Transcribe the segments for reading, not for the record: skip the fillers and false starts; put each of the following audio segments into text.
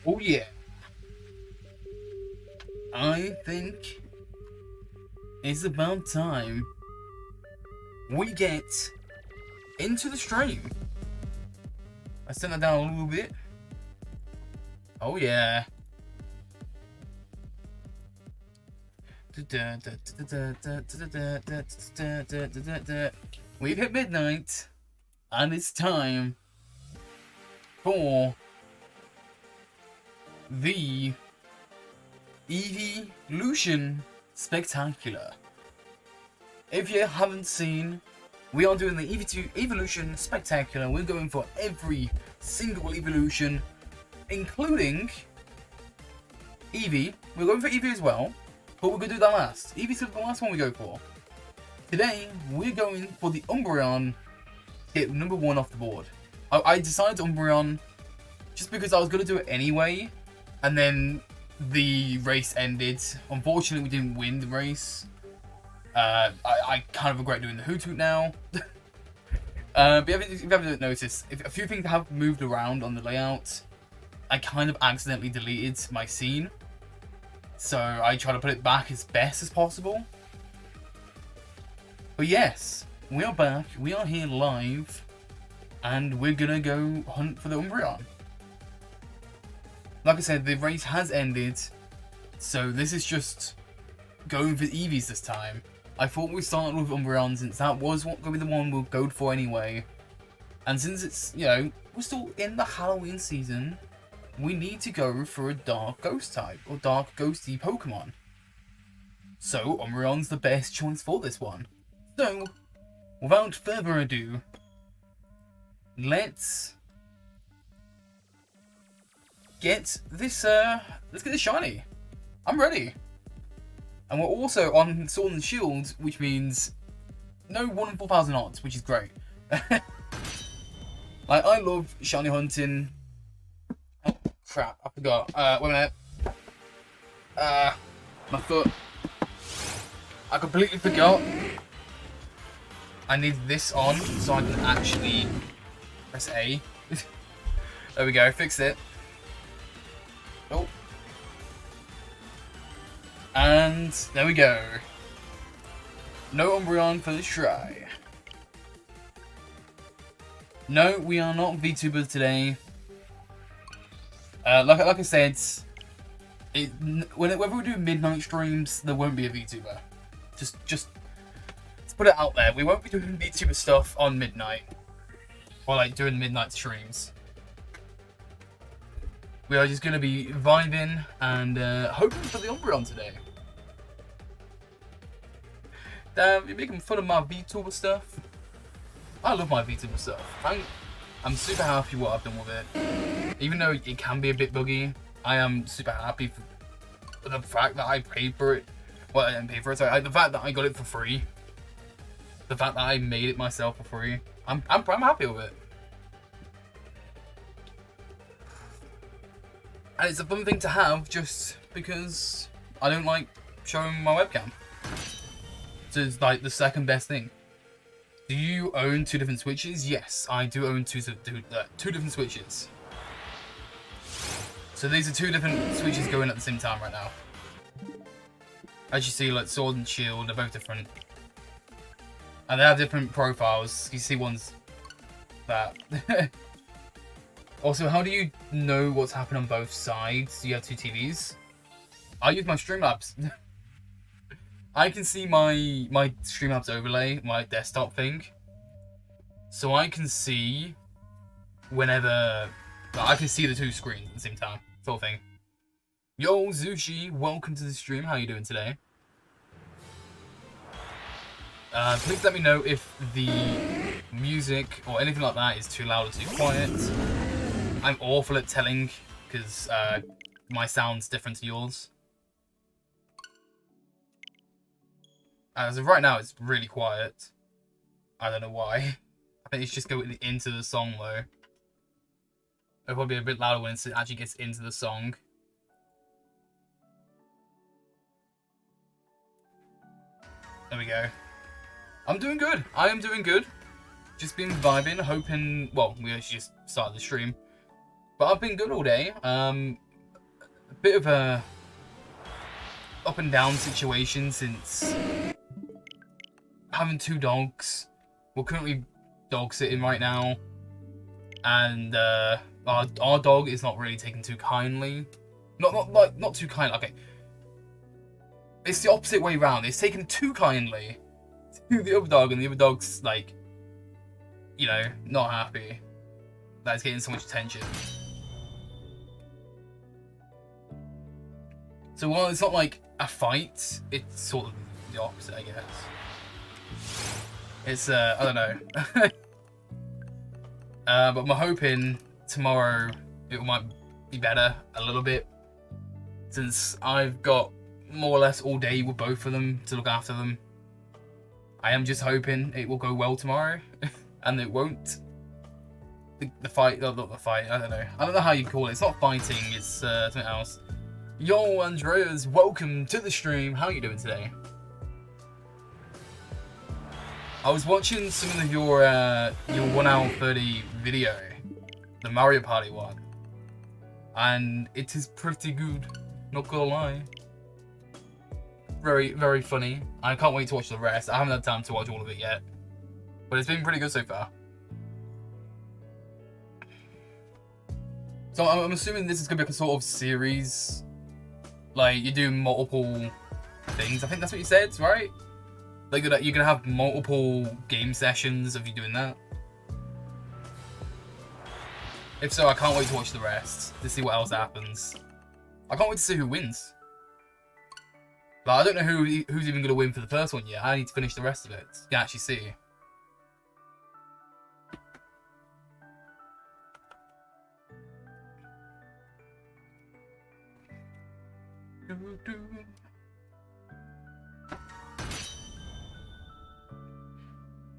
Oh yeah. I think it's about time we get into the stream. I sent that down a little bit. Oh yeah. We've hit midnight, and it's time for the Eeveelution Spectacular. If you haven't seen, we are doing the Eeveelution Spectacular. We're going for every single evolution, including Eevee. We're going for Eevee as well, but we're going to do that last. Eevee's the last one we go for. Today, we're going for the Umbreon to get number 1 off the board. I decided Umbreon just because I was going to do it anyway, and then the race ended. Unfortunately, we didn't win the race. I kind of regret doing the Hoot now. But if you haven't noticed, a few things have moved around on the layout. I kind of accidentally deleted my scene, so I try to put it back as best as possible. But yes, we are back, we are here live, and we're gonna go hunt for the Umbreon. Like I said, the race has ended, so this is just going for Eevees this time. I thought we'd start with Umbreon since that was going to be the one we'll go for anyway. And since it's, you know, we're still in the Halloween season, we need to go for a dark ghost type, or dark ghosty Pokemon. So, Umbreon's the best choice for this one. So, without further ado, let's get this shiny. I'm ready. And we're also on Sword and Shield, which means no 1 in 4,000 odds, which is great. Like, I love shiny hunting. Oh, crap, I forgot. Wait a minute. My foot. I completely forgot. I need this on so I can actually press A. There we go, fixed it. Oh. And there we go. No Umbreon for this try. No, we are not VTubers today. Like I said, whenever we do midnight streams, there won't be a VTuber. Just let's put it out there. We won't be doing VTuber stuff on midnight, or like doing midnight streams. We are just going to be vibing and hoping for the Umbreon today. Damn, you're making fun of my VTuber stuff. I love my VTuber stuff. I'm super happy what I've done with it. Even though it can be a bit buggy, I am super happy for the fact that I paid for it. Well, I didn't pay for it, sorry. The fact that I got it for free. The fact that I made it myself for free. I'm happy with it. And it's a fun thing to have just because I don't like showing my webcam. So it's like the second best thing. Do you own 2 different Switches? Yes, I do own two different Switches. So these are 2 different Switches going at the same time right now. As you see, like Sword and Shield, they're both different. And they have different profiles. You see ones that... Also, how do you know what's happening on both sides? Do you have 2 TVs? I use my Streamlabs. I can see my Streamlabs overlay, my desktop thing. So I can see whenever... I can see the 2 screens at the same time. Full thing. Yo, Zushi, welcome to the stream. How are you doing today? Please let me know if the music or anything like that is too loud or too quiet. I'm awful at telling because my sound's different to yours. As of right now, it's really quiet. I don't know why. I think it's just going into the song though. It'll probably be a bit louder when it actually gets into the song. There we go. I'm doing good. I am doing good. Just been vibing, hoping... Well, we actually just started the stream. But I've been good all day. a bit of a up and down situation since having 2 dogs. We're currently dog sitting right now, and our dog is not really taken too kindly. Not too kind. Okay, it's the opposite way around. It's taken too kindly to the other dog, and the other dog's like, you know, not happy that it's getting so much attention. So while it's not like a fight, it's sort of the opposite, I guess. It's I don't know. But I'm hoping tomorrow it might be better a little bit, since I've got more or less all day with both of them to look after them. I am just hoping it will go well tomorrow, and it won't. The fight, not the fight, I don't know how you call it. It's not fighting, it's something else. Yo, Andreas, welcome to the stream. How are you doing today? I was watching some of your 1 hour 30 video, the Mario Party one, and it is pretty good, not gonna lie. Very, very funny. I can't wait to watch the rest. I haven't had time to watch all of it yet, but it's been pretty good so far. So I'm assuming this is gonna be like a sort of series. Like, you do multiple things. I think that's what you said, right? Like, you're gonna have multiple game sessions of you doing that. If so, I can't wait to watch the rest to see what else happens. I can't wait to see who wins. But I don't know who's even gonna win for the first one yet. I need to finish the rest of it to actually see.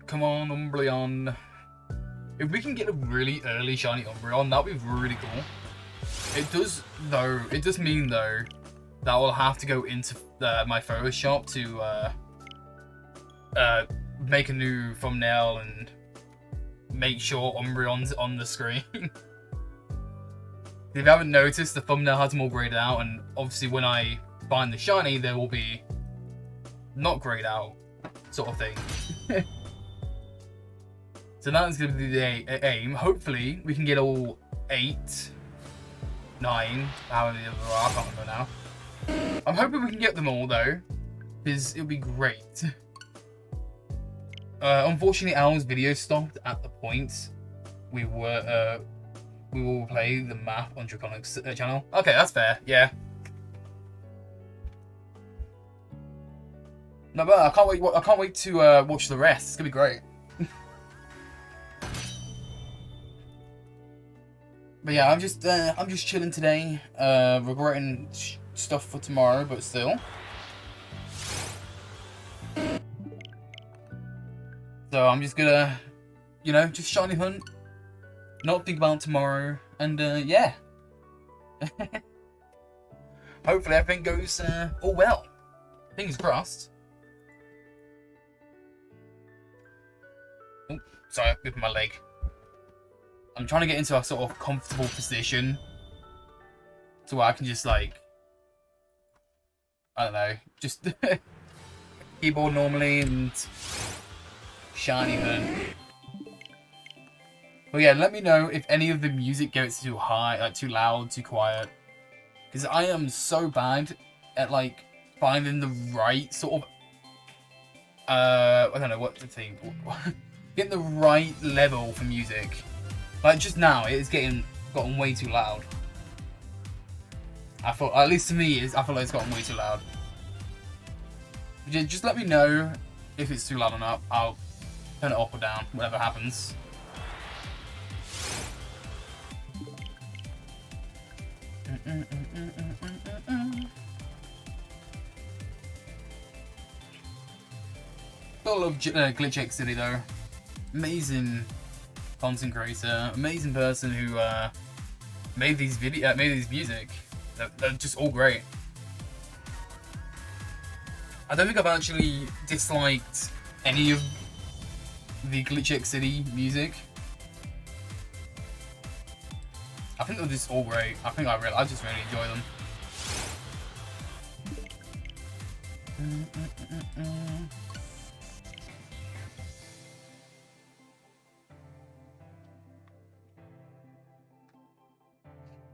Come on, Umbreon. If we can get a really early shiny Umbreon, that would be really cool. It does mean though that I'll have to go into my Photoshop to make a new thumbnail and make sure Umbreon's on the screen. If you haven't noticed, the thumbnail has them all grayed out, and obviously when I find the shiny, there will be not grayed out sort of thing. So that's going to be the aim. Hopefully, we can get all 8, 9, how many there are, I can't remember now. I'm hoping we can get them all though, because it would be great. Unfortunately, Al's video stopped at the point we will play the map on Draconic's channel. Okay, that's fair, yeah. No, but I can't wait to watch the rest. It's gonna be great. But yeah, I'm just chilling today, regretting stuff for tomorrow, but still. So I'm just gonna, you know, just shiny hunt, not think about tomorrow, and yeah. Hopefully everything goes all well. Fingers crossed. Oh, sorry, I whipped my leg. I'm trying to get into a sort of comfortable position to where I can just like, I don't know, just keyboard normally and shiny hunt. But yeah, let me know if any of the music gets too high, like too loud, too quiet. Because I am so bad at like finding the right sort of, I don't know what to think, getting the right level for music. Like just now, it's gotten way too loud. I thought, at least to me, I feel like it's gotten way too loud. Just let me know if it's too loud or not. I'll turn it up or down, whatever happens. Gotta love Glitch X City though. Amazing content creator, amazing person who made these music. They're just all great. I don't think I've actually disliked any of the Glitch X City music. I think they're just all great. I just really enjoy them.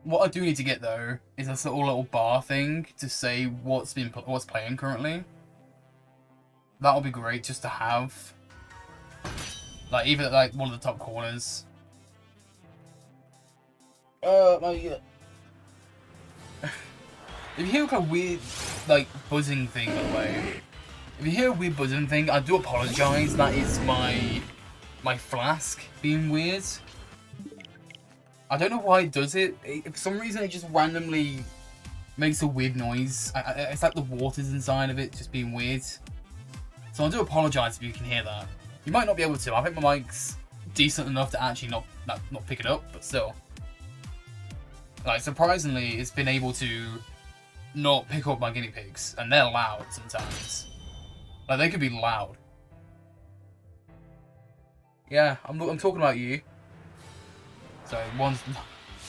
What I do need to get though is a little bar thing to say what's playing currently. That would be great just to have. Like even at like one of the top corners. If you hear like a weird like buzzing thing, by the way. If you hear a weird buzzing thing, I do apologise. That is my flask being weird. I don't know why it does it. For some reason, it just randomly makes a weird noise. It's like the water's inside of it just being weird. So I do apologise if you can hear that. You might not be able to. I think my mic's decent enough to actually not pick it up, but still. Like, surprisingly, it's been able to not pick up my guinea pigs, and they're loud sometimes. Like, they could be loud. Yeah, I'm talking about you. So,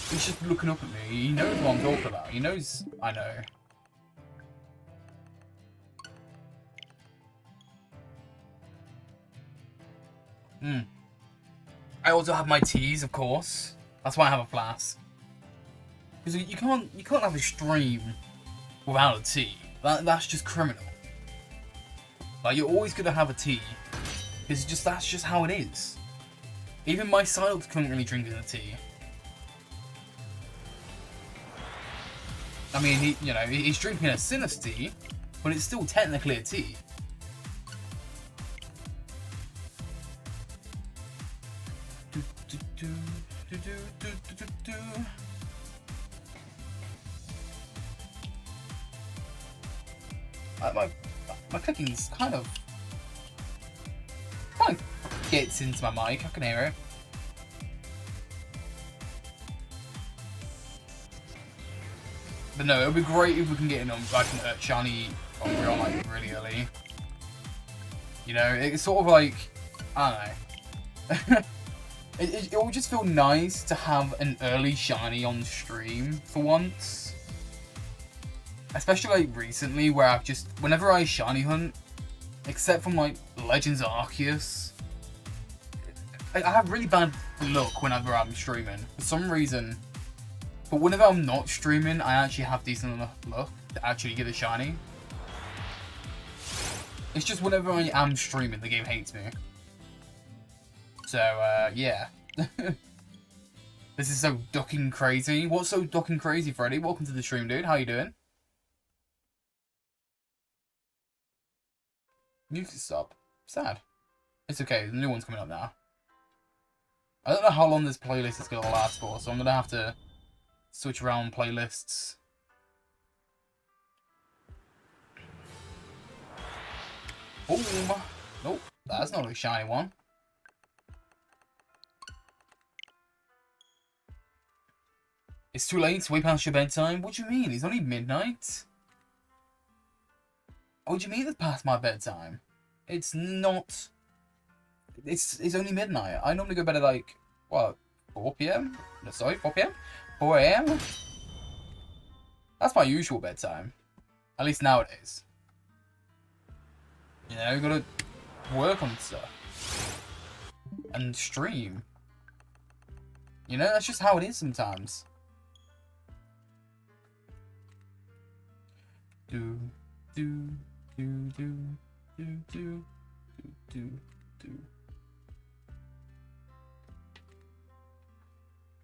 he's just looking up at me. He knows what I'm talking about. He knows I know. I also have my teas, of course. That's why I have a flask. Because you can't have a stream without a tea. That's just criminal. Like, you're always gonna have a tea. Because that's just how it is. Even my Psylocke couldn't really drink a tea. I mean, he's drinking a Sinus tea, but it's still technically a tea. My clicking's kind of gets into my mic. I can hear it. But no, it would be great if we can get in on like an shiny Umbreon like really early. You know, it's sort of like, I don't know. It would just feel nice to have an early shiny on stream for once. Especially like recently, where whenever I shiny hunt, except from like Legends Arceus, I have really bad luck whenever I'm streaming. For some reason. But whenever I'm not streaming, I actually have decent enough luck to actually get a shiny. It's just whenever I am streaming, the game hates me. So, yeah. This is so ducking crazy. What's so ducking crazy, Freddy? Welcome to the stream, dude. How you doing? Music stop. Sad. It's okay, the new one's coming up now. I don't know how long this playlist is going to last for, so I'm going to have to switch around playlists. Boom! Nope, that's not a shiny one. It's too late, it's way past your bedtime. What do you mean? It's only midnight? Oh, what do you mean it's past my bedtime? It's not. It's only midnight. I normally go to bed at like, what, 4 PM? No, sorry, 4 PM? 4 AM? That's my usual bedtime. At least nowadays. You know, you gotta work on stuff. And stream. You know, that's just how it is sometimes. Do, do, do, do, do, do, do, do.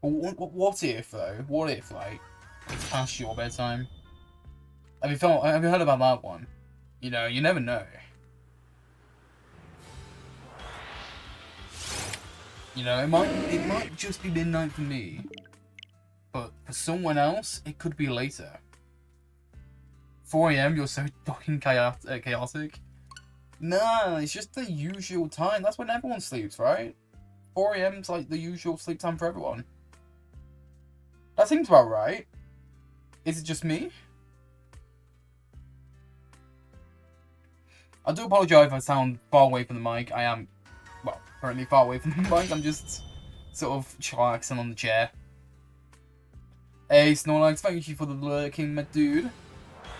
What if, though? What if, like, it's past your bedtime? Have you heard about that one? You know, you never know. You know, it might just be midnight for me. But for someone else, it could be later. 4 AM, you're so fucking chaotic. Nah, it's just the usual time. That's when everyone sleeps, right? 4 AM's like the usual sleep time for everyone. That seems about right. Is it just me? I do apologise if I sound far away from the mic. I am, well, currently far away from the mic. I'm just sort of chillaxing on the chair. Hey, Snorlax, thank you for the lurking, my dude.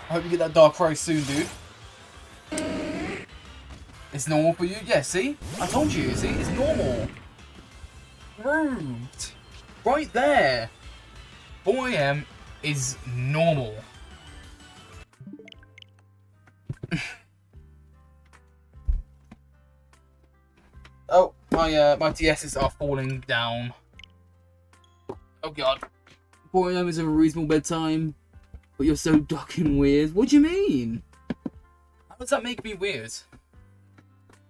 I hope you get that Dark Rise soon, dude. It's normal for you? Yeah, see? I told you, see? It's normal. Proved. Right there. 4 AM is normal. Oh, my DSs are falling down. Oh god. 4 AM is a reasonable bedtime, but you're so fucking weird. What do you mean? How does that make me weird?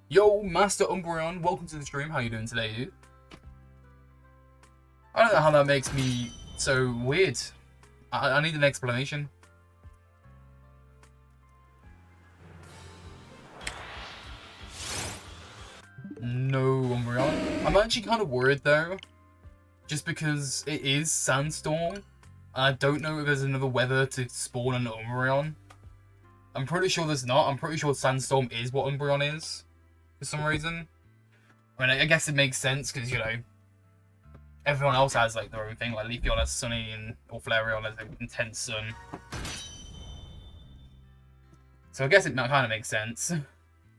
Yo, Master Umbreon, welcome to the stream. How you doing today, dude? I don't know how that makes me so weird. I need an explanation. No, Umbreon. I'm actually kind of worried though, just because it is Sandstorm. I don't know if there's another weather to spawn an Umbreon. I'm pretty sure there's not. I'm pretty sure Sandstorm is what Umbreon is, for some reason. I mean, I guess it makes sense because, you know, everyone else has like their own thing. Like Leafeon has sunny, or Flareon has like, intense sun. So I guess it kind of makes sense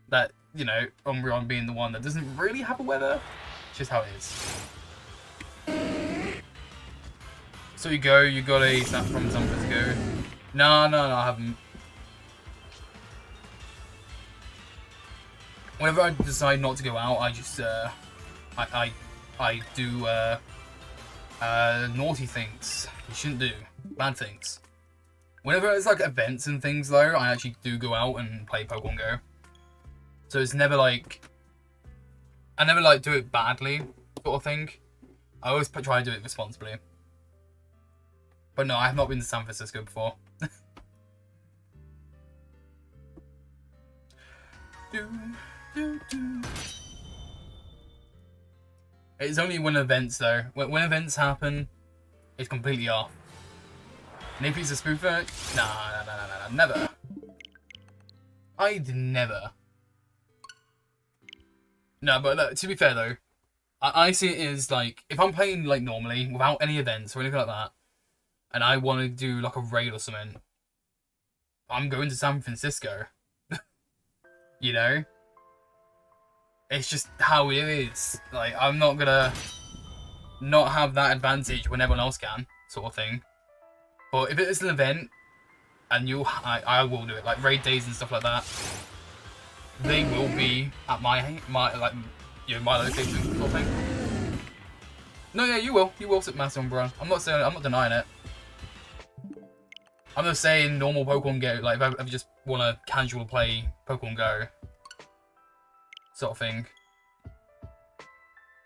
that, you know, Umbreon being the one that doesn't really have a weather. It's just how it is. So you got a snap from San Francisco. No, I haven't. Whenever I decide not to go out, I just, I do, naughty things. You shouldn't do. Bad things. Whenever it's like events and things though, I actually do go out and play Pokemon Go. So it's never like, I never like do it badly, sort of thing. I always try to do it responsibly. But no, I have not been to San Francisco before. It's only when events though. When events happen, it's completely off. Nayfie's a spoofer? Nah, never. I'd never. No, but look, to be fair though, I see it as like, if I'm playing like normally, without any events or anything like that, and I want to do like a raid or something, I'm going to San Francisco. You know? It's just how it is. Like, I'm not gonna not have that advantage when everyone else can, sort of thing. But if it is an event, and I will do it, like raid days and stuff like that, they will be at my like, you know, my location, sort of thing. No, yeah, you will sit Master Umbreon. I'm not denying it. I'm just saying normal Pokemon Go, like if I just want to casual play Pokemon Go, sort of thing.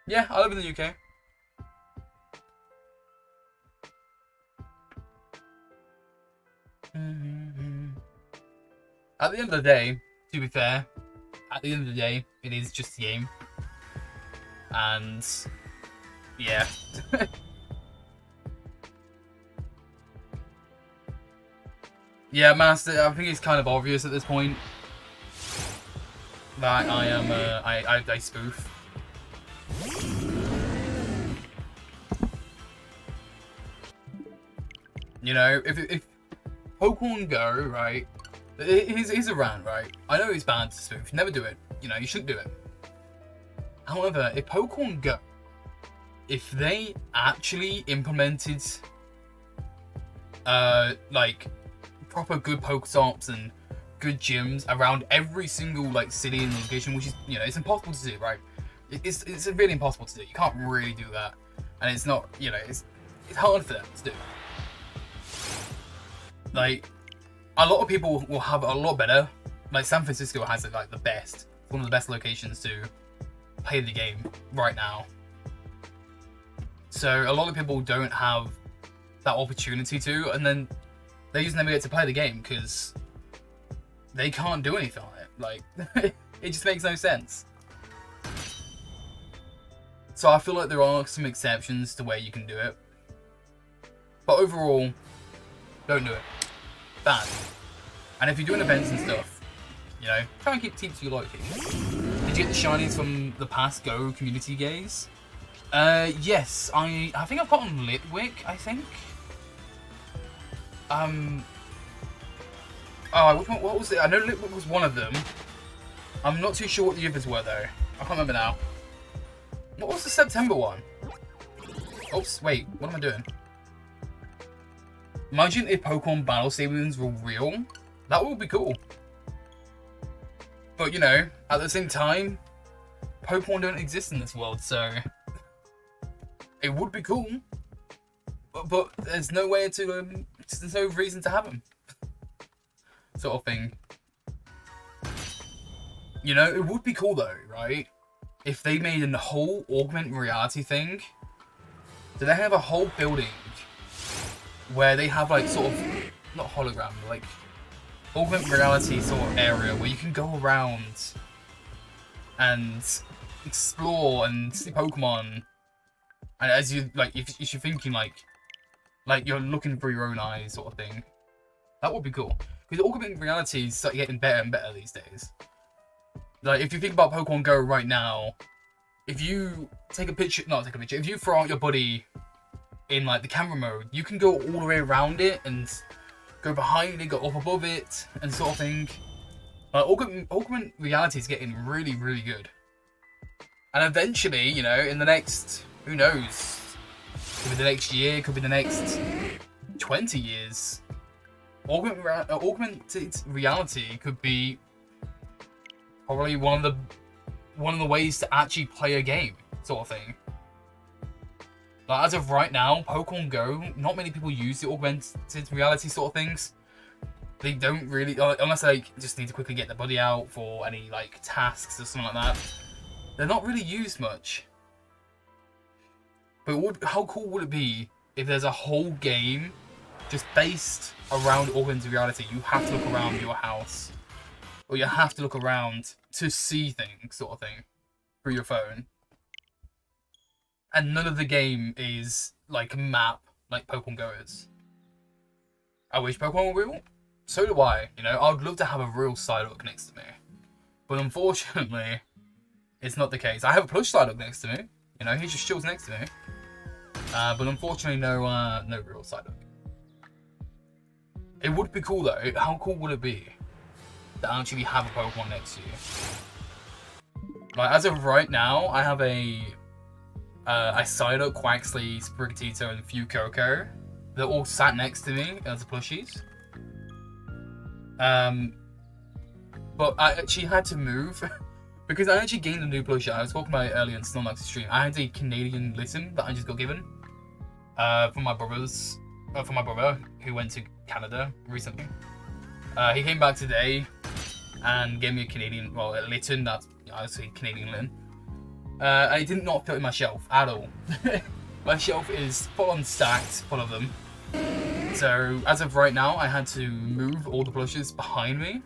Yeah, I live in the UK. At the end of the day, to be fair, at the end of the day, it is just a game. And yeah. Yeah, Master, I think it's kind of obvious at this point that I am, I spoof. You know, if Pokemon Go, right, here's a rant, right? I know it's bad to spoof, never do it. You know, you shouldn't do it. However, if Pokemon Go, if they actually implemented, like, proper good Pokestops and good gyms around every single like city and location, which is, you know, it's impossible to do, right? It's really impossible to do. You can't really do that, and it's not, you know, it's hard for them to do. Like, a lot of people will have a lot better. Like San Francisco has it like the best, one of the best locations to play the game right now. So a lot of people don't have that opportunity to, and then they just never get to play the game because they can't do anything on it. Like, it just makes no sense. So I feel like there are some exceptions to where you can do it. But overall, don't do it. Bad. And if you're doing events and stuff, you know, try and keep to your location. Did you get the shinies from the past Go community gaze? Yes, I think I've got on Litwick, I think. Oh, which one, what was it? I know Litwick was one of them. I'm not too sure what the others were though. I can't remember now. What was the September one? Oops, wait, what am I doing? Imagine if Pokemon Battle Stations were real. That would be cool. But, you know, at the same time, Pokemon don't exist in this world, so it would be cool. But there's no way to, there's no reason to have them. Sort of thing. You know, it would be cool though, right? If they made a whole augmented reality thing. Do they have a whole building where they have like sort of, not hologram, but like augmented reality sort of area where you can go around and explore and see Pokemon. And as you, like, if you're thinking like you're looking through your own eyes sort of thing. That would be cool. Because augmented reality is starting getting better and better these days. Like, if you think about Pokemon Go right now, if you take a picture, if you throw out your buddy in like the camera mode, you can go all the way around it and go behind it, go up above it, and sort of thing. Augmented reality is getting really, really good. And eventually, you know, in the next, who knows, could be the next year, could be the next 20 years, augmented reality could be probably one of the ways to actually play a game, sort of thing. Like, as of right now, Pokemon Go, not many people use the augmented reality sort of things. They don't really, unless they just need to quickly get their buddy out for any like tasks or something like that. They're not really used much. But how cool would it be if there's a whole game just based around augmented reality? You have to look around your house, or you have to look around to see things, sort of thing, through your phone. And none of the game is like a map like Pokemon Go is. I wish Pokemon were real. So do I. You know, I'd love to have a real Psyduck next to me. But unfortunately, it's not the case. I have a plush Psyduck next to me. You know, he just chills next to me. But unfortunately, no real Psyduck. It would be cool though. How cool would it be to actually have a Pokemon next to you? Like, as of right now, I have a Psyduck, Quaxly, Sprigatito, and Fuecoco. They're all sat next to me as plushies. But I actually had to move because I actually gained a new plushie. I was talking about it earlier in Snorlax's stream. I had a Canadian Litten that I just got given from my brother who went to Canada recently. He came back today and gave me a Canadian, well, a Litten. That's, I would say, Canadian Litten. And it did not fit in my shelf at all. My shelf is full on stacked, full of them. So as of right now, I had to move all the plushes behind me.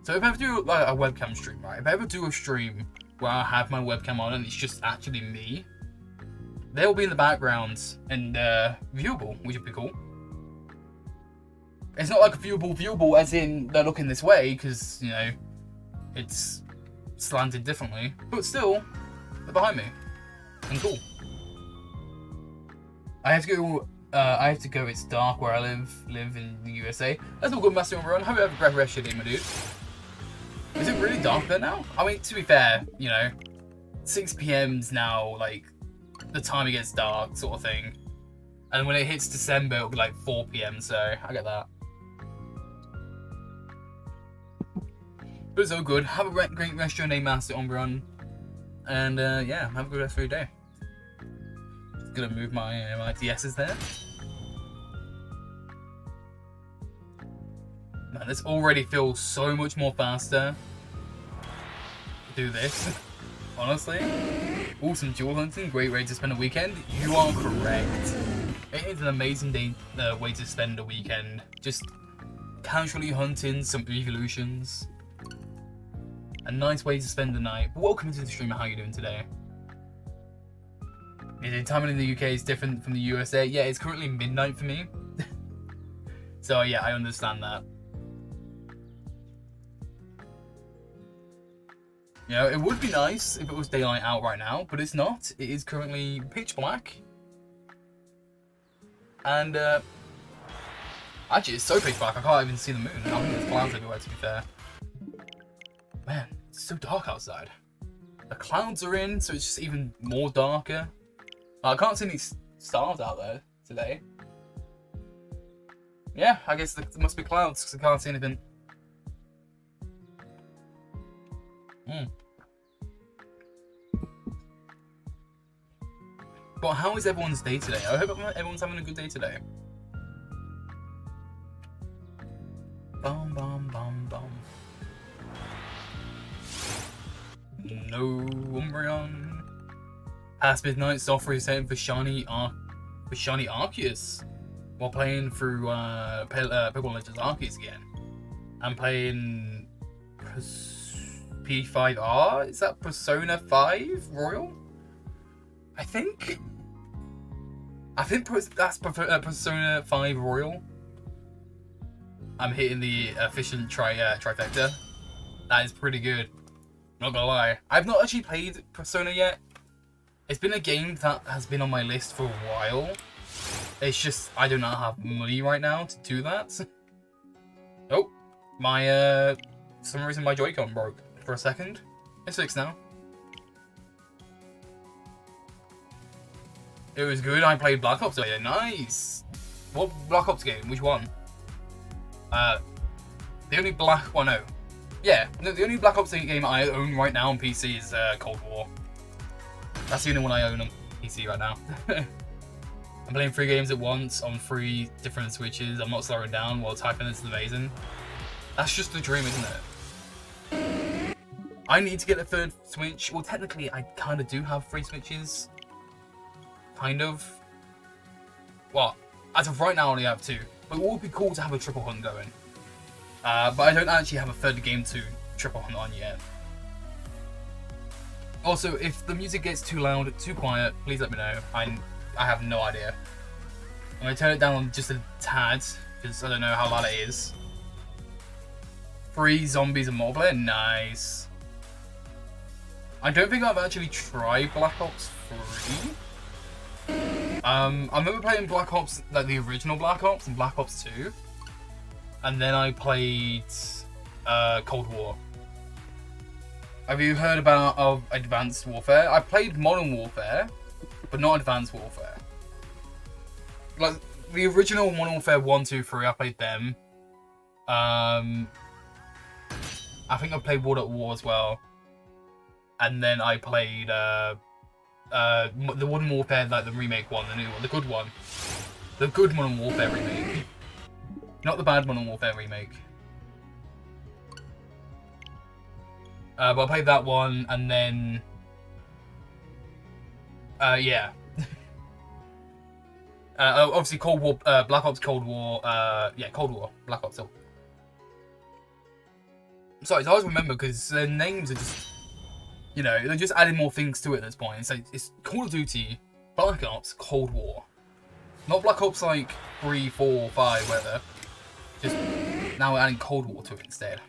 So if I ever do like a webcam stream, right? If I ever do a stream where I have my webcam on and it's just actually me, they'll be in the background and viewable, which would be cool. It's not like a viewable as in they're looking this way, because, you know, it's slanted differently. But still, they're behind me. And cool. I have to go, it's dark where I live in the USA. That's all good, Master Umbreon. Hope you have a great rest of your day, my dude. Is it really dark there now? I mean, to be fair, you know, 6 PM's now, like, the time it gets dark, sort of thing. And when it hits December, it'll be like 4 PM, so I get that. But it's all good. Have a great rest of your day, Master Umbreon. And, yeah, have a good rest of your day. Just gonna move my, my DS's there. Man, this already feels so much more faster to do this, honestly. Awesome dual hunting, great way to spend a weekend. You are correct. It is an amazing day, way to spend a weekend. Just casually hunting some Eeveelutions. A nice way to spend the night. But welcome to the stream. How are you doing today? The timing in the UK is different from the USA. Yeah, it's currently midnight for me. So yeah, I understand that. You know, it would be nice if it was daylight out right now, but it's not. It is currently pitch black. And, actually, it's so pitch black, I can't even see the moon. I think there's clouds everywhere, to be fair. Man, It's so dark outside. The clouds are in, so it's just even more darker. I can't see any stars out there today. Yeah, I guess there must be clouds because I can't see anything. But how is everyone's day today? I hope everyone's having a good day today. Bum bum bum bum. No Umbreon. Past midnight, soft resetting for shiny Arceus while playing through Pokemon Legends Arceus again. I'm playing P5R. Is that Persona 5 Royal? I think that's Persona 5 Royal. I'm hitting the efficient trifecta. That is pretty good. Not gonna lie. I've not actually played Persona yet. It's been a game that has been on my list for a while. It's just I do not have money right now to do that. Oh, my for some reason my Joy-Con broke for a second. It's fixed now. It was good. I played Black Ops earlier. Nice. What Black Ops game? Which one? The only Black one. No. Yeah. No, the only Black Ops game I own right now on PC is Cold War. That's the only one I own on PC right now. I'm playing 3 games at once on 3 different switches. I'm not slowing down while typing. It's amazing. That's just the dream, isn't it? I need to get a 3rd Switch. Well, technically, I kind of do have 3 Switches. Kind of. Well, as of right now, I only have 2. But it would be cool to have a triple hunt going. But I don't actually have a 3rd game to triple hunt on yet. Also, if the music gets too loud, too quiet, please let me know. I have no idea. I'm going to turn it down just a tad, because I don't know how loud it is. 3 zombies and multiplayer? Nice. I don't think I've actually tried Black Ops 3. I remember playing Black Ops, like the original Black Ops and Black Ops 2. And then I played Cold War. Have you heard about Advanced Warfare? I played Modern Warfare, but not Advanced Warfare. Like, the original Modern Warfare 1, 2, 3, I played them. I think I played World at War as well. And then I played the Modern Warfare, like the remake one, the new one, the good one. The good Modern Warfare remake. Not the bad Modern Warfare remake. But I played that one, and then... yeah. Obviously Cold War, Black Ops Cold War, yeah, Cold War, Black Ops. Sorry, I always remember, because their names are just... You know, they're just adding more things to it at this point. It's like, it's Call of Duty, Black Ops, Cold War. Not Black Ops like 3, 4, 5, whatever. Just now we're adding Cold War to it instead.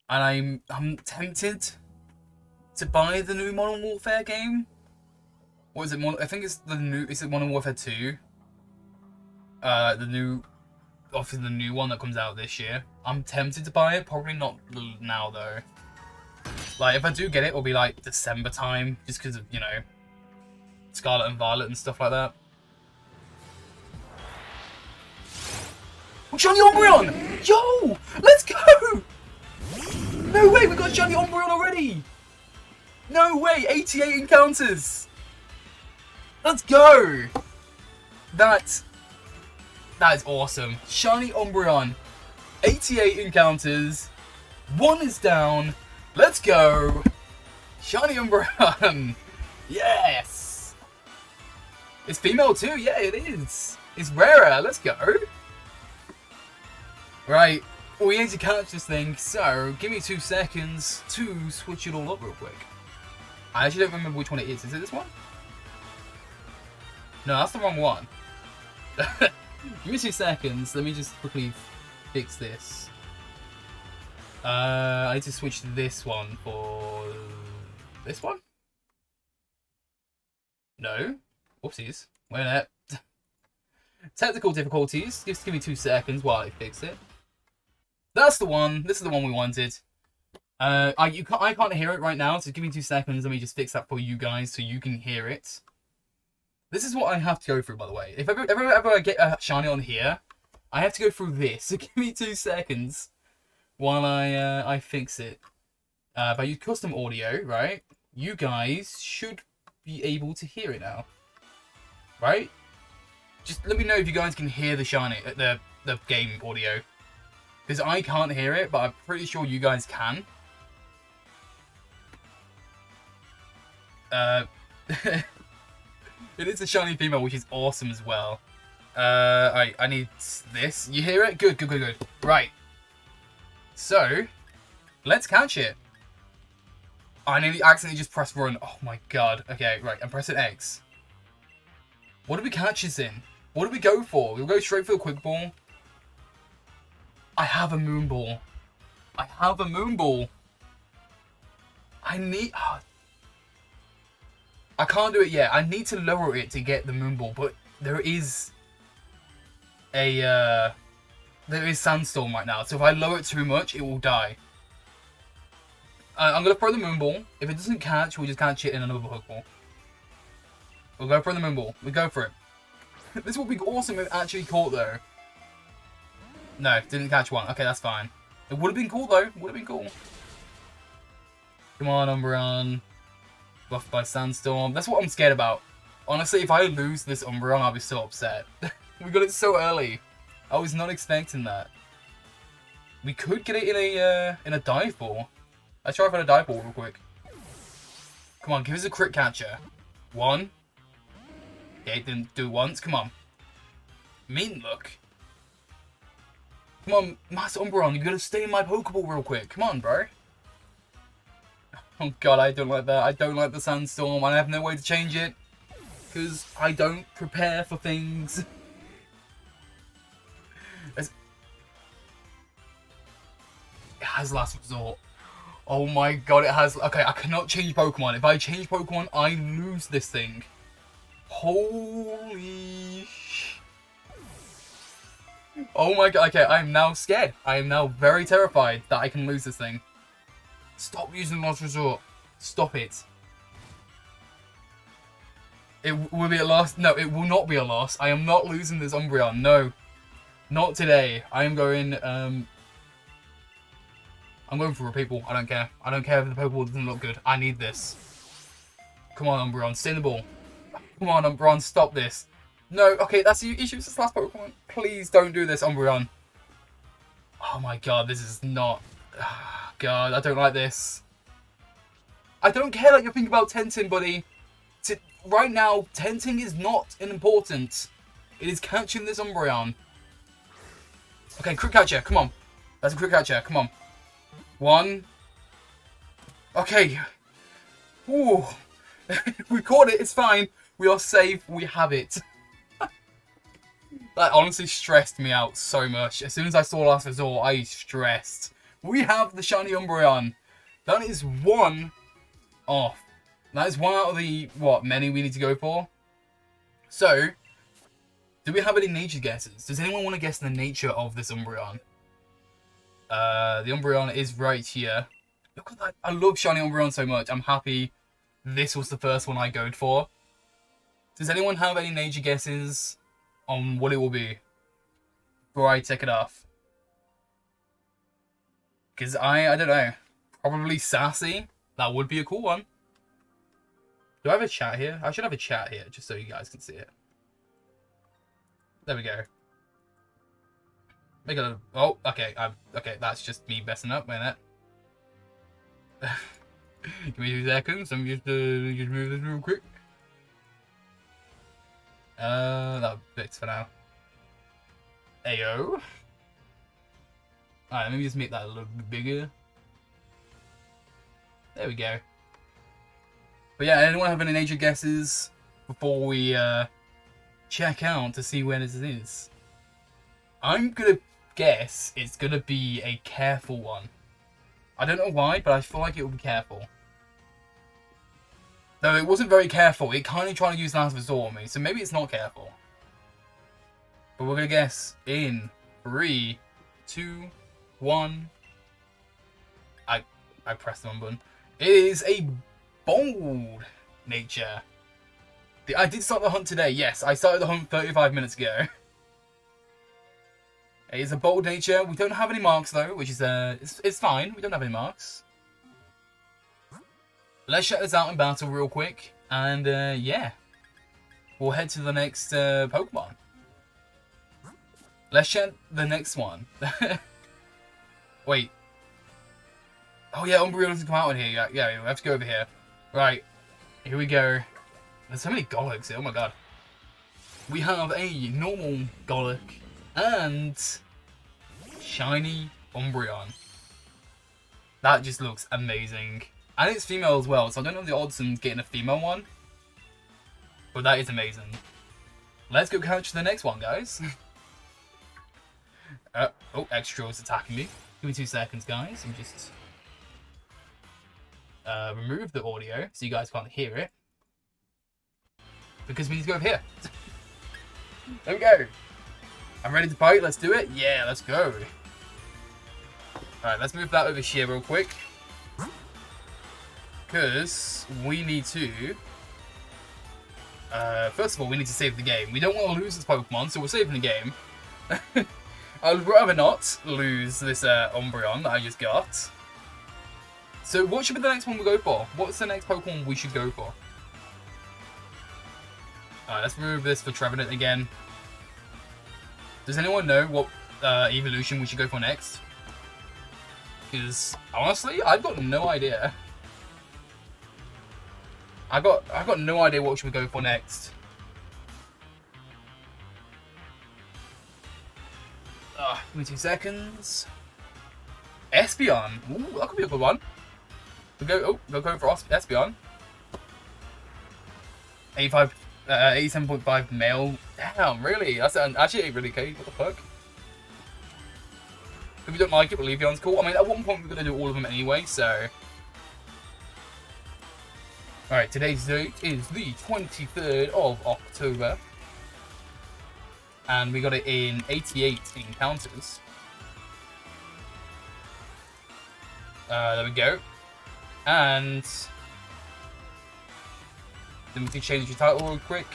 And I'm tempted to buy the new Modern Warfare game. What is it? I think it's the new. Is it Modern Warfare 2? Obviously the new one that comes out this year. I'm tempted to buy it. Probably not now though. Like if I do get it, it'll be like December time, just because of, you know, Scarlet and Violet and stuff like that. Oh, Johnny Umbreon! Yo! Let's go! No way, we got Johnny Umbreon already! No way, 88 encounters! Let's go! That is awesome. Shiny Umbreon, 88 encounters, 1 is down. Let's go! Shiny Umbreon! Yes! It's female too, yeah it is. It's rarer, let's go. Right, we need to catch this thing, so give me 2 seconds to switch it all up real quick. I actually don't remember which one it is. Is it this one? No, that's the wrong one. Give me 2 seconds, let me just quickly fix this. I need to switch to this one for... this one? No. Whoopsies. Wait a minute. Technical difficulties. Just give me 2 seconds while I fix it. That's the one. This is the one we wanted. I can't hear it right now, so give me 2 seconds. Let me just fix that for you guys so you can hear it. This is what I have to go through, by the way. If ever I get a shiny on here, I have to go through this. So give me 2 seconds while I fix it. If I use custom audio, right? You guys should be able to hear it now, right? Just let me know if you guys can hear the shiny, the game audio, because I can't hear it, but I'm pretty sure you guys can. It is a shiny female, which is awesome as well. Alright, I need this. You hear it? Good, good, good, good. Right. So, let's catch it. I nearly accidentally just pressed run. Oh my god. Okay, right. I'm pressing X. What do we catch this in? What do we go for? We'll go straight for the quick ball. I have a moon ball. I have a moon ball. I need... I can't do it yet. I need to lower it to get the moon ball, but there is a there is sandstorm right now. So if I lower it too much, it will die. I'm gonna throw the moon ball. If it doesn't catch, we'll just catch it in another hook ball. We'll go for the moon ball. We go for it. This would be awesome if it actually caught though. No, didn't catch one. Okay, that's fine. It would have been cool though. Would have been cool. Come on, Umbreon. Buffed by Sandstorm. That's what I'm scared about. Honestly, if I lose this Umbreon, I'll be so upset. We got it so early. I was not expecting that. We could get it in a dive ball. Let's try for a dive ball real quick. Come on, give us a crit catcher. 1. Okay, didn't do it once. Come on. Mean look. Come on, Master Umbreon, you gotta stay in my Pokeball real quick. Come on, bro. Oh god, I don't like that. I don't like the Sandstorm. I have no way to change it. Because I don't prepare for things. It has Last Resort. Oh my god, it has... Okay, I cannot change Pokemon. If I change Pokemon, I lose this thing. Holy... Oh my god, okay, I am now scared. I am now very terrified that I can lose this thing. Stop using Last Resort. Stop it. It will be a loss. No, it will not be a loss. I am not losing this Umbreon. No. Not today. I am going, I'm going for a people. I don't care. I don't care if the Pokeball doesn't look good. I need this. Come on, Umbreon. Stay in the ball. Come on, Umbreon. Stop this. No. Okay, that's the issue. It's this last Pokemon. Please don't do this, Umbreon. Oh my god, this is not... God, I don't like this. I don't care that you're thinking about tenting, buddy. Right now, tenting is not important. It is catching this Umbreon. Okay, crit catcher, come on. That's a crit catcher, come on. 1. Okay. Ooh. We caught it, it's fine. We are safe, we have it. That honestly stressed me out so much. As soon as I saw Last Resort, I stressed. We have the shiny Umbreon. That is 1 off. That is 1 out of the, what, many we need to go for? So, do we have any nature guesses? Does anyone want to guess the nature of this Umbreon? The Umbreon is right here. Look at that. I love shiny Umbreon so much. I'm happy this was the first one I go for. Does anyone have any nature guesses on what it will be before I take it off? Because I don't know. Probably Sassy. That would be a cool one. Do I have a chat here? I should have a chat here, just so you guys can see it. There we go. Make it a... Oh, okay. Okay, that's just me messing up, ain't it? Give me 2 seconds. I'm just move this real quick. That'll fix for now. Ayo. Alright, let me just make that a little bit bigger. There we go. But yeah, anyone have any nature guesses before we check out to see where this is? I'm gonna guess it's gonna be a careful one. I don't know why, but I feel like it will be careful. Though it wasn't very careful, it kind of tried to use Last Resort on me, so maybe it's not careful. But we're gonna guess in 3, 2, 1. I pressed the wrong button. It is a bold nature. I did start the hunt today. Yes, I started the hunt 35 minutes ago. It is a bold nature. We don't have any marks though, which is it's fine. We don't have any marks. Let's check this out in battle real quick, and yeah, we'll head to the next Pokemon. Let's check the next one. Wait. Oh yeah, Umbreon doesn't come out in here. Yeah, we have to go over here. Right, here we go. There's so many Goleks here, oh my god. We have a normal Golek and shiny Umbreon. That just looks amazing. And it's female as well, so I don't know the odds on getting a female one. But that is amazing. Let's go catch the next one, guys. Oh, Extra is attacking me. Give me 2 seconds, guys. I'm just... remove the audio so you guys can't hear it. Because we need to go over here. There we go. I'm ready to bite. Let's do it. Yeah, let's go. Alright, let's move that over here real quick. Because we need to... first of all, we need to save the game. We don't want to lose this Pokemon, so we're saving the game. I'd rather not lose this Umbreon that I just got. So what should be the next one we go for? What's the next Pokemon we should go for? Alright, let's remove this for Trevenant again. Does anyone know what Eeveelution we should go for next? Because, honestly, I've got no idea. I got no idea what should we go for next. Give me 2 seconds. Espeon. Ooh, that could be a good one. We go for Espeon. 87.5 male. Damn, really? That's actually really okay. What the fuck? If you don't like it, but Leafeon's cool. I mean, at one point we're gonna do all of them anyway, so. Alright, today's date is the 23rd of October. And we got it in 88 encounters. There we go. And then we can change your title real quick.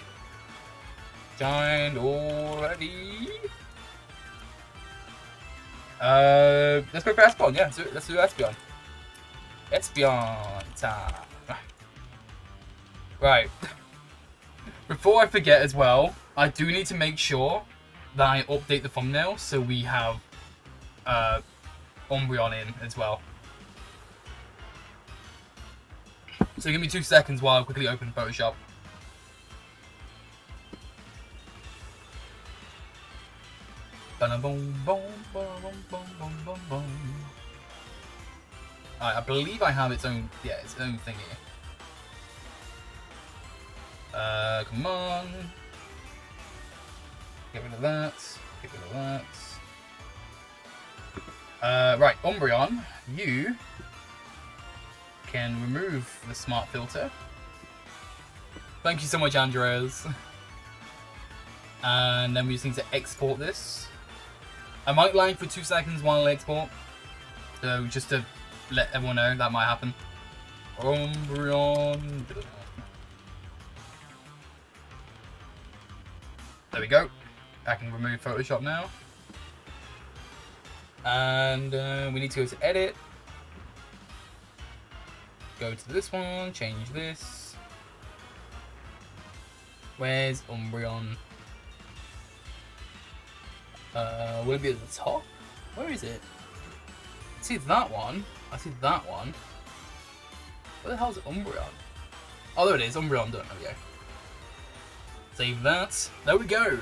Joined already. Let's go for Espeon, yeah, let's do Espeon. Espeon time. Right. Before I forget as well, I do need to make sure that I update the thumbnail so we have Umbreon in as well. So give me 2 seconds while I quickly open Photoshop. Alright, I believe I have its own thingy. Come on. Get rid of that. Get rid of that. Right, Umbreon, you can remove the smart filter. Thank you so much, Andreas. And then we just need to export this. I might lag for 2 seconds while I export. So just to let everyone know that might happen. Umbreon. There we go. I can remove Photoshop now. And we need to go to edit. Go to this one, change this. Where's Umbreon? Will it be at the top? Where is it? I see that one. I see that one. Where the hell is Umbreon? Oh, there it is. Umbreon done. There we go. Save that. There we go.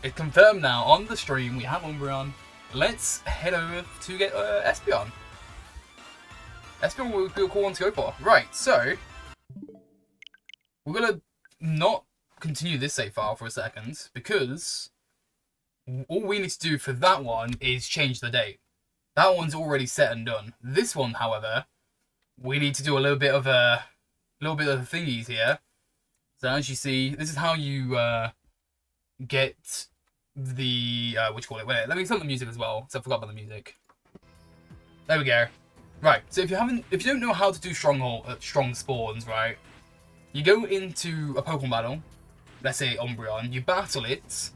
It's confirmed now on the stream. We have Umbreon. Let's head over to get Espeon. Espeon will be a cool one to go for. Right, so we're gonna not continue this save file for a second because all we need to do for that one is change the date. That one's already set and done. This one, however, we need to do a little bit of thingies here. So as you see, this is how you get the what you call it. Wait, let me start the music as well. So I forgot about the music. There we go. Right, so if you don't know how to do strong spawns, right? You go into a Pokemon battle, let's say Umbreon, you battle it,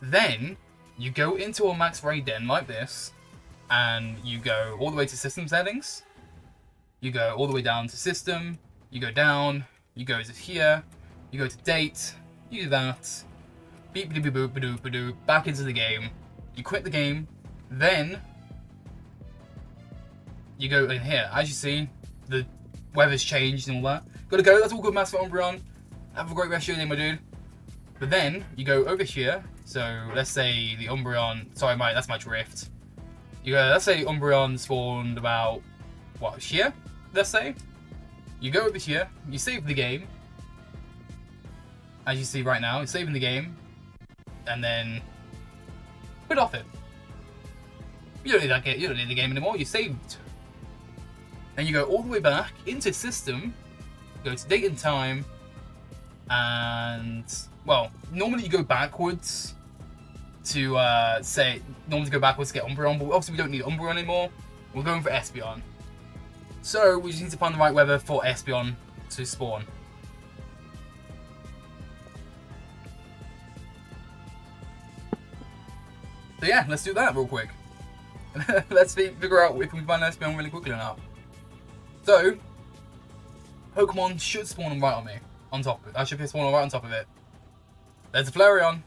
then you go into a max raid den like this, and you go all the way to system settings, you go all the way down to system, you go down, you go to here, you go to date, you do that, beep beep beep boop ba doop ba doop, back into the game, you quit the game, then you go in here. As you see, the weather's changed and all that. Gotta go, that's all good, Master Umbreon. Have a great rest of your day, my dude. But then, you go over here, so let's say the Umbreon, sorry, that's my drift. You go, let's say Umbreon spawned about, what, here, let's say? You go over here, you save the game, as you see right now, you're saving the game, and then quit off it. You don't need that game, you don't need the game anymore, you saved. And you go all the way back into system, go to date and time, and, well, normally you go backwards to, normally go backwards to get Umbreon, but obviously we don't need Umbreon anymore. We're going for Espeon. So, we just need to find the right weather for Espeon to spawn. So yeah, let's do that real quick. Let's figure out if we can find Espeon really quickly or not. So, Pokemon should spawn right on me. On top of it. I should spawn right on top of it. There's a Flareon.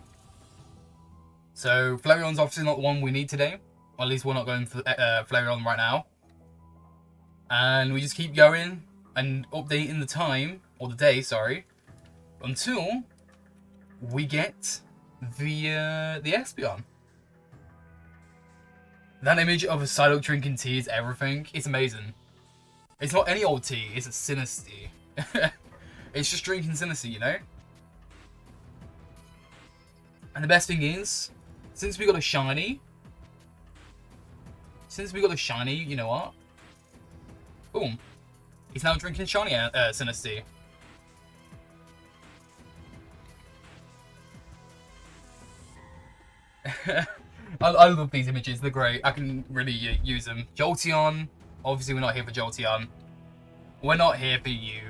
So, Flareon's obviously not the one we need today. Or at least we're not going for Flareon right now. And we just keep going and updating the time, or the day, sorry, until we get the Espeon. That image of a Psylocke drinking tea is everything. It's amazing. It's not any old tea, it's a Sinnoh tea. It's just drinking Sinnoh, you know? And the best thing is, since we got a shiny, you know what? Boom. He's now drinking shiny Sinnoh tea. I love these images, they're great. I can really use them. Jolteon. Obviously, we're not here for Jolteon. We're not here for you.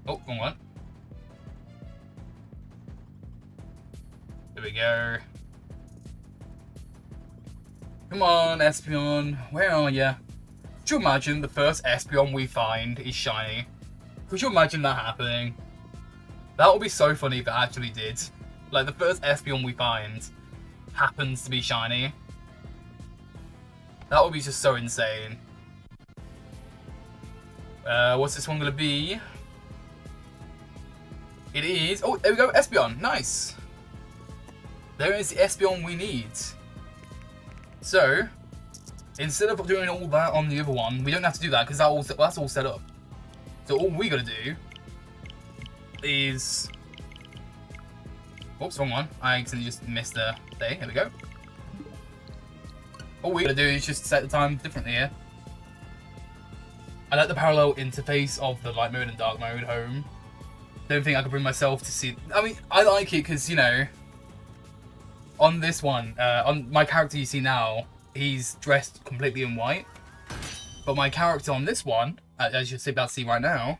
Oh, wrong one. There we go. Come on, Espeon. Where are ya? Could you imagine the first Espeon we find is shiny? Could you imagine that happening? That would be so funny if it actually did. Like, the first Espeon we find happens to be shiny. That would be just so insane. What's this one gonna be? It is... Oh, there we go, Espeon. Nice. There is the Espeon we need. So, instead of doing all that on the other one, we don't have to do that because that's all set up. So all we gotta do is... Oops, wrong one. I accidentally just missed the day. Here we go. All we gotta do is just set the time differently here. I like the parallel interface of the light mode and dark mode home. Don't think I could bring myself to see... I mean, I like it because, you know, on this one, on my character you see now, he's dressed completely in white. But my character on this one, as you're about to see right now,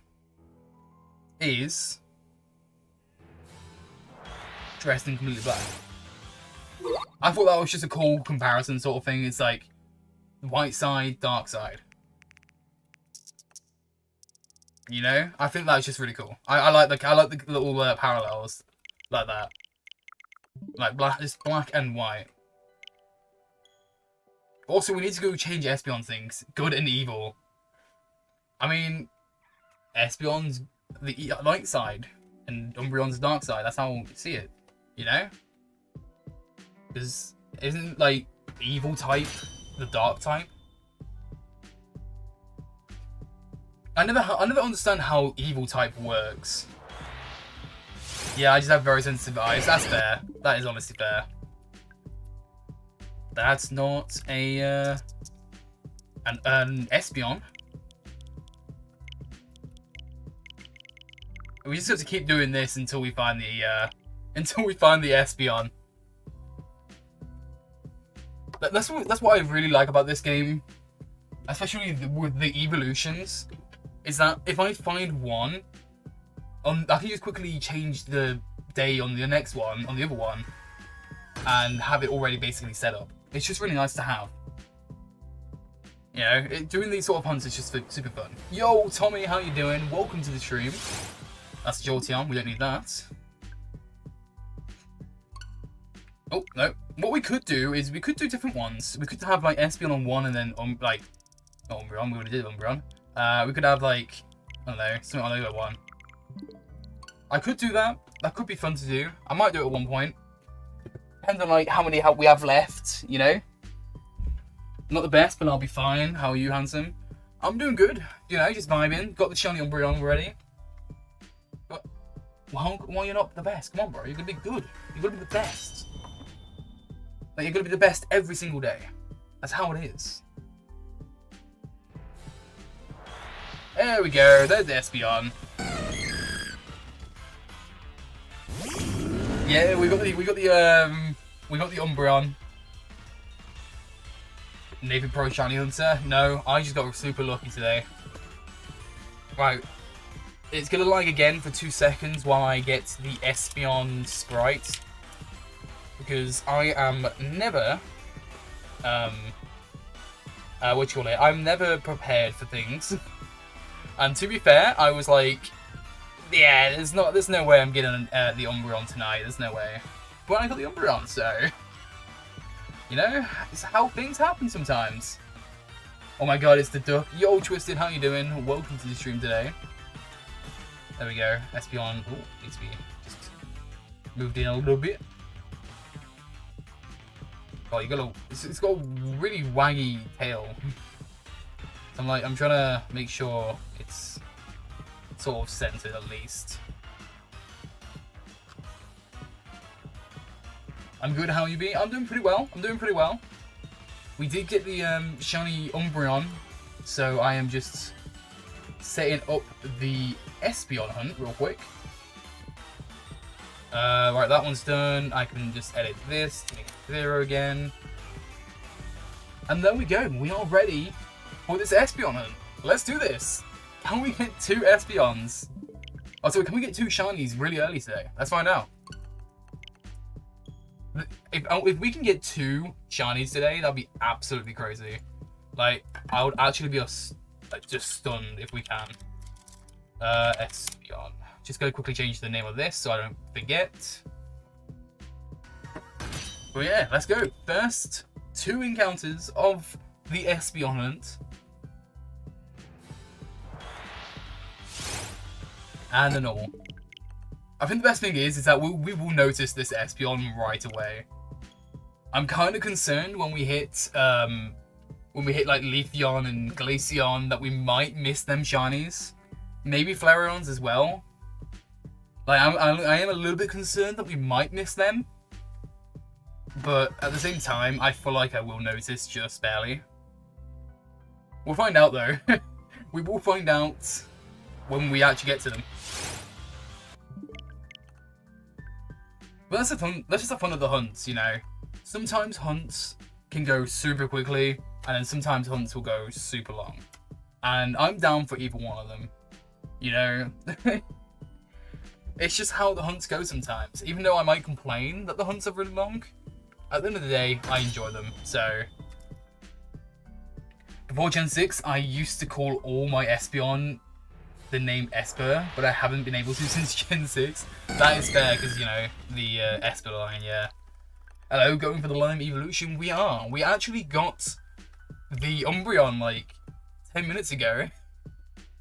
is dressed in completely black. I thought that was just a cool comparison sort of thing. It's like white side, dark side. You know, I think that's just really cool. I like the little parallels like that, like black, just black and white. Also, we need to go change Espeon things, good and evil. I mean, Espeon's the light side and Umbreon's dark side. That's how we see it, you know. Because isn't like evil type the dark type? I never understand how evil type works. Yeah, I just have very sensitive eyes. That's fair. That is honestly fair. That's not a an Espeon. We just have to keep doing this until we find the Espeon. That's what I really like about this game, especially with the Eeveelutions, is that if I find one, I can just quickly change the day on the next one, on the other one, and have it already basically set up. It's just really nice to have. You know, doing these sort of hunts is just super fun. Yo, Tommy, how you doing? Welcome to the stream. That's Jolteon, we don't need that. Oh, no. What we could do is we could do different ones. We could have like Espeon on one and then like, not Umbreon, we already did Umbreon. We could have like, I don't know, something on the other one. I could do that. That could be fun to do. I might do it at one point. Depends on like how many we have left, you know? Not the best, but I'll be fine. How are you, handsome? I'm doing good. You know, just vibing. Got the shiny Umbreon already. But why you're not the best? Come on, bro. You're gonna be good. You're gonna be the best. Like, you're gonna be the best every single day. That's how it is. There we go. There's the Espeon. Yeah, we got the Umbreon. Navy Pro Shiny Hunter. No, I just got super lucky today. Right. It's gonna lag again for 2 seconds while I get the Espeon sprite. Because I am never I'm never prepared for things. And to be fair, I was like, yeah, there's no way I'm getting the Umbreon tonight. There's no way. But I got the Umbreon, so you know, it's how things happen sometimes. Oh my god, it's the duck. Yo, Twisted, how you doing? Welcome to the stream today. There we go. Espeon. Oh, needs to be just moved in a little bit. Oh, you got a. It's got a really waggy tail. I'm trying to make sure it's sort of centered at least. I'm good, how you be? I'm doing pretty well. We did get the shiny Umbreon, so I am just setting up the Espeon hunt real quick. Right, that one's done. I can just edit this to make it 0 again. And there we go. We are ready for this Espeon hunt. Let's do this. Can we get 2 Espeons? Oh, so can we get 2 shinies really early today? Let's find out. If we can get 2 shinies today, that'd be absolutely crazy. Like, I would actually be just stunned if we can. Espeon. Just gonna quickly change the name of this so I don't forget. But yeah, let's go. First 2 encounters of the Espeon hunt. And the normal. I think the best thing is that we will notice this Espeon right away. I'm kind of concerned when we hit like Leafeon and Glaceon that we might miss them shinies. Maybe Flareons as well. Like I am a little bit concerned that we might miss them. But at the same time, I feel like I will notice just barely. We'll find out though. We will find out when we actually get to them. But that's just the fun of the hunts, you know. Sometimes hunts can go super quickly, and then sometimes hunts will go super long. And I'm down for either one of them. You know, it's just how the hunts go sometimes. Even though I might complain that the hunts are really long, at the end of the day, I enjoy them. So, before Gen 6, I used to call all my Espeon the name Esper, but I haven't been able to since Gen 6. That is fair, because, you know, the Esper line, yeah. Hello, going for the Lime Eeveelution, we are. We actually got the Umbreon, like, 10 minutes ago.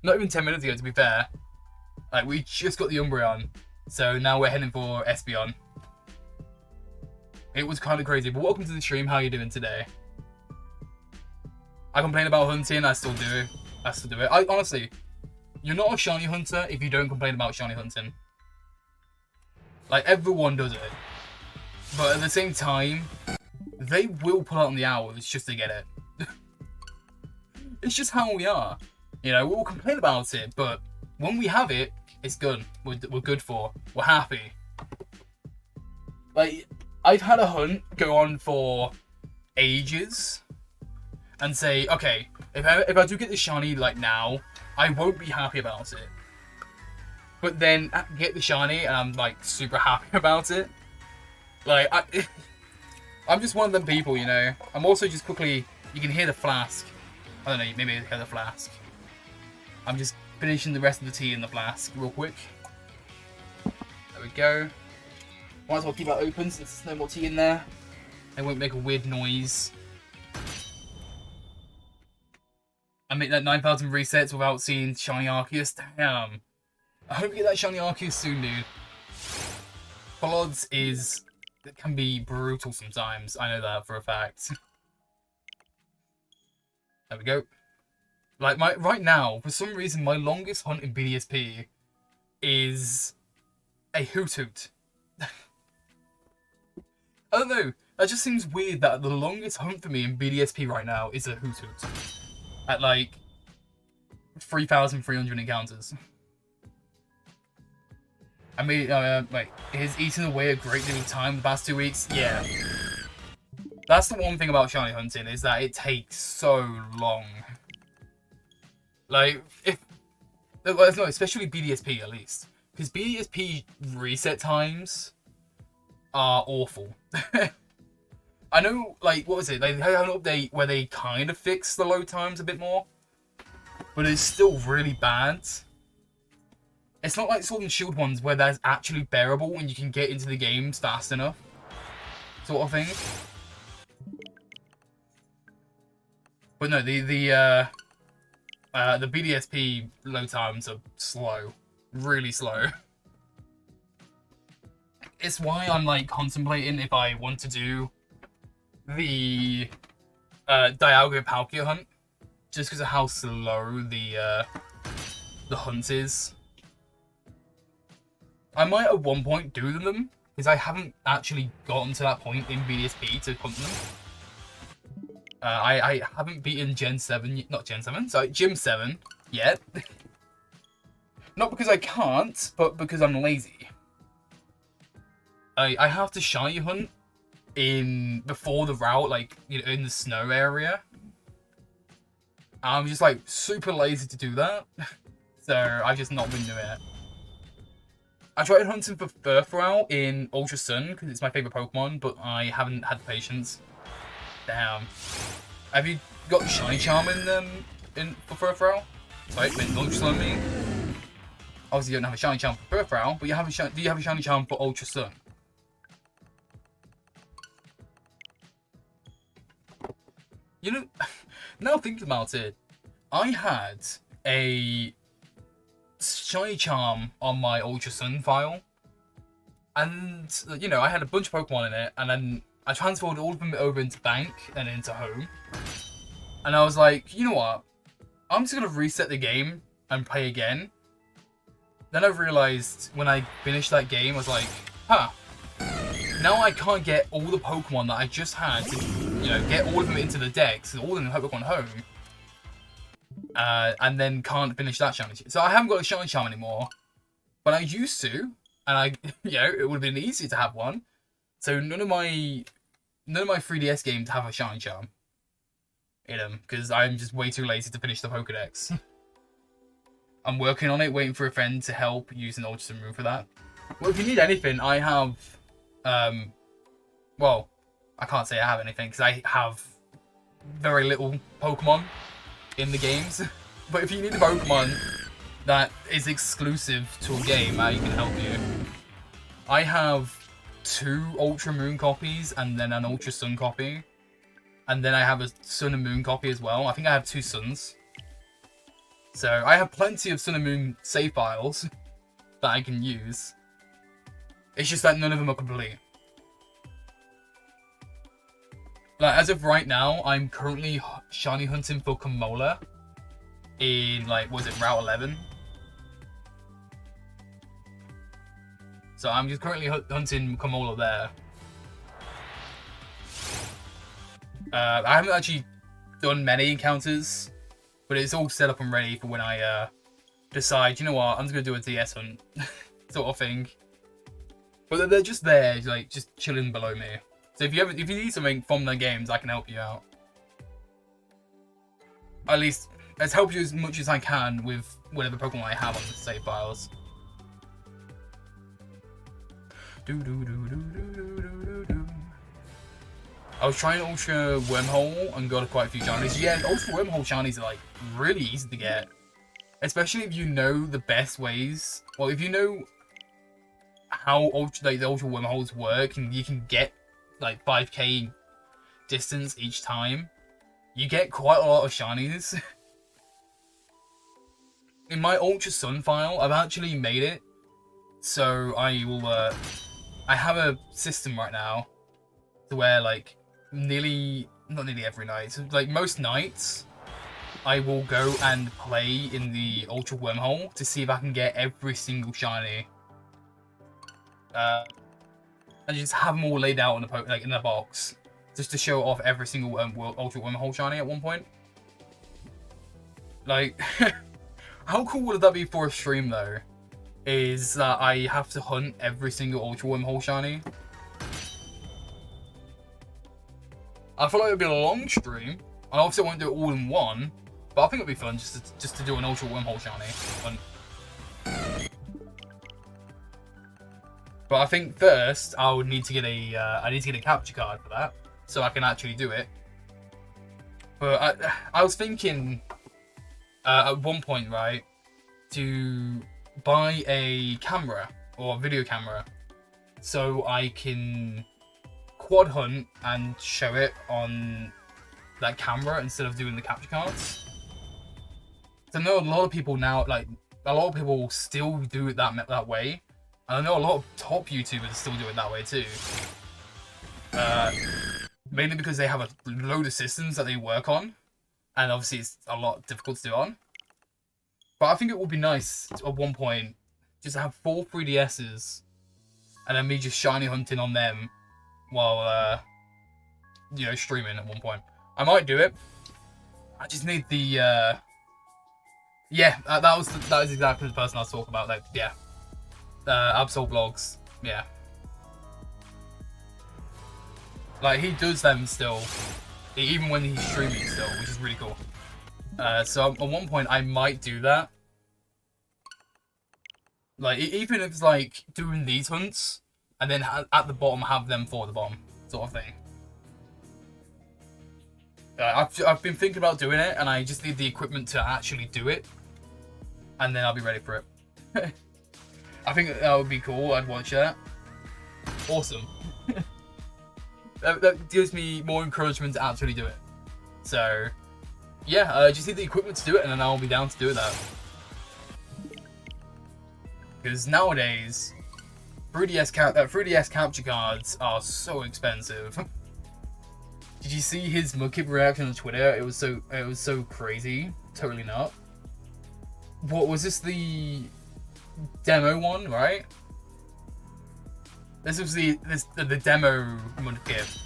Not even 10 minutes ago, to be fair. Like, we just got the Umbreon. So now we're heading for Espeon. It was kind of crazy, but welcome to the stream. How are you doing today? I complain about hunting, I still do it. I honestly, you're not a shiny hunter if you don't complain about shiny hunting. Like, everyone does it. But at the same time, they will pull out on the hours just to get it. It's just how we are. You know, we'll complain about it, but when we have it, it's good. We're good for. We're happy. Like, I've had a hunt go on for ages and say, okay, if I do get the shiny like now, I won't be happy about it. But then get the shiny and I'm like super happy about it. Like I'm just one of them people, you know. I'm also just quickly, you can hear the flask. I don't know, maybe you hear the flask. I'm just finishing the rest of the tea in the flask real quick. There we go. Might as well keep that open since there's no more tea in there. It won't make a weird noise. I make that 9,000 resets without seeing shiny Arceus. Damn. I hope you get that shiny Arceus soon, dude. Floods it can be brutal sometimes. I know that for a fact. There we go. Like right now, for some reason, my longest hunt in BDSP is a Hoothoot. I don't know. That just seems weird that the longest hunt for me in BDSP right now is a Hoothoot. At like 3,300 encounters. I mean, like, he's eaten away a great deal of time the past 2 weeks. Yeah. That's the one thing about shiny hunting, is that it takes so long. Like, no, especially BDSP at least. Because BDSP reset times are awful. I know, like, what was it? They had an update where they kind of fixed the load times a bit more. But it's still really bad. It's not like Sword and Shield ones where that's actually bearable and you can get into the games fast enough. Sort of thing. But no, the BDSP load times are slow. Really slow. It's why I'm like contemplating if I want to do the Dialga Palkia hunt. Just because of how slow the hunt is. I might at one point do them, because I haven't actually gotten to that point in BDSP to hunt them. I haven't beaten Gen 7, not Gen 7, sorry, Gym 7 yet. Not because I can't, but because I'm lazy. I have to shiny hunt before the route, like, you know, in the snow area. I'm just like super lazy to do that. So I've just not been doing it. I tried hunting for Flareon in Ultra Sun because it's my favourite Pokemon, but I haven't had the patience. Damn. Have you got Shiny Charm for Flareon? Sorry, in Ultra Sun, I mean. Obviously, you don't have a Shiny Charm for Flareon, but do you have a Shiny Charm for Ultra Sun? You know, now thinking about it, I had a Shiny Charm on my Ultra Sun file, and you know, I had a bunch of Pokemon in it, and then I transferred all of them over into Bank and into Home, and I was like, you know what, I'm just gonna reset the game and play again. Then I realized when I finished that game, I was like, huh, now I can't get all the Pokemon that I just had to, you know, get all of them into the decks, all of them Pokemon Home. And then can't finish that Shiny Charm. So I haven't got a Shiny Charm anymore. But I used to, and you know, it would have been easy to have one. So none of my 3DS games have a Shiny Charm in them, because I'm just way too lazy to finish the Pokedex. I'm working on it, waiting for a friend to help use an Ultra Sun move for that. Well, if you need anything, I have, well, I can't say I have anything, because I have very little Pokemon in the games. But if you need a Pokemon that is exclusive to a game, I can help you. I have 2 Ultra Moon copies and then an Ultra Sun copy. And then I have a Sun and Moon copy as well. I think I have 2 Suns. So I have plenty of Sun and Moon save files that I can use. It's just that none of them are complete. Like, as of right now, I'm currently shiny hunting for Komola in, like, was it Route 11? So I'm just currently hunting Komola there. I haven't actually done many encounters, but it's all set up and ready for when I decide, you know what, I'm just going to do a DS hunt, sort of thing. But they're just there, like, just chilling below me. So if you need something from the games, I can help you out. At least, let's help you as much as I can with whatever Pokemon I have on the save files. I was trying Ultra Wormhole and got quite a few shinies. Yeah, Ultra Wormhole shinies are like really easy to get. Especially if you know the best ways. Well, if you know how the Ultra Wormholes work and you can get like 5k distance each time, you get quite a lot of shinies. In my Ultra Sun file, I've actually made it. So I will, I have a system right now to where like not nearly every night, so like most nights, I will go and play in the Ultra Wormhole to see if I can get every single shiny. And just have them all laid out in a box, just to show off every single Ultra Wormhole shiny at one point. Like, how cool would that be for a stream though? Is that I have to hunt every single Ultra Wormhole shiny. I feel like it would be a long stream. I obviously won't do it all in one, but I think it'd be fun just to do an Ultra Wormhole shiny. Fun. But I think first I would need to get a capture card for that, so I can actually do it. But I was thinking at one point, right, to buy a camera or a video camera so I can quad hunt and show it on that camera instead of doing the capture cards. So I know a lot of people now, like a lot of people still do it that way. And I know a lot of top YouTubers still do it that way too. Mainly because they have a load of systems that they work on, and obviously it's a lot difficult to do on. But I think it would be nice at one point just to have 4 3DSs and then me just shiny hunting on them while you know, streaming at one point. I might do it. I just need the yeah, that is exactly the person I was talking about. Like, yeah, Absol Vlogs, yeah. Like, he does them still, even when he's streaming still, which is really cool. So at one point I might do that. Like, even if it's like doing these hunts, and then at the bottom have them for the bottom, sort of thing. I've been thinking about doing it, and I just need the equipment to actually do it, and then I'll be ready for it. I think that would be cool. I'd watch that. Awesome. that gives me more encouragement to actually do it. So, yeah, I just need the equipment to do it, and then I'll be down to do that. Because nowadays, 3DS capture cards are so expensive. Did you see his Mudkip reaction on Twitter? It was so crazy. Totally not. What was this, the demo one, right? This was the demo Mudkip.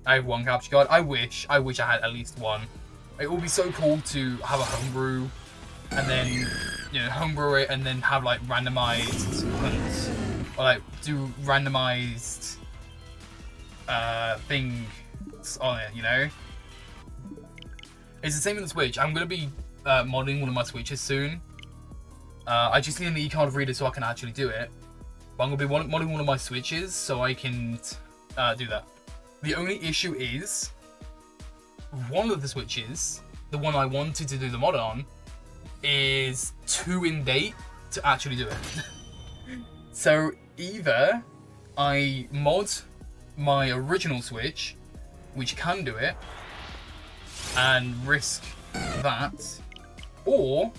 I have 1 capture card. I wish I had at least 1. It would be so cool to have a homebrew, and then, you know, homebrew it, and then have like randomized hunts, or like do randomized things on it, you know? It's the same with the Switch. I'm gonna be modding one of my Switches soon. I just need an e-card reader so I can actually do it. But I'm gonna be modding one of my Switches so I can do that. The only issue is, one of the Switches, the one I wanted to do the mod on, is too in date to actually do it. So either I mod my original Switch, which can do it, and risk that, or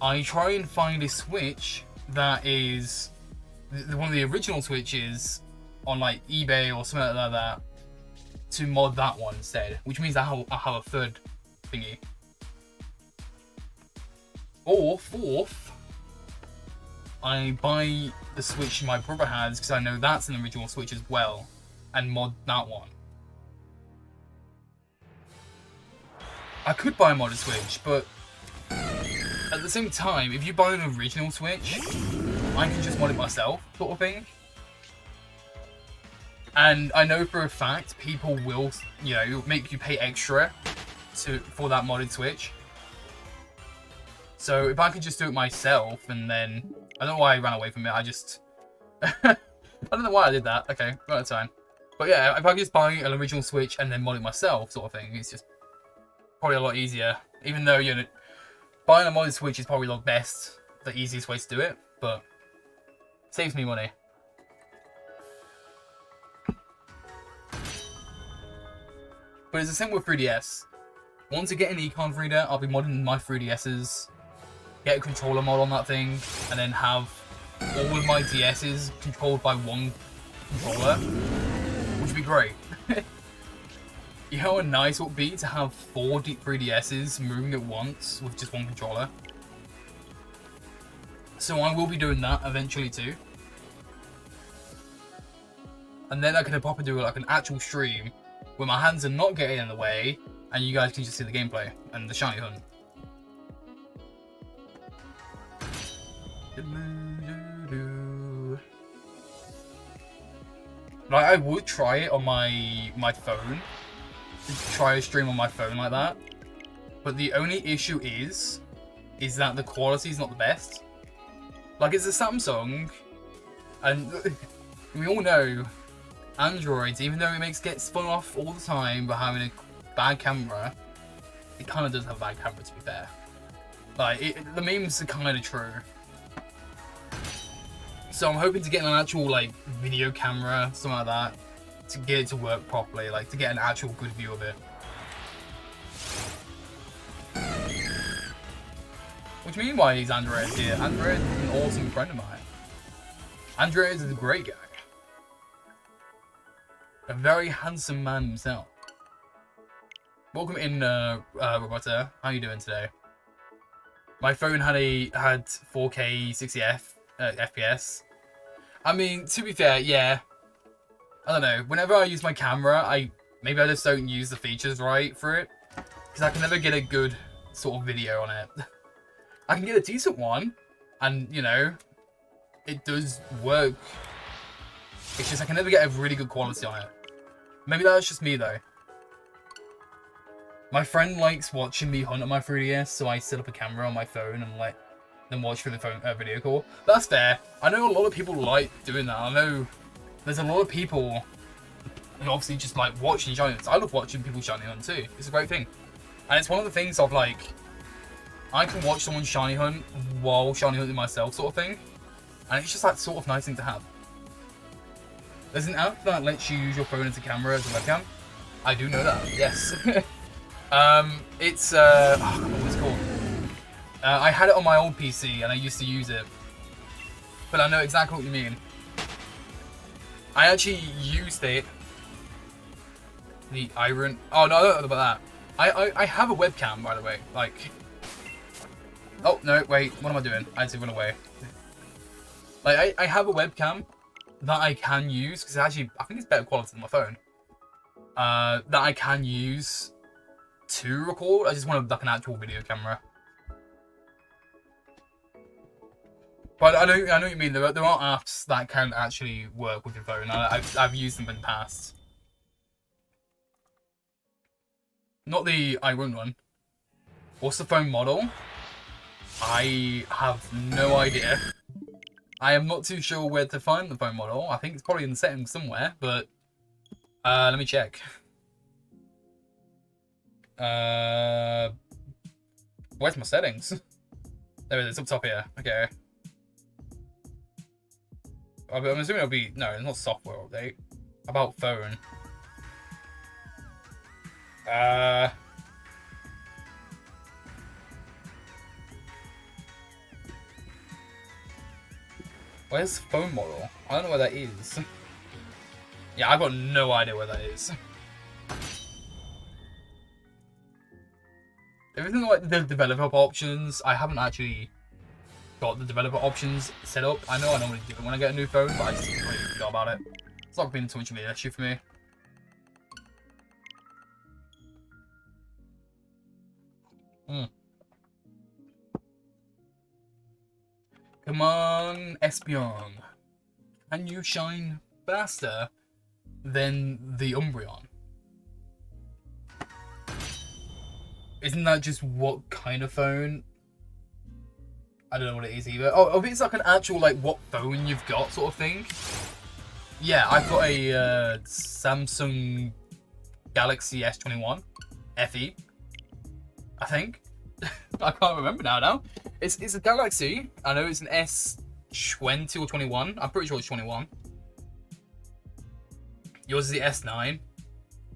I try and find a Switch that is one of the original Switches on like eBay or something like that, to mod that one instead, which means I have a third thingy. Or fourth, I buy the Switch my brother has, because I know that's an original Switch as well, and mod that one. I could buy a modded Switch, but at the same time, if you buy an original Switch, I can just mod it myself, sort of thing. And I know for a fact people will, you know, make you pay extra for that modded Switch. So if I could just do it myself, and then I don't know why I ran away from it. I just I don't know why I did that. Okay, right, that's fine. But yeah, if I could just buy an original Switch and then mod it myself, sort of thing, it's just probably a lot easier. Even though, you know, buying a modded Switch is probably the easiest way to do it, but saves me money. But it's the same with 3DS. Once I get an Econ reader, I'll be modding my 3DSs, get a controller mod on that thing, and then have all of my DSs controlled by one controller, which would be great. You know how nice it would be to have 4 3DSs moving at once with just one controller? So I will be doing that eventually too. And then I can pop and do like an actual stream where my hands are not getting in the way, and you guys can just see the gameplay and the shiny hunt. Like, I would try it on my phone, try a stream on my phone like that, but the only issue is that the quality is not the best. Like, it's a Samsung, and we all know Androids, even though it gets spun off all the time by having a bad camera, it kind of does have a bad camera, to be fair. Like, the memes are kind of true. So I'm hoping to get an actual, like, video camera, something like that, to get it to work properly, like, to get an actual good view of it. Which means why he's Android here. Android is an awesome friend of mine. Android is a great guy. A very handsome man himself. Welcome in, Roberta. How are you doing today? My phone had 4K 60 FPS. I mean, to be fair, yeah. I don't know. Whenever I use my camera, maybe I just don't use the features right for it, because I can never get a good sort of video on it. I can get a decent one, and you know, it does work. It's just I can never get a really good quality on it. Maybe that's just me though. My friend likes watching me hunt on my 3DS, so I set up a camera on my phone and let them watch through the phone video call. That's fair. I know a lot of people like doing that. I know there's a lot of people who obviously just like watching shiny hunts. I love watching people shiny hunt too. It's a great thing. And it's one of the things of like, I can watch someone shiny hunt while shiny hunting myself sort of thing. And it's just that sort of nice thing to have. There's an app that lets you use your phone as a camera, as a webcam. I do know that, yes. It's, I can't remember what it's called. I had it on my old PC and I used to use it. But I know exactly what you mean. I actually used it. The iron. Oh no, I don't know about that. I have a webcam, by the way. Like. Oh no, wait. What am I doing? I had to run away. Like I have a webcam that I can use because actually I think it's better quality than my phone. That I can use to record. I just want like an actual video camera. But I know what you mean. There are apps that can actually work with your phone. I've used them in the past. Not the iRun one. What's the phone model? I have no idea. I am not too sure where to find the phone model. I think it's probably in the settings somewhere, but let me check. Where's my settings? There it is, up top here. Okay. I'm assuming it'll be... No, it's not software update. About phone. Where's phone model? I don't know where that is. Yeah, I've got no idea where that is. Everything like the developer options, I haven't actually got the developer options set up. I know I normally do it when I get a new phone, but I just completely forgot about it. It's not been too much of an issue for me. Come on, Espeon. Can you shine faster? than the Umbreon. Isn't that just what kind of phone? I don't know what it is either. Oh, if it's like an actual, like, what phone you've got sort of thing. Yeah, I've got a Samsung Galaxy S21 FE, I think. I can't remember now. It's a Galaxy. I know it's an S20 or 21. I'm pretty sure it's 21. Yours is the S9.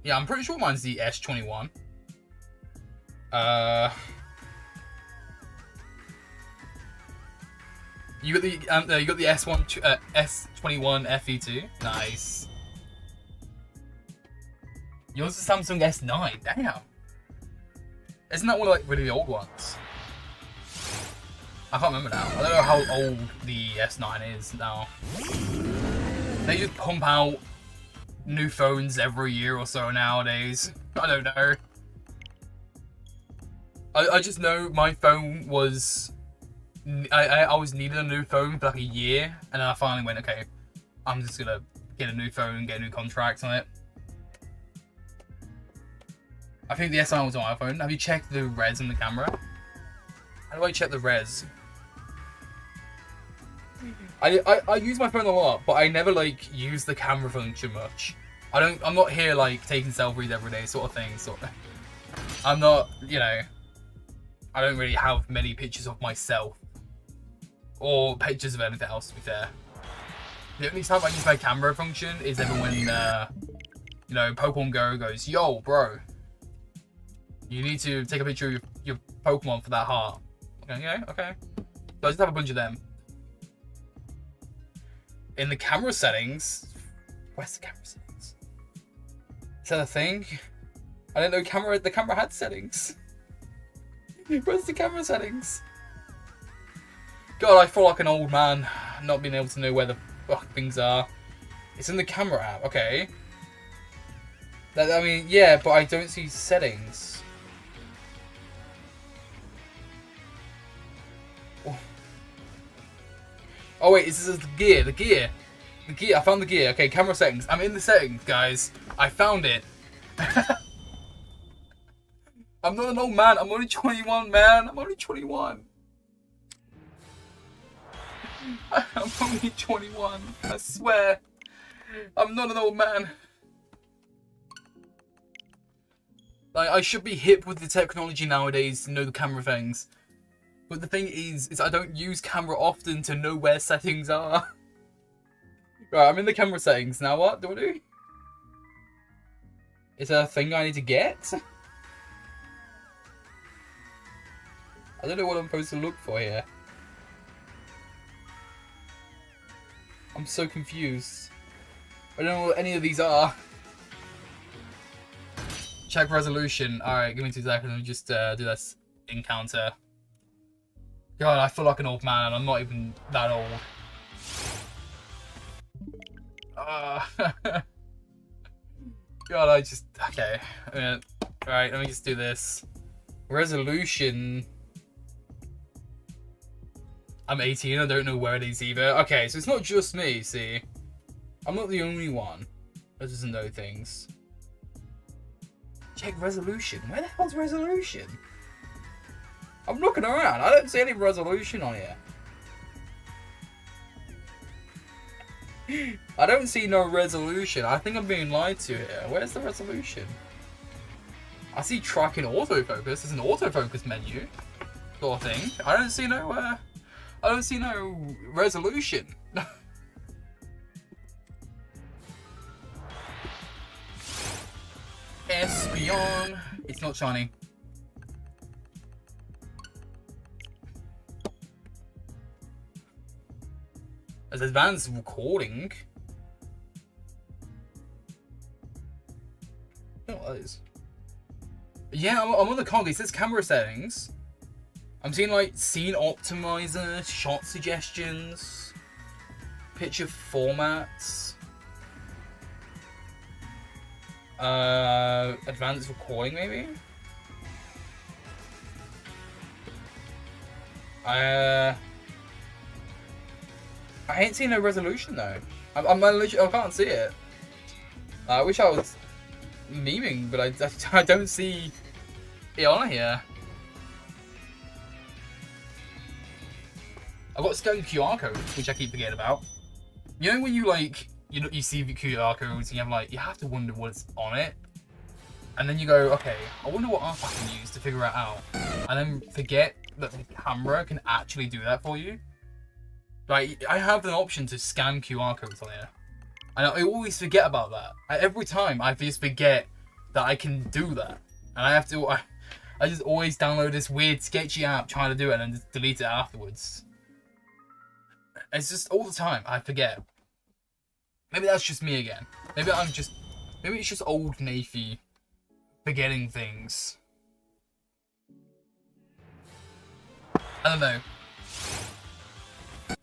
Yeah, I'm pretty sure mine's the S21. You got the S21 FE2. Nice. Yours is Samsung S9. Damn. Isn't that one of like really old ones? I can't remember now. I don't know how old the S9 is now. They just pump out new phones every year or so nowadays. I don't know. I just know my phone was... I always needed a new phone for like a year, and then I finally went, okay, I'm just gonna get a new phone, get a new contract on it. I think the S9 was on my phone. Have you checked the res on the camera? How do I check the res? I use my phone a lot, but I never like use the camera function much. I'm not here like taking selfies every day sort of thing. I'm not, you know, I don't really have many pictures of myself or pictures of anything else, to be fair. The only time I use my camera function is ever when, you know, Pokemon Go goes, yo, bro, you need to take a picture of your Pokemon for that heart. Okay, yeah, okay. So I just have a bunch of them. In the camera settings, where's the camera settings? Is that a thing? I didn't know the camera had settings. Where's the camera settings? God, I feel like an old man not being able to know where the fuck things are. It's in the camera app, okay. I mean, yeah, but I don't see settings. Oh wait, is this the gear? The gear. I found the gear. Okay, camera settings. I'm in the settings, guys. I found it. I'm not an old man. I'm only 21, man. I'm only 21. I'm only 21. I swear. I'm not an old man. Like, I should be hip with the technology nowadays to know the camera things. But the thing is I don't use camera often to know where settings are. Right, I'm in the camera settings. Now what do I do? Is there a thing I need to get? I don't know what I'm supposed to look for here. I'm so confused. I don't know what any of these are. Check resolution. Alright, give me 2 seconds. Let me just do this encounter. God, I feel like an old man and I'm not even that old. God, okay. Alright, let me just do this. Resolution. I'm 18, I don't know where it is either. Okay, so it's not just me, see? I'm not the only one that doesn't know things. Check resolution. Where the hell's resolution? I'm looking around. I don't see any resolution on here. I don't see no resolution. I think I'm being lied to here. Where's the resolution? I see tracking autofocus. There's an autofocus menu sort of thing. I don't see no resolution. Espeon. It's not shiny. As advanced recording. I don't know what that is. Yeah, I'm on the cog. It says camera settings. I'm seeing like scene optimizer, shot suggestions, picture formats, advanced recording maybe. I ain't seen no resolution though. I can't see it. I wish I was memeing, but I don't see it on here. I've got to scan QR code, which I keep forgetting about. You know when you like, you see the QR codes and you have to wonder what's on it. And then you go, okay, I wonder what app I can use to figure it out. And then forget that the camera can actually do that for you. Like, I have an option to scan QR codes on here. And I always forget about that. Every time I just forget that I can do that. And I have to, I just always download this weird sketchy app trying to do it and then just delete it afterwards. It's just all the time, I forget. Maybe that's just me again. Maybe it's just old Nayfie forgetting things. I don't know.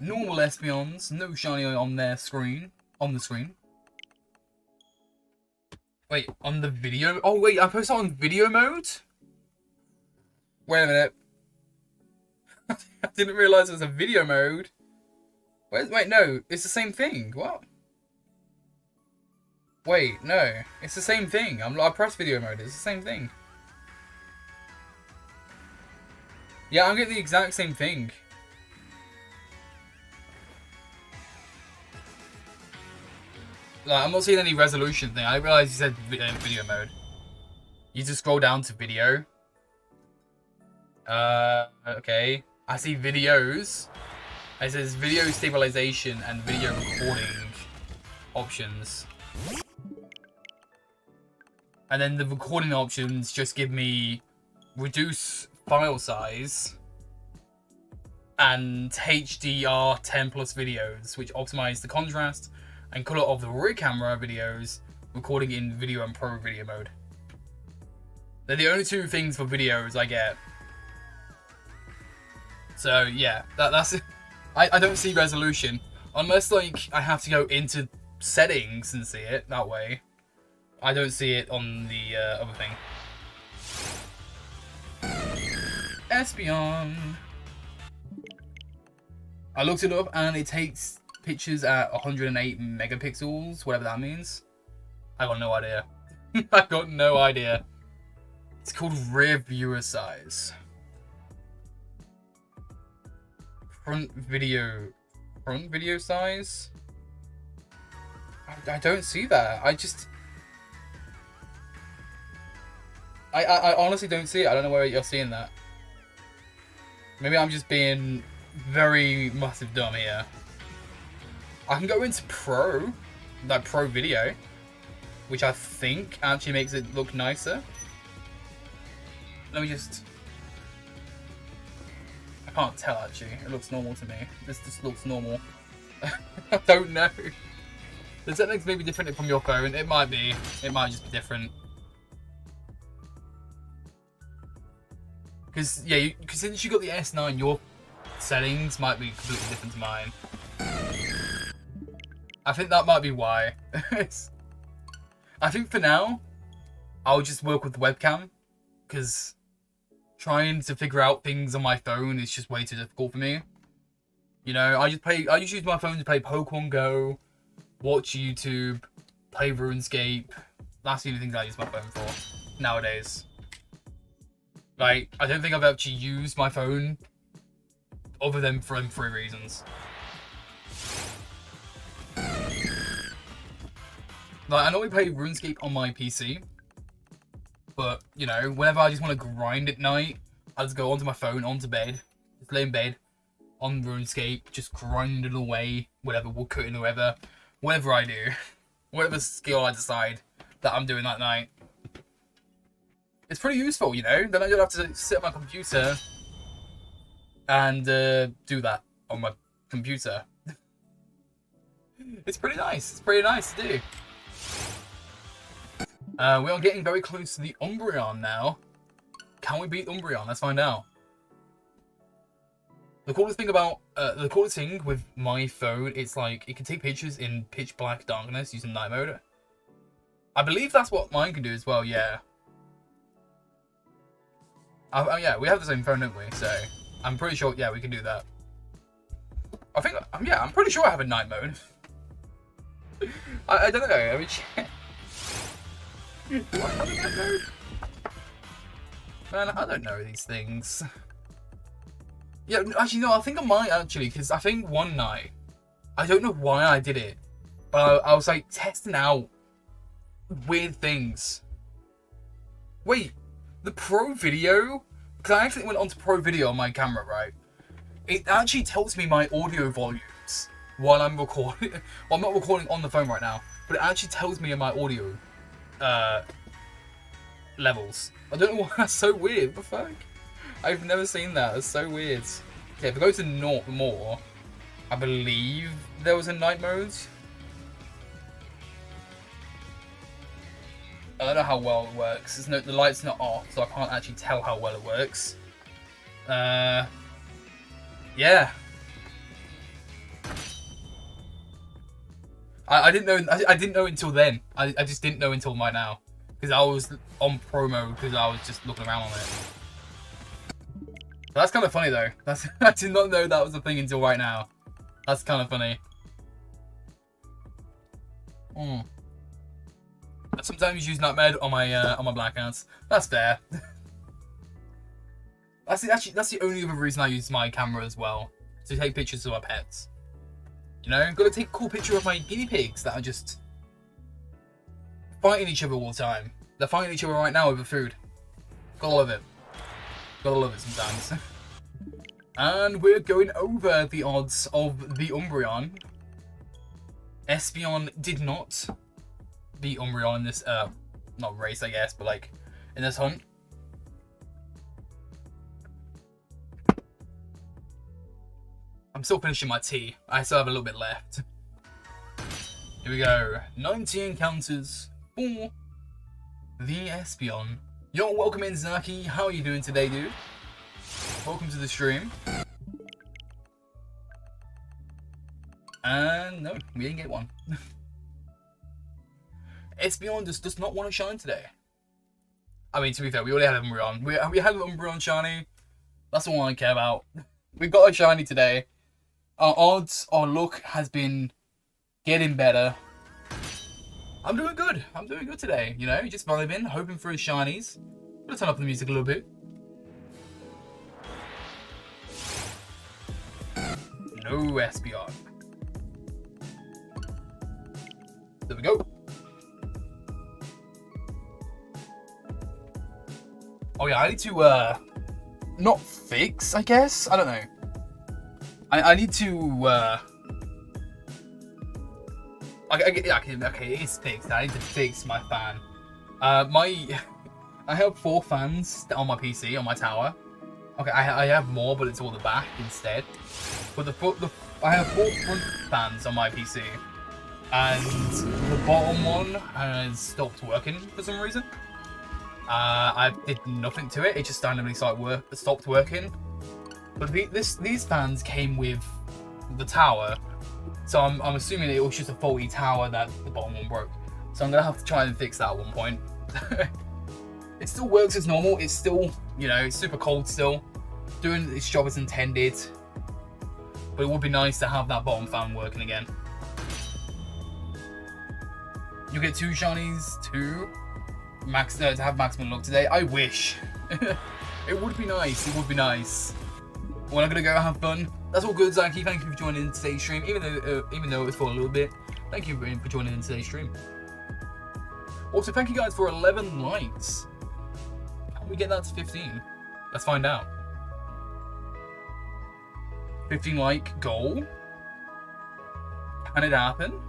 Normal Espeons, no shiny on their screen. On the screen. Wait, on the video? Oh wait, I posted on video mode? Wait a minute. I didn't realise it was a video mode. Wait, no, it's the same thing. What? Wait, no, it's the same thing. I pressed video mode, it's the same thing. Yeah, I'm getting the exact same thing. Like, I'm not seeing any resolution thing. I realised you said video mode. You just scroll down to video. Okay. I see videos. It says video stabilization and video recording options. And then the recording options just give me reduce file size and HDR10 plus videos, which optimize the contrast and color of the rear camera videos, recording in video and pro video mode. They're the only two things for videos I get. So yeah, that's it. I don't see resolution unless like I have to go into settings and see it that way. I don't see it on the other thing. Espeon. I looked it up and it takes pictures at 108 megapixels, whatever that means. I got no idea. I got no idea. It's called rear viewer size. Front video size? I don't see that. I honestly don't see it. I don't know where you're seeing that. Maybe I'm just being very massive dumb here. I can go into pro, like pro video, which I think actually makes it look nicer. Let me just... I can't tell actually. It looks normal to me. This just looks normal. I don't know. The settings may be different from your phone. It might be. It might just be different. Because yeah, because since you got the S9, your settings might be completely different to mine. I think that might be why. I think for now, I'll just work with the webcam, because trying to figure out things on my phone is just way too difficult for me. You know, I just use my phone to play Pokemon Go, watch YouTube, play RuneScape. That's the only things I use my phone for nowadays. Like, I don't think I've actually used my phone other than for them 3 reasons. Like, I normally play RuneScape on my PC, but, you know, whenever I just want to grind at night, I just go onto my phone, onto bed, just lay in bed, on RuneScape, just grinding away, whatever, woodcutting, whatever I do, whatever skill I decide that I'm doing that night. It's pretty useful, you know, then I don't have to sit at my computer and do that on my computer. It's pretty nice to do. We are getting very close to the Umbreon now. Can we beat Umbreon? Let's find out. The coolest thing with my phone, it's like it can take pictures in pitch black darkness using night mode. I believe that's what mine can do as well. Yeah. Oh yeah, we have the same phone, don't we? So I'm pretty sure. Yeah, we can do that. I think. Yeah, I'm pretty sure I have a night mode. I don't know. I mean, Do I have a night mode? Man, I don't know these things. Yeah, actually, no, I think I might, actually, because I think one night, I don't know why I did it, but I was, like, testing out weird things. Wait, the Pro Video? Because I actually went onto Pro Video on my camera, right? It actually tells me my audio volumes while I'm recording. Well, I'm not recording on the phone right now, but it actually tells me my audio levels. I don't know why that's so weird. What the fuck? I've never seen that. It's so weird. Okay, if I go to more, I believe there was a night mode. I don't know how well it works. There's no, the light's not off, so I can't actually tell how well it works. Yeah. I didn't know. I didn't know until then. I just didn't know until right now, because I was on promo because I was just looking around on it. But that's kind of funny though. That's I did not know that was a thing until right now. That's kind of funny. I sometimes use Nightmare on my blackouts. That's fair. That's the only other reason I use my camera as well, to take pictures of my pets. You know, gotta take a cool picture of my guinea pigs that are just fighting each other all the time. They're fighting each other right now over food. Gotta love it. Gotta love it sometimes. And we're going over the odds of the Umbreon. Espeon did not beat Umbreon in this, not race I guess, but like, in this hunt. I'm still finishing my tea. I still have a little bit left. Here we go. 90 encounters for the Espeon. Yo, welcome in, Zaki. How are you doing today, dude? Welcome to the stream. And no, we didn't get one. Espeon just does not want to shine today. I mean, to be fair, we already had Umbreon. We had an Umbreon shiny. That's all I care about. We got a shiny today. Our odds, our luck has been getting better. I'm doing good. I'm doing good today. You know, just vibing, hoping for his shinies. Gonna turn up the music a little bit. No Espeon. There we go. Oh yeah, I need to not fix, I guess. I don't know. I need to okay, it is fixed. I need to fix my fan. I have 4 fans on my PC on my tower. Okay, I have more, but it's all the back instead. But I have 4 front fans on my PC, and the bottom one has stopped working for some reason. I did nothing to it. It just randomly stopped working. But these fans came with the tower, so I'm assuming it was just a faulty tower that the bottom one broke. So I'm gonna have to try and fix that at one point. It still works as normal. It's still, you know, it's super cold still, doing its job as intended. But it would be nice to have that bottom fan working again. You get 2 shinies to have maximum luck today. I wish. It would be nice. It would be nice. When I'm gonna go have fun. That's all good, Zaki. Thank you for joining in today's stream, even though it was for a little bit. Thank you for joining in today's stream. Also, thank you guys for 11 likes. Can we get that to 15? Let's find out. 15 like goal. Can it happen?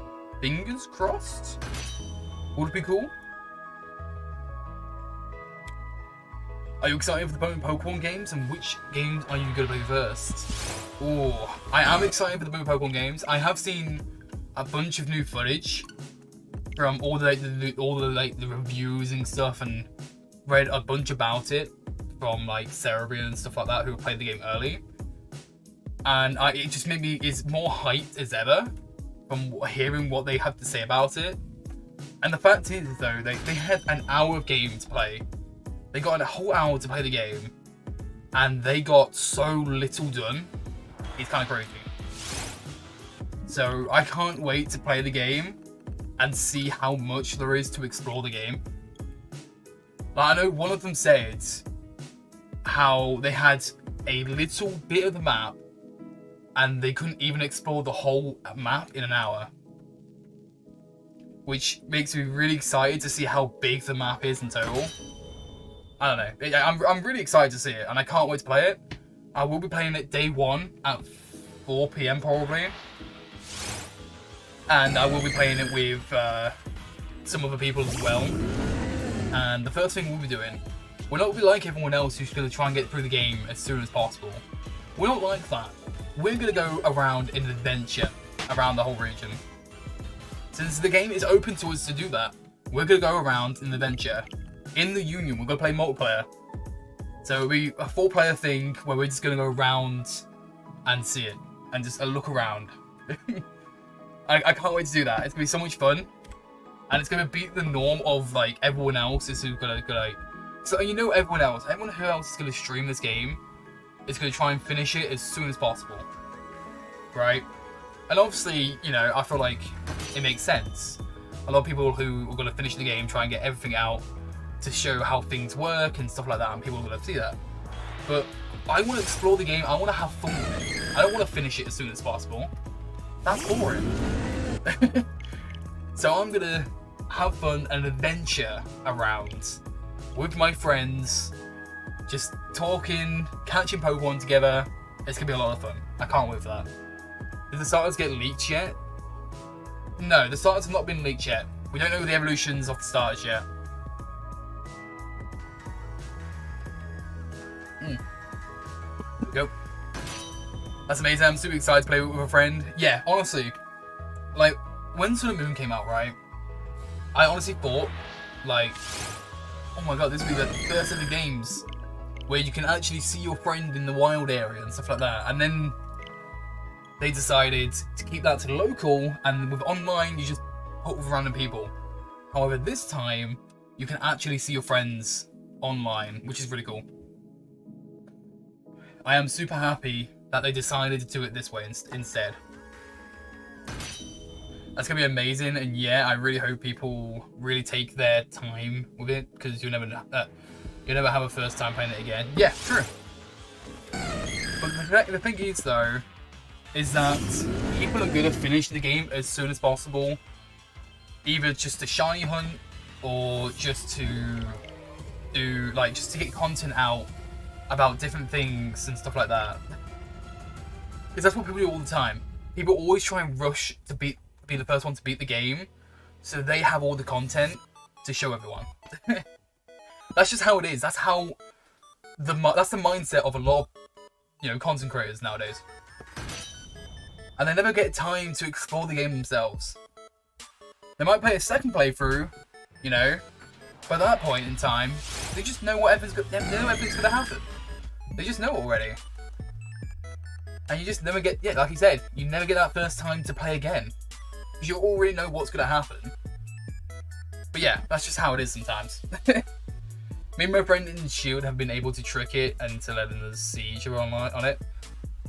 Fingers crossed. Would it be cool? Are you excited for the Pokemon games, and which games are you going to play first? Oh, I am excited for the Pokemon games. I have seen a bunch of new footage from all the reviews and stuff, and read a bunch about it from like Sylveon and stuff like that, who played the game early. And it just made me more hyped as ever from hearing what they had to say about it. And the fact is, though, they had an hour of game to play. They got a whole hour to play the game, and they got so little done. It's kind of crazy. So I can't wait to play the game and see how much there is to explore the game. Like, I know one of them said how they had a little bit of the map and they couldn't even explore the whole map in an hour. Which makes me really excited to see how big the map is in total. I don't know. I'm really excited to see it, and I can't wait to play it. I will be playing it day 1 at 4 PM probably. And I will be playing it with some other people as well. And the first thing we'll be doing, we're not going to be like everyone else who's going to try and get through the game as soon as possible. We're not like that. We're going to go around in an adventure around the whole region. Since the game is open to us to do that, we're going to go around in an adventure. In the Union, we're going to play multiplayer. So it'll be a 4-player thing where we're just going to go around and see it. And just look around. I can't wait to do that. It's going to be so much fun. And it's going to beat the norm of like everyone else is who's going to like... So you know everyone else who else is going to stream this game is going to try and finish it as soon as possible. Right? And obviously, you know, I feel like it makes sense. A lot of people who are going to finish the game try and get everything out to show how things work and stuff like that, and people are going to see that. But I want to explore the game, I want to have fun with it. I don't want to finish it as soon as possible. That's boring. So I'm going to have fun and adventure around with my friends, just talking, catching Pokemon together. It's going to be a lot of fun. I can't wait for that. Did the starters get leaked yet? No, the starters have not been leaked yet. We don't know the evolutions of the starters yet. There we go. That's amazing. I'm super excited to play with a friend. Yeah, honestly, like, when Sun and Moon came out, right, I honestly thought, like, oh my god, this would be the first of the games where you can actually see your friend in the wild area and stuff like that. And then they decided to keep that to the local, and with online, you just put with random people. However, this time, you can actually see your friends online, which is really cool. I am super happy that they decided to do it this way instead. That's going to be amazing, and yeah, I really hope people really take their time with it, because you'll never have a first time playing it again. Yeah, true. But the thing is, though, is that people are going to finish the game as soon as possible, either just to shiny hunt, or just to do, like, just to get content out about different things and stuff like that. Because that's what people do all the time. People always try and rush to be the first one to beat the game, so they have all the content to show everyone. That's just how it is. That's how that's the mindset of a lot of, you know, content creators nowadays. And they never get time to explore the game themselves. They might play a second playthrough, you know, but at that point in time, they just know everything's going to happen. They just know already. And you just never get, yeah, like you said, you never get that first time to play again. Because you already know what's going to happen. But yeah, that's just how it is sometimes. Me and my friend in Shield have been able to trick it into letting us see each other on it.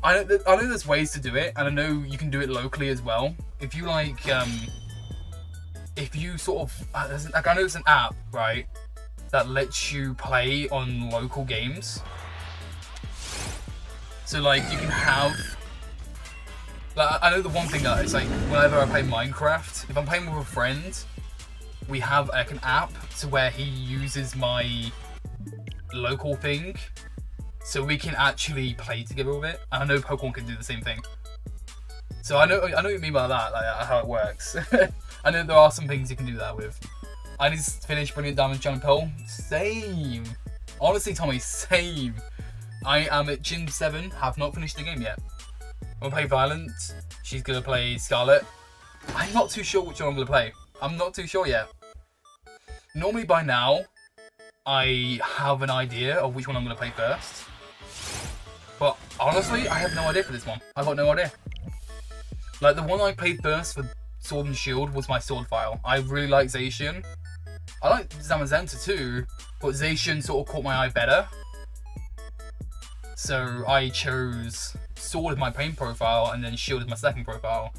I know there's ways to do it, and I know you can do it locally as well. If you like, if you sort of, like, I know there's an app, right, that lets you play on local games. So, like, you can have, like, I know the one thing that is, like, whenever I play Minecraft, if I'm playing with a friend, we have, like, an app to where he uses my local thing, so we can actually play together with it. And I know Pokemon can do the same thing. So I know what you mean by that, like, how it works. I know there are some things you can do that with. I need to finish Brilliant Diamond, Shining Pearl. Same. Honestly, Tommy, same. I am at Gym 7, have not finished the game yet. I'm going to play Violent, she's going to play Scarlet. I'm not too sure which one I'm going to play. I'm not too sure yet. Normally by now, I have an idea of which one I'm going to play first. But honestly, I have no idea for this one. I've got no idea. Like, the one I played first for Sword and Shield was my Sword file. I really like Glaceon. I like Zamazenta too, but Glaceon sort of caught my eye better. So I chose Sword as my main profile, and then Shield as my second profile.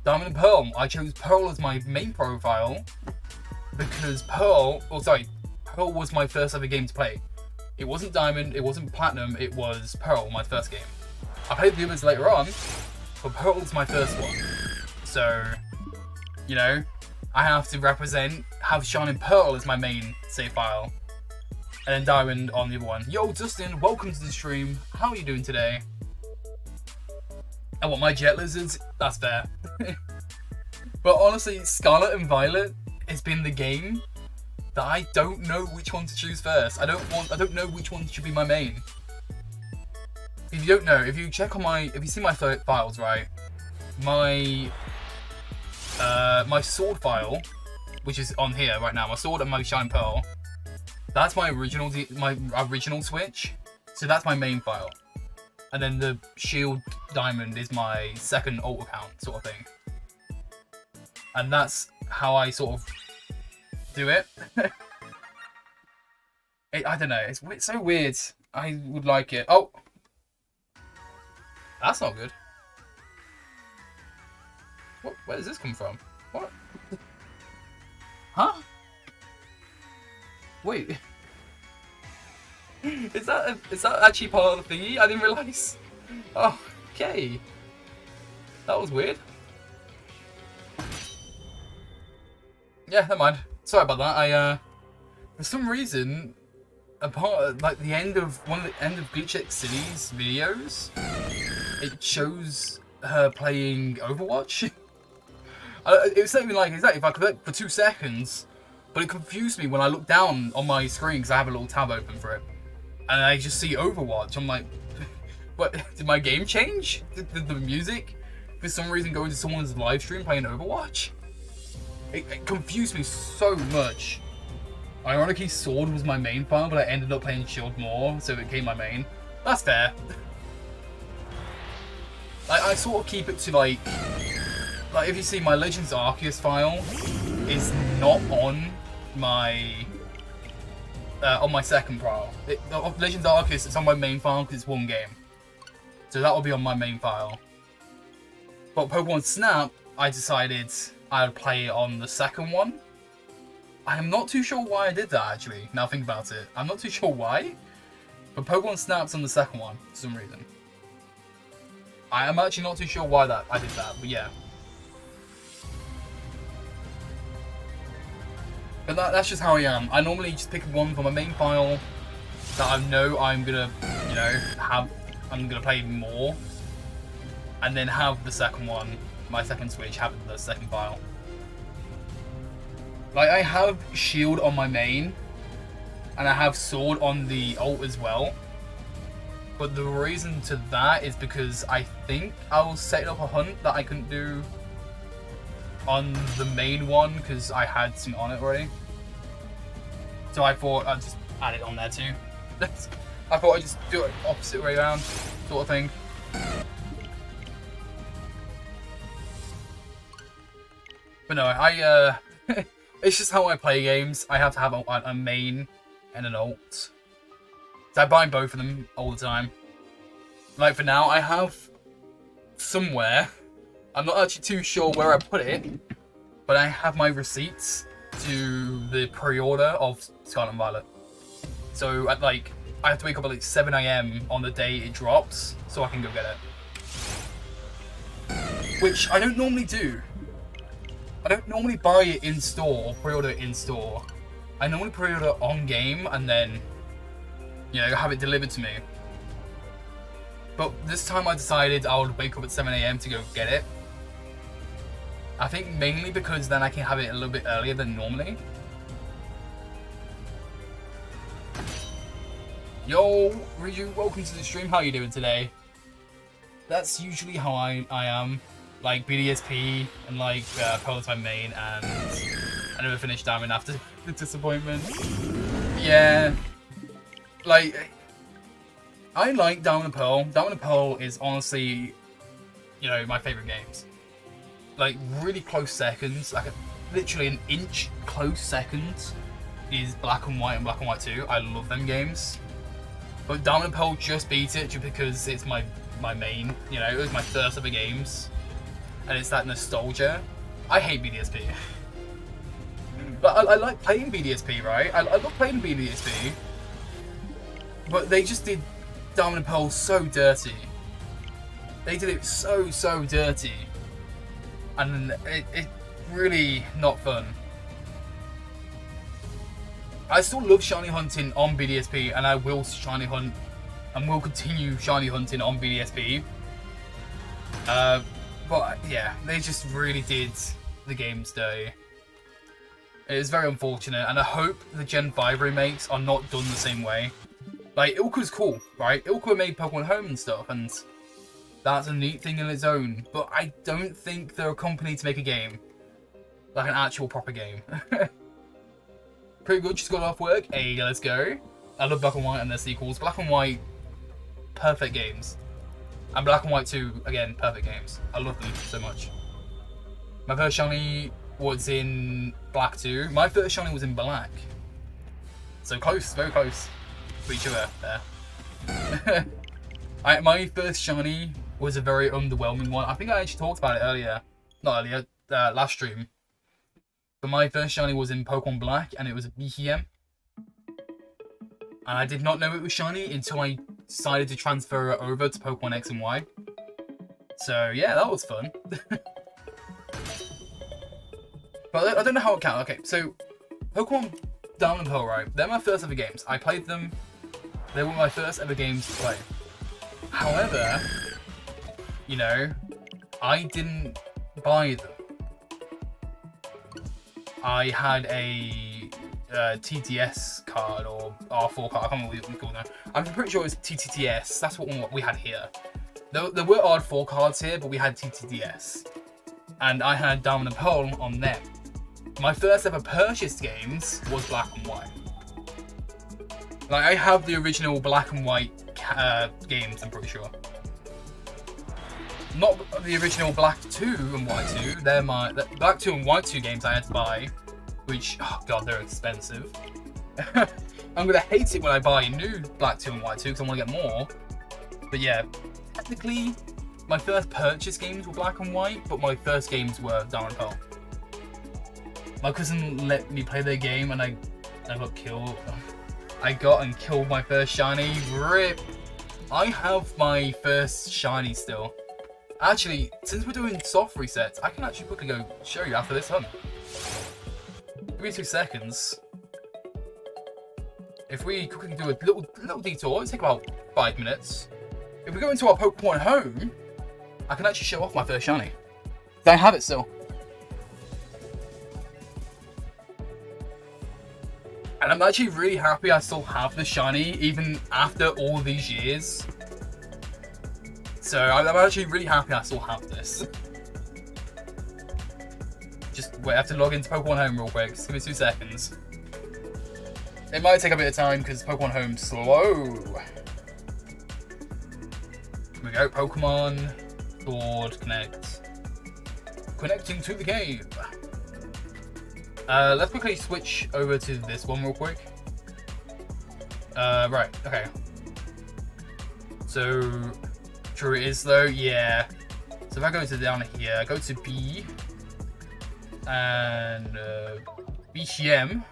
Diamond and Pearl, I chose Pearl as my main profile because Pearl Pearl was my first ever game to play. It wasn't Diamond, it wasn't Platinum, it was Pearl, my first game. I played the others later on, but Pearl was my first one. So, you know, I have to have Shining Pearl as my main save file. And then Diamond on the other one. Yo, Dustin, welcome to the stream. How are you doing today? I want my jet lizards. That's fair. But honestly, Scarlet and Violet has been the game that I don't know which one to choose first. I don't know which one should be my main. If you don't know, if you check on if you see my files, right? My sword file, which is on here right now, my sword and my Shine Pearl, that's my original Switch. So that's my main file. And then the Shield Diamond is my second alt account, sort of thing. And that's how I sort of do it. I don't know, it's so weird. I would like it. Oh! That's not good. Where does this come from? What? Huh? Wait. Is that actually part of the thingy? I didn't realise. Oh, okay. That was weird. Yeah, never mind. Sorry about that. For some reason, like the end of Glitch City's videos, it shows her playing Overwatch. It was something like exactly if I click for 2 seconds, but it confused me when I looked down on my screen because I have a little tab open for it, and I just see Overwatch. I'm like, what? Did my game change? Did the music for some reason go into someone's live stream playing Overwatch? It confused me so much. Ironically, Sword was my main file, but I ended up playing Shield more, so it became my main. That's fair. I sort of keep it to like if you see my Legends Arceus file is not on my second file. Legends Arceus is on my main file because it's one game, so that will be on my main file. But Pokemon Snap, I decided I would play it on the second one. I am not too sure why I did that actually. Now think about it, I'm not too sure why, but Pokemon Snap's on the second one for some reason. I am actually not too sure why I did that, but yeah. But that's just how I am. I normally just pick one from my main file that I know I'm gonna, I'm gonna play more, and then have the second one, my second Switch, have the second file. Like I have Shield on my main, and I have Sword on the alt as well. But the reason to that is because I think I was setting up a hunt that I couldn't do on the main one because I had some on it already. So I thought I'd just add it on there too. I thought I'd just do it opposite way around, sort of thing. But no, it's just how I play games. I have to have a main and an alt. So I buy both of them all the time. Like for now, I have somewhere, I'm not actually too sure where I put it, but I have my receipts to the pre-order of Scarlet and Violet. So I have to wake up at like 7 AM on the day it drops, so I can go get it. Which I don't normally do. I don't normally buy it in store or pre-order it in store. I normally pre-order on game and then, have it delivered to me. But this time I decided I would wake up at 7 AM to go get it. I think mainly because then I can have it a little bit earlier than normally. Yo, Riju, welcome to the stream. How are you doing today? That's usually how I am. Like BDSP and like Peloton main, and I never finished Diamond after the disappointment. Yeah. Like, I like Diamond and Pearl. Diamond and Pearl is honestly, my favorite games. Like, really close seconds, like literally an inch close seconds is Black and White and Black and White 2. I love them games. But Diamond and Pearl just beat it just because it's my main, it was my first ever games. And it's that nostalgia. I hate BDSP. But I like playing BDSP, right? I love playing BDSP. But they just did Diamond and Pearl so dirty. They did it so dirty. And it really not fun. I still love shiny hunting on BDSP, and I will shiny hunt and will continue shiny hunting on BDSP. But yeah, they just really did the game's dirty. It is very unfortunate, and I hope the Gen 5 remakes are not done the same way. Like, Ilka's cool, right? Ilka made Pokemon Home and stuff, and that's a neat thing in its own. But I don't think they're a company to make a game. Like an actual proper game. Pretty good, just got off work. Hey, let's go. I love Black and White and their sequels. Black and White, perfect games. And Black and White 2, again, perfect games. I love them so much. My first shiny was in Black 2. My first shiny was in Black. So close, very close to each other there. My first shiny was a very underwhelming one. I think I actually talked about it earlier. Not earlier, last stream. But my first shiny was in Pokemon Black, and it was a Leafeon. And I did not know it was shiny until I decided to transfer it over to Pokemon X and Y. So yeah, that was fun. But I don't know how it counts. Okay, so Pokemon Diamond and Pearl, right? They're my first ever games. I played them. They were my first ever games to play. However, you know, I didn't buy them. I had a TTS card or R4 card. I can't remember what we call that. I'm pretty sure it was TTTS. That's what we had here. There were R4 cards here, but we had TTTS. And I had Diamond and Pearl on them. My first ever purchased games was Black and White. Like, I have the original Black and White games, I'm pretty sure. Not the original Black 2 and White 2. They're my Black 2 and White 2 games I had to buy, which, oh god, they're expensive. I'm gonna hate it when I buy new Black 2 and White 2 because I want to get more. But yeah, technically, my first purchase games were Black and White, but my first games were Diamond and Pearl. My cousin let me play their game, and I got killed. I got and killed my first shiny. RIP. I have my first shiny still. Actually, since we're doing soft resets, I can actually quickly go show you after this hunt. Give me 2 seconds. If we quickly do a little detour, it'll take about 5 minutes. If we go into our Pokemon home, I can actually show off my first shiny. I have it still. And I'm actually really happy I still have the shiny, even after all these years. So I'm actually really happy I still have this. Just wait, I have to log into Pokemon Home real quick. Just give me 2 seconds. It might take a bit of time because Pokemon Home's slow. Here we go, Pokemon, Sword, connect. Connecting to the game. Let's quickly switch over to this one real quick. Right, okay. So, true it is though, yeah. So if I go to down here, go to B, and BCM.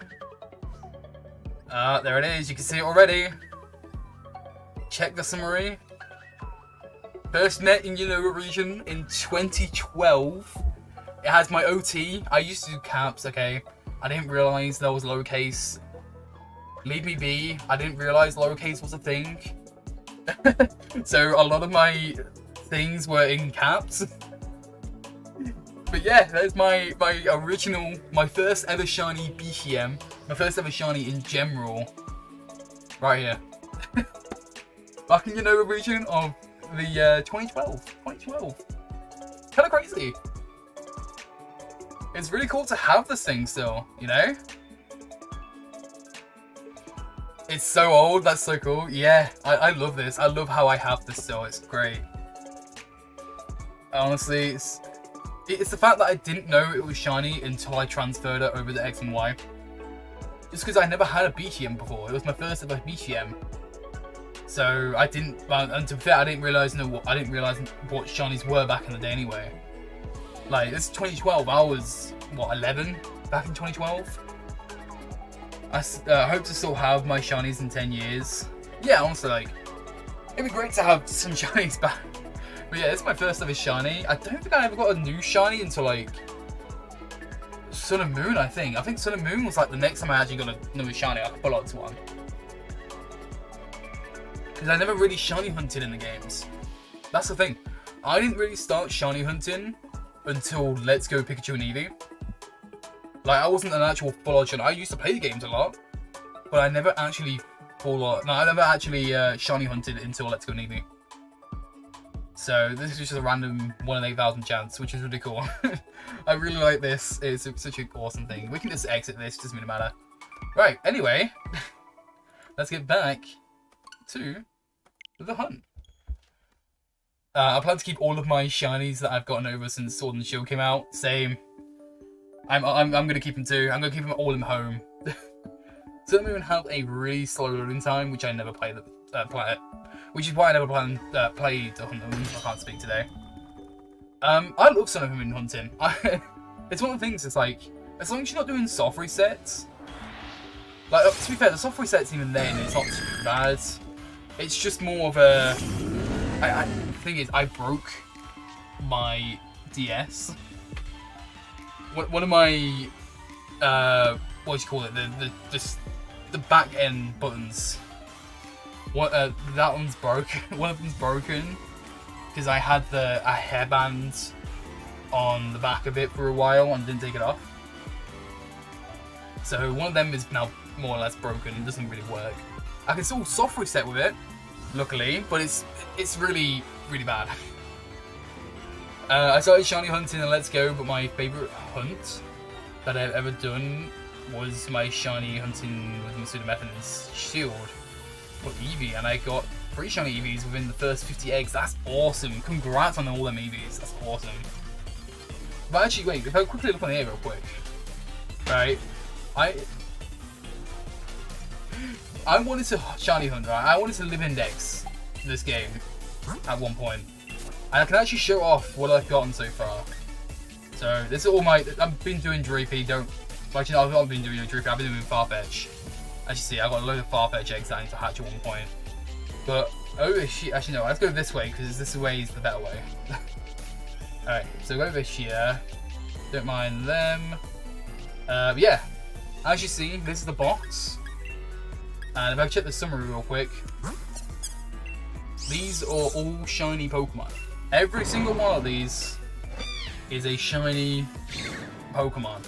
There it is, you can see it already. Check the summary. First met in Unova region in 2012. It has my OT. I used to do caps, okay. I didn't realise there was lowercase. Leave me be. I didn't realise lowercase was a thing. So a lot of my things were in caps. But yeah, there's my original, my first ever shiny BCM. My first ever shiny in general. Right here. Back in Unova region of the 2012. Kinda crazy. It's really cool to have this thing still, you know? It's so old, that's so cool. Yeah, I love this. I love how I have this still, it's great. Honestly, it's the fact that I didn't know it was shiny until I transferred it over to X and Y. Just because I never had a BCM before. It was my first ever BCM. So I didn't, and to be fair, I didn't realise what shinies were back in the day anyway. Like, it's 2012, I was, what, 11 back in 2012? I hope to still have my shinies in 10 years. Yeah, honestly, like, it'd be great to have some shinies back. But yeah, this is my first ever shiny. I don't think I ever got a new shiny until like Sun and Moon, I think. I think Sun and Moon was like the next time I actually got another shiny I could pull out to one. Because I never really shiny hunted in the games. That's the thing. I didn't really start shiny hunting until Let's Go Pikachu and Eevee. Like, I wasn't an actual full-on shiny. I used to play the games a lot, but I never actually shiny hunted until Let's Go and Eevee. So this is just a random 1 in 8,000 chance, which is really cool. I really like this. It's such an awesome thing. We can just exit this, doesn't really matter. Right, anyway, let's get back to the hunt. I plan to keep all of my shinies that I've gotten over since Sword and Shield came out. Same. I'm gonna keep them too. I'm gonna keep them all in home. Some even have a really slow loading time, which I never played which is why I never played to hunt them. I can't speak today. I love some of them in hunting. It's one of the things. It's like, as long as you're not doing soft resets. Like, to be fair, the soft resets even then it's not too bad. It's just more of a. The thing is, I broke my DS. One of my what do you call it? The back end buttons. That one's broken. One of them's broken because I had a hairband on the back of it for a while and didn't take it off. So one of them is now more or less broken. It doesn't really work. I can still soft reset with it, luckily, but it's really bad. I started shiny hunting and Let's Go, but my favourite hunt that I've ever done was my shiny hunting with Masuda Method's Shield for Eevee, and I got 3 shiny Eevees within the first 50 eggs. That's awesome. Congrats on all them Eevees. That's awesome. But actually, wait, if I quickly look on here real quick. Right, I wanted to shiny hunt, right? I wanted to live index this game at one point. And I can actually show off what I've gotten so far. So this is all I've been doing Dreepy, actually no, I've not been doing Dreepy, I've been doing Farfetch. As you see, I got a load of Farfetch eggs that I need to hatch at one point. But actually no, let's go this way, because this way is the better way. Alright, so over here. Don't mind them. But yeah, as you see, this is the box. And if I check the summary real quick, these are all shiny Pokemon. Every single one of these is a shiny Pokemon.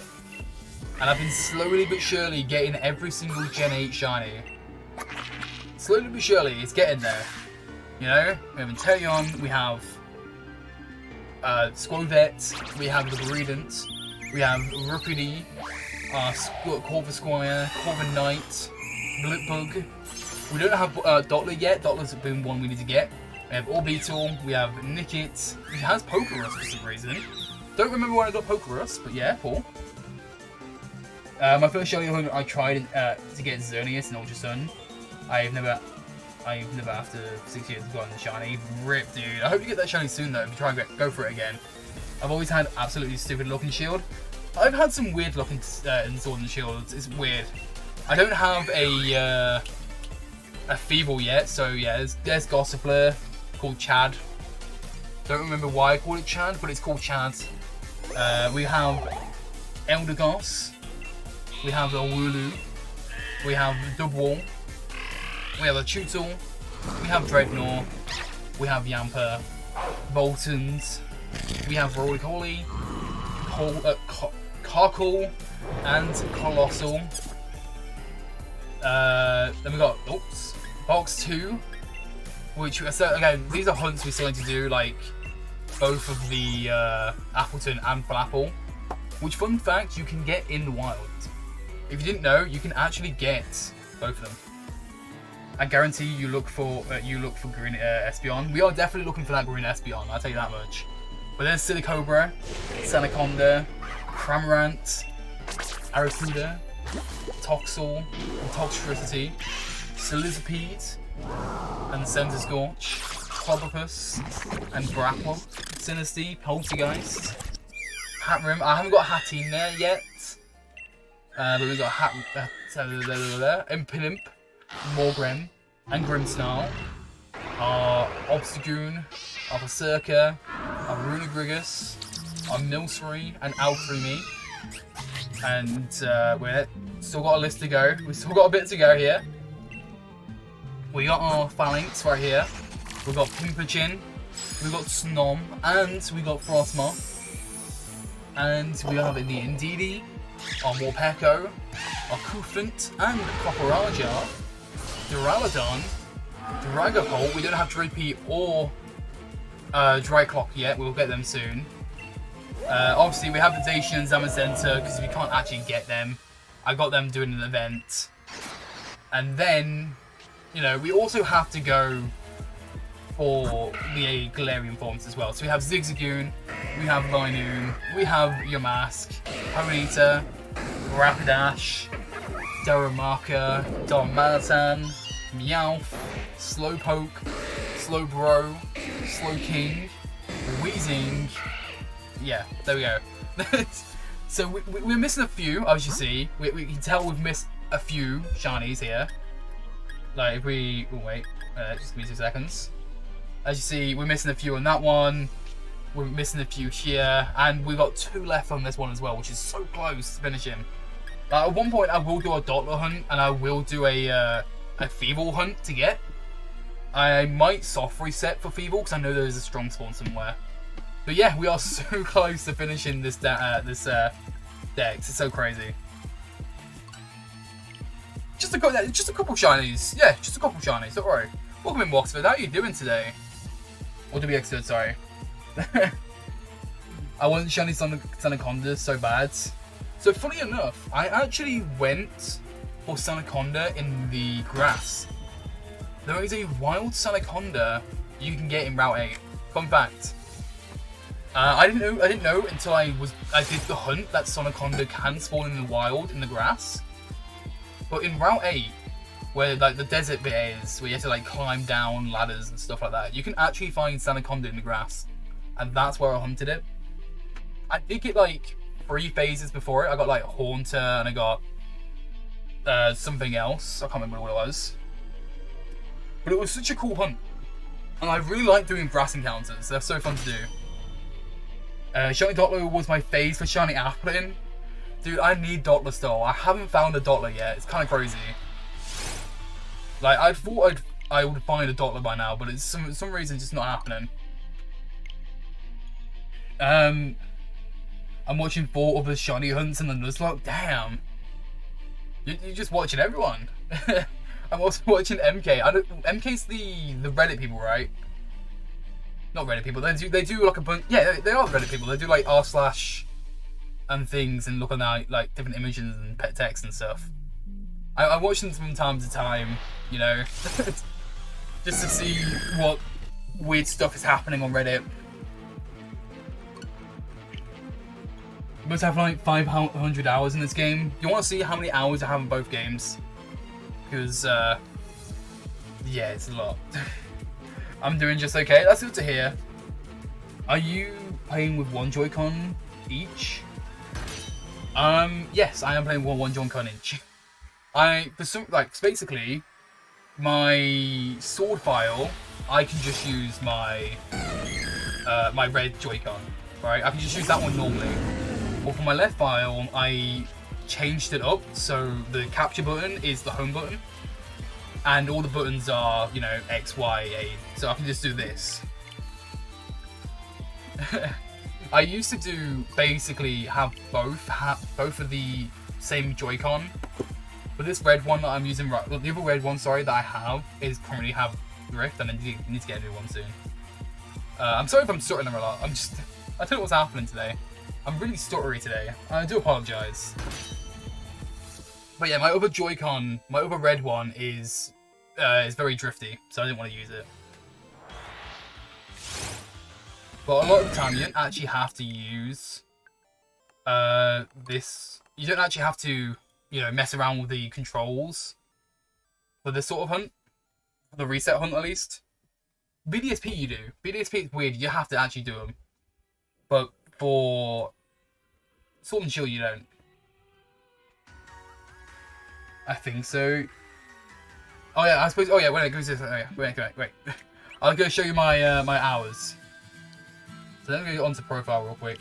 And I've been slowly but surely getting every single Gen 8 shiny. Slowly but surely, it's getting there. You know, we have Jolteon, we have Squovet, we have the Gredent, we have Rookity, Corvisquire, Corviknight, Blipbug. We don't have Dottler yet. Dottler's been one we need to get. We have Orbeetle, we have Nickit, which has Pokerus for some reason. Don't remember when I got Pokerus, but yeah, cool. My first shiny hunt, I tried to get Xerneas in Ultra Sun. I've never after 6 years gotten the shiny. Rip, dude. I hope you get that shiny soon though, if you try and go for it again. I've always had absolutely stupid luck in Shield. I've had some weird luck in Sword and Shield. It's weird. I don't have a Feeble yet, so yeah, there's Gossifleur, called Chad. Don't remember why I call it Chad, but it's called Chad. We have Eldegoss, we have the Wooloo, we have Dubwool, we have a Tootle, we have Dreadnought, we have Yamper, Boltons, we have Roly-Poly, Carkle, and Colossal. Then we got Box 2, which again, these are hunts we're starting to do, like both of the Appleton and Flapple, which, fun fact, you can get in the wild. If you didn't know, you can actually get both of them. I guarantee you look for green Espeon. We are definitely looking for that green Espeon, I'll tell you that much. But there's Silicobra, Sanaconda, Cramorant, Arrokuda, Toxel, Toxtricity, Silisipede, and Centiscorch, Clobopus, and Grapple, Sinistea, Poltergeist, Hatrim. I haven't got Hatine there yet, but we've got Impidimp, Morgrem, and Grimmsnarl, our Obstagoon, our Berserker, our Runegrigus, our Milcery, and Alcremie. And we're still got a list to go. We've still got a bit to go here. We got our Phalanx right here. We've got Pimpachin, we've got Snom, and we got Frostmoth. And we have the Indeedee, our Morpeko, our Koufant, and Copperajah, Duraludon, Dragapult. We don't have Drippy or Dryclock yet, we'll get them soon. Obviously, we have the Dacian and Zamazenta because we can't actually get them. I got them doing an event. And then, you know, we also have to go for the Galarian forms as well. So we have Zigzagoon, we have Linoon, we have Yamask, Ponyta, Rapidash, Darumaka, Darmanitan, Meowth, Slowpoke, Slowbro, Slowking, Weezing. Yeah, there we go. So we're missing a few, as you see. We can tell we've missed a few shinies here. Like if we... Oh, wait. Just give me 2 seconds. As you see, we're missing a few on that one. We're missing a few here. And we've got 2 left on this one as well, which is so close to finishing. At one point, I will do a Dottler hunt, and I will do a Feeble hunt to get. I might soft reset for Feeble, because I know there's a strong spawn somewhere. But yeah, we are so close to finishing this Dex. It's so crazy. Just a couple shinies. Yeah, just a couple shinies. Don't worry. Welcome in, Woxford. How are you doing today? Or to be extra, sorry. I want shiny Sanaconda so bad. So funny enough, I actually went for Sanaconda in the grass. There is a wild Sanaconda you can get in Route 8. Fun fact. I didn't know until I did the hunt that Sanaconda can spawn in the wild in the grass. But in Route 8, where like the desert bit is, where you have to like climb down ladders and stuff like that, you can actually find Sanaconda in the grass, and that's where I hunted it. I did get like 3 phases before it. I got like Haunter and I got something else. I can't remember what it was. But it was such a cool hunt, and I really like doing grass encounters. They're so fun to do. Shiny Dottler was my phase for Shiny Applin. Dude, I need Dottler still. I haven't found a Dottler yet. It's kind of crazy. Like, I thought I would find a Dottler by now, but it's some reason it's just not happening. I'm watching 4 other shiny hunts and then it's like, damn. You're just watching everyone. I'm also watching MK. MK's the Reddit people, right? Not Reddit people. They do like a bunch. Yeah, they are Reddit people. They do like r/ and things and look at like different images and pet text and stuff. I watch them from time to time, you know, just to see what weird stuff is happening on Reddit. You must have like 500 hours in this game. You want to see how many hours I have in both games? Because, yeah, it's a lot. I'm doing just okay. That's good to hear. Are you playing with 1 Joy-Con each? Yes, I am playing with 1 Joy-Con each. Basically, my sword file, I can just use my my red Joy-Con, right? I can just use that one normally. But for my left file, I changed it up so the capture button is the home button, and all the buttons are, you know, X, Y, A. So I can just do this. I used to do basically have both of the same Joy-Con. But this red one that I'm using, the other red one, sorry, that I have is currently have drift, and I need to get a new one soon. I'm sorry if I'm stuttering a lot. I don't know what's happening today. I'm really stuttery today. I do apologise. But yeah, my other Joy-Con, my other red one is very drifty, so I didn't want to use it. But a lot of the time, you don't actually have to use this. You don't actually have to, you know, mess around with the controls for this sort of hunt. For the reset hunt, at least. BDSP you do. BDSP is weird. You have to actually do them. But for Sword and Shield, you don't. I think so. Oh yeah, I suppose. Oh yeah, wait, goes this. Oh yeah, wait. I'll go show you my my hours. So let me go onto profile real quick.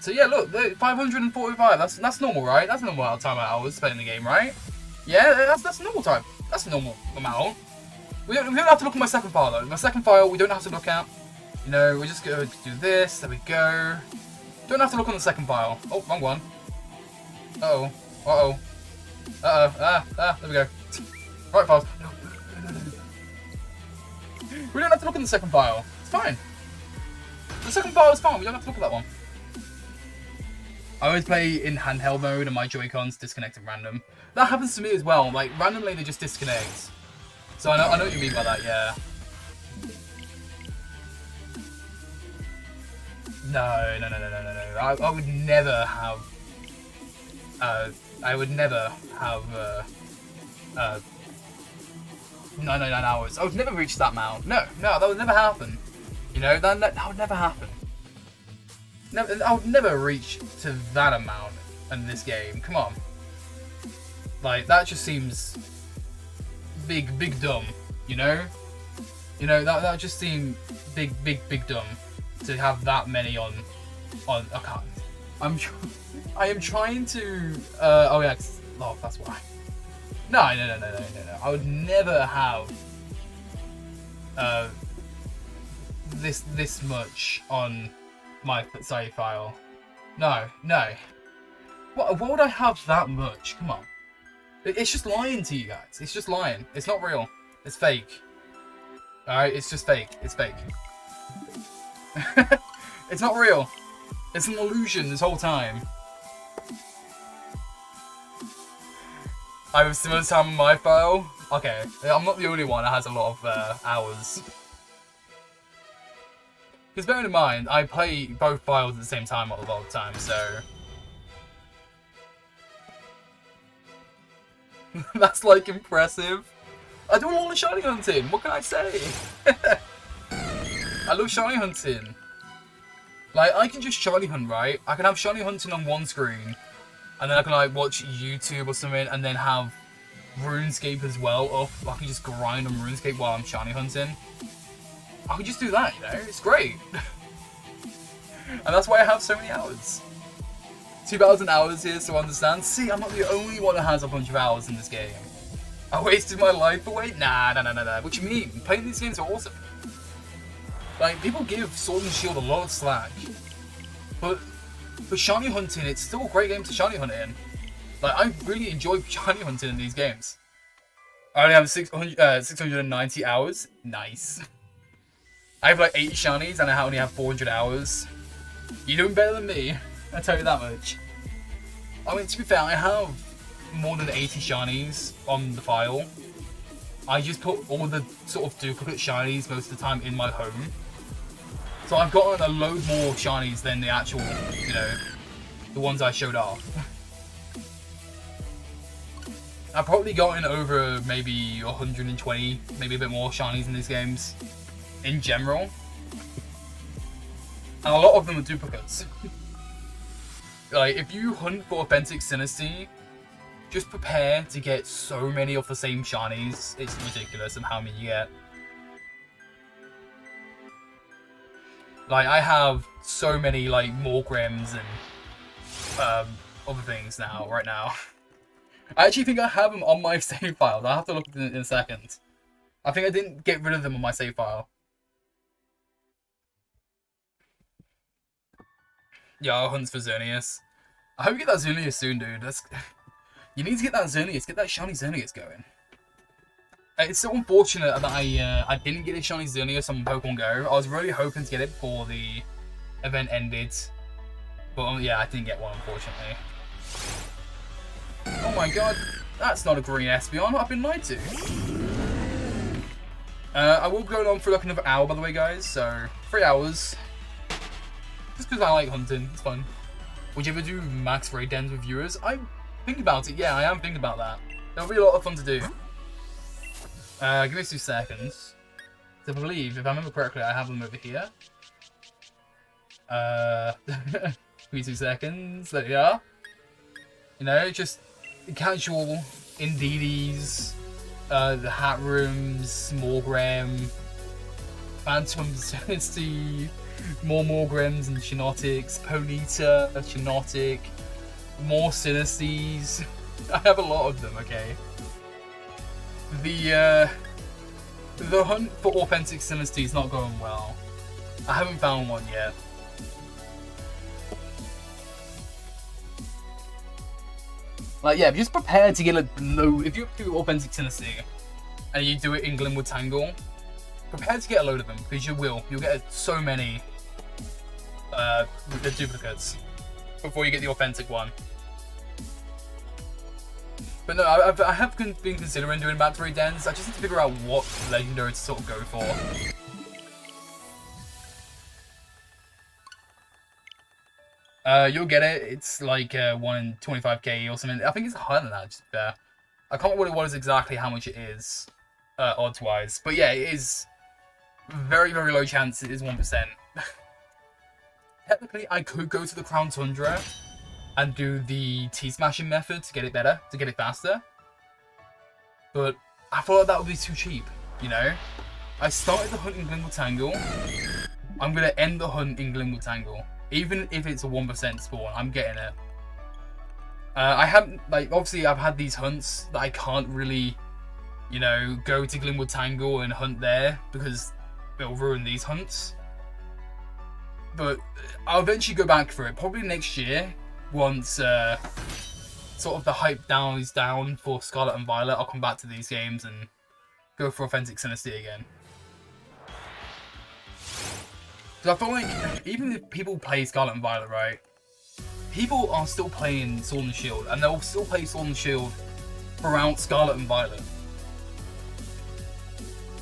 So yeah, look, 545. That's normal, right? That's normal time hours spent in the game, right? Yeah, that's normal time. That's a normal amount. We don't have to look at my second file though. My second file we don't have to look at. You know, we just go do this. There we go. Don't have to look on the second file. Oh, wrong one. Uh oh. There we go. Right files. We don't have to look in the second file. It's fine. The second file is fine. We don't have to look at that one. I always play in handheld mode and my Joy-Cons disconnect at random. That happens to me as well. Like, randomly they just disconnect. So I know what you mean by that, yeah. No. I would never have... I would never have... 99 hours. I would never reach that amount. No, that would never happen. You know, that would never happen. No, I would never reach to that amount in this game. Come on. Like, that just seems big dumb, you know? You know, that just seemed big dumb to have that many on I can't. I am trying to oh yeah, that's why. No. I would never have this much on my save file. No. What would I have that much? Come on. It's just lying to you guys. It's just lying. It's not real. It's fake. Alright, it's just fake. It's fake. It's not real. It's an illusion this whole time. I have similar time on my file. Okay, I'm not the only one that has a lot of hours. Because bearing in mind, I play both files at the same time a lot of the time, so... That's like impressive. I do a lot of shiny hunting, what can I say? I love shiny hunting. Like, I can just shiny hunt, right? I can have shiny hunting on one screen, and then I can like watch YouTube or something, and then have RuneScape as well up. I can just grind on RuneScape while I'm shiny hunting. I can just do that, you know? It's great. And that's why I have so many hours. 2,000 hours here, so understand. See, I'm not the only one that has a bunch of hours in this game. I wasted my life away? Nah. What you mean? Playing these games are awesome. Like, people give Sword and Shield a lot of slack. But for shiny hunting, it's still a great game to shiny hunt in. Like, I really enjoy shiny hunting in these games. I only have 690 hours. Nice. I have like 8 shinies and I only have 400 hours. You're doing better than me, I tell you that much. I mean, to be fair, I have more than 80 shinies on the file. I just put all the sort of duplicate shinies most of the time in my home. So I've gotten a load more shinies than the actual, you know, the ones I showed off. I've probably gotten over maybe 120, maybe a bit more shinies in these games. In general. And a lot of them are duplicates. Like, if you hunt for authentic Sinistee, just prepare to get so many of the same shinies. It's ridiculous of how many you get. Like, I have so many, like, Morgrims and other things now, right now. I actually think I have them on my save file. I'll have to look at it in a second. I think I didn't get rid of them on my save file. Yeah, hunts for Xerneas. I hope you get that Xerneas soon, dude. You need to get that Xerneas. Get that shiny Xerneas going. It's so unfortunate that I didn't get a shiny Xerneas on Pokemon Go. I was really hoping to get it before the event ended. But yeah, I didn't get one, unfortunately. Oh my god. That's not a green Espeon. I've been lied to. I will go on for like another hour, by the way, guys. So, 3 hours. Just because I like hunting, it's fun. Would you ever do max raid dens with viewers? I think about it, yeah, I am thinking about that. It'll be a lot of fun to do. Give me 2 seconds. I believe, if I remember correctly, I have them over here. Give me 2 seconds. There we are. You know, just casual Indeedies, the Hat Rooms, Smallgram, Phantom Vicinity, more Morgrams and Chinotics, Ponyta, Chinotic, more Sinisties. I have a lot of them, okay? The hunt for authentic Sinisty is not going well. I haven't found one yet. Like, yeah, just prepare to get a load. If you do authentic Sinisty and you do it in Glimwood Tangle, prepare to get a load of them, because you will. You'll get so many the duplicates before you get the authentic one. But no, I have been considering doing max raid dens. I just need to figure out what legendary to sort of go for. You'll get it. It's like 1 in 25k or something. I think it's higher than that, just there. I can't remember what it was exactly, how much it is, odds-wise. But yeah, it is very, very low chance it is 1%. Technically, I could go to the Crown Tundra and do the T-smashing method to get it better, to get it faster. But I feel like that would be too cheap, you know? I started the hunt in Glimwood Tangle. I'm going to end the hunt in Glimwood Tangle. Even if it's a 1% spawn, I'm getting it. I haven't, like, obviously I've had these hunts that I can't really, you know, go to Glimwood Tangle and hunt there because it'll ruin these hunts. But I'll eventually go back for it, probably next year, once sort of the hype is down for Scarlet and Violet. I'll come back to these games and go for authentic Sinisty again. Because I feel like, even if people play Scarlet and Violet, right, people are still playing Sword and Shield, and they'll still play Sword and Shield throughout Scarlet and Violet.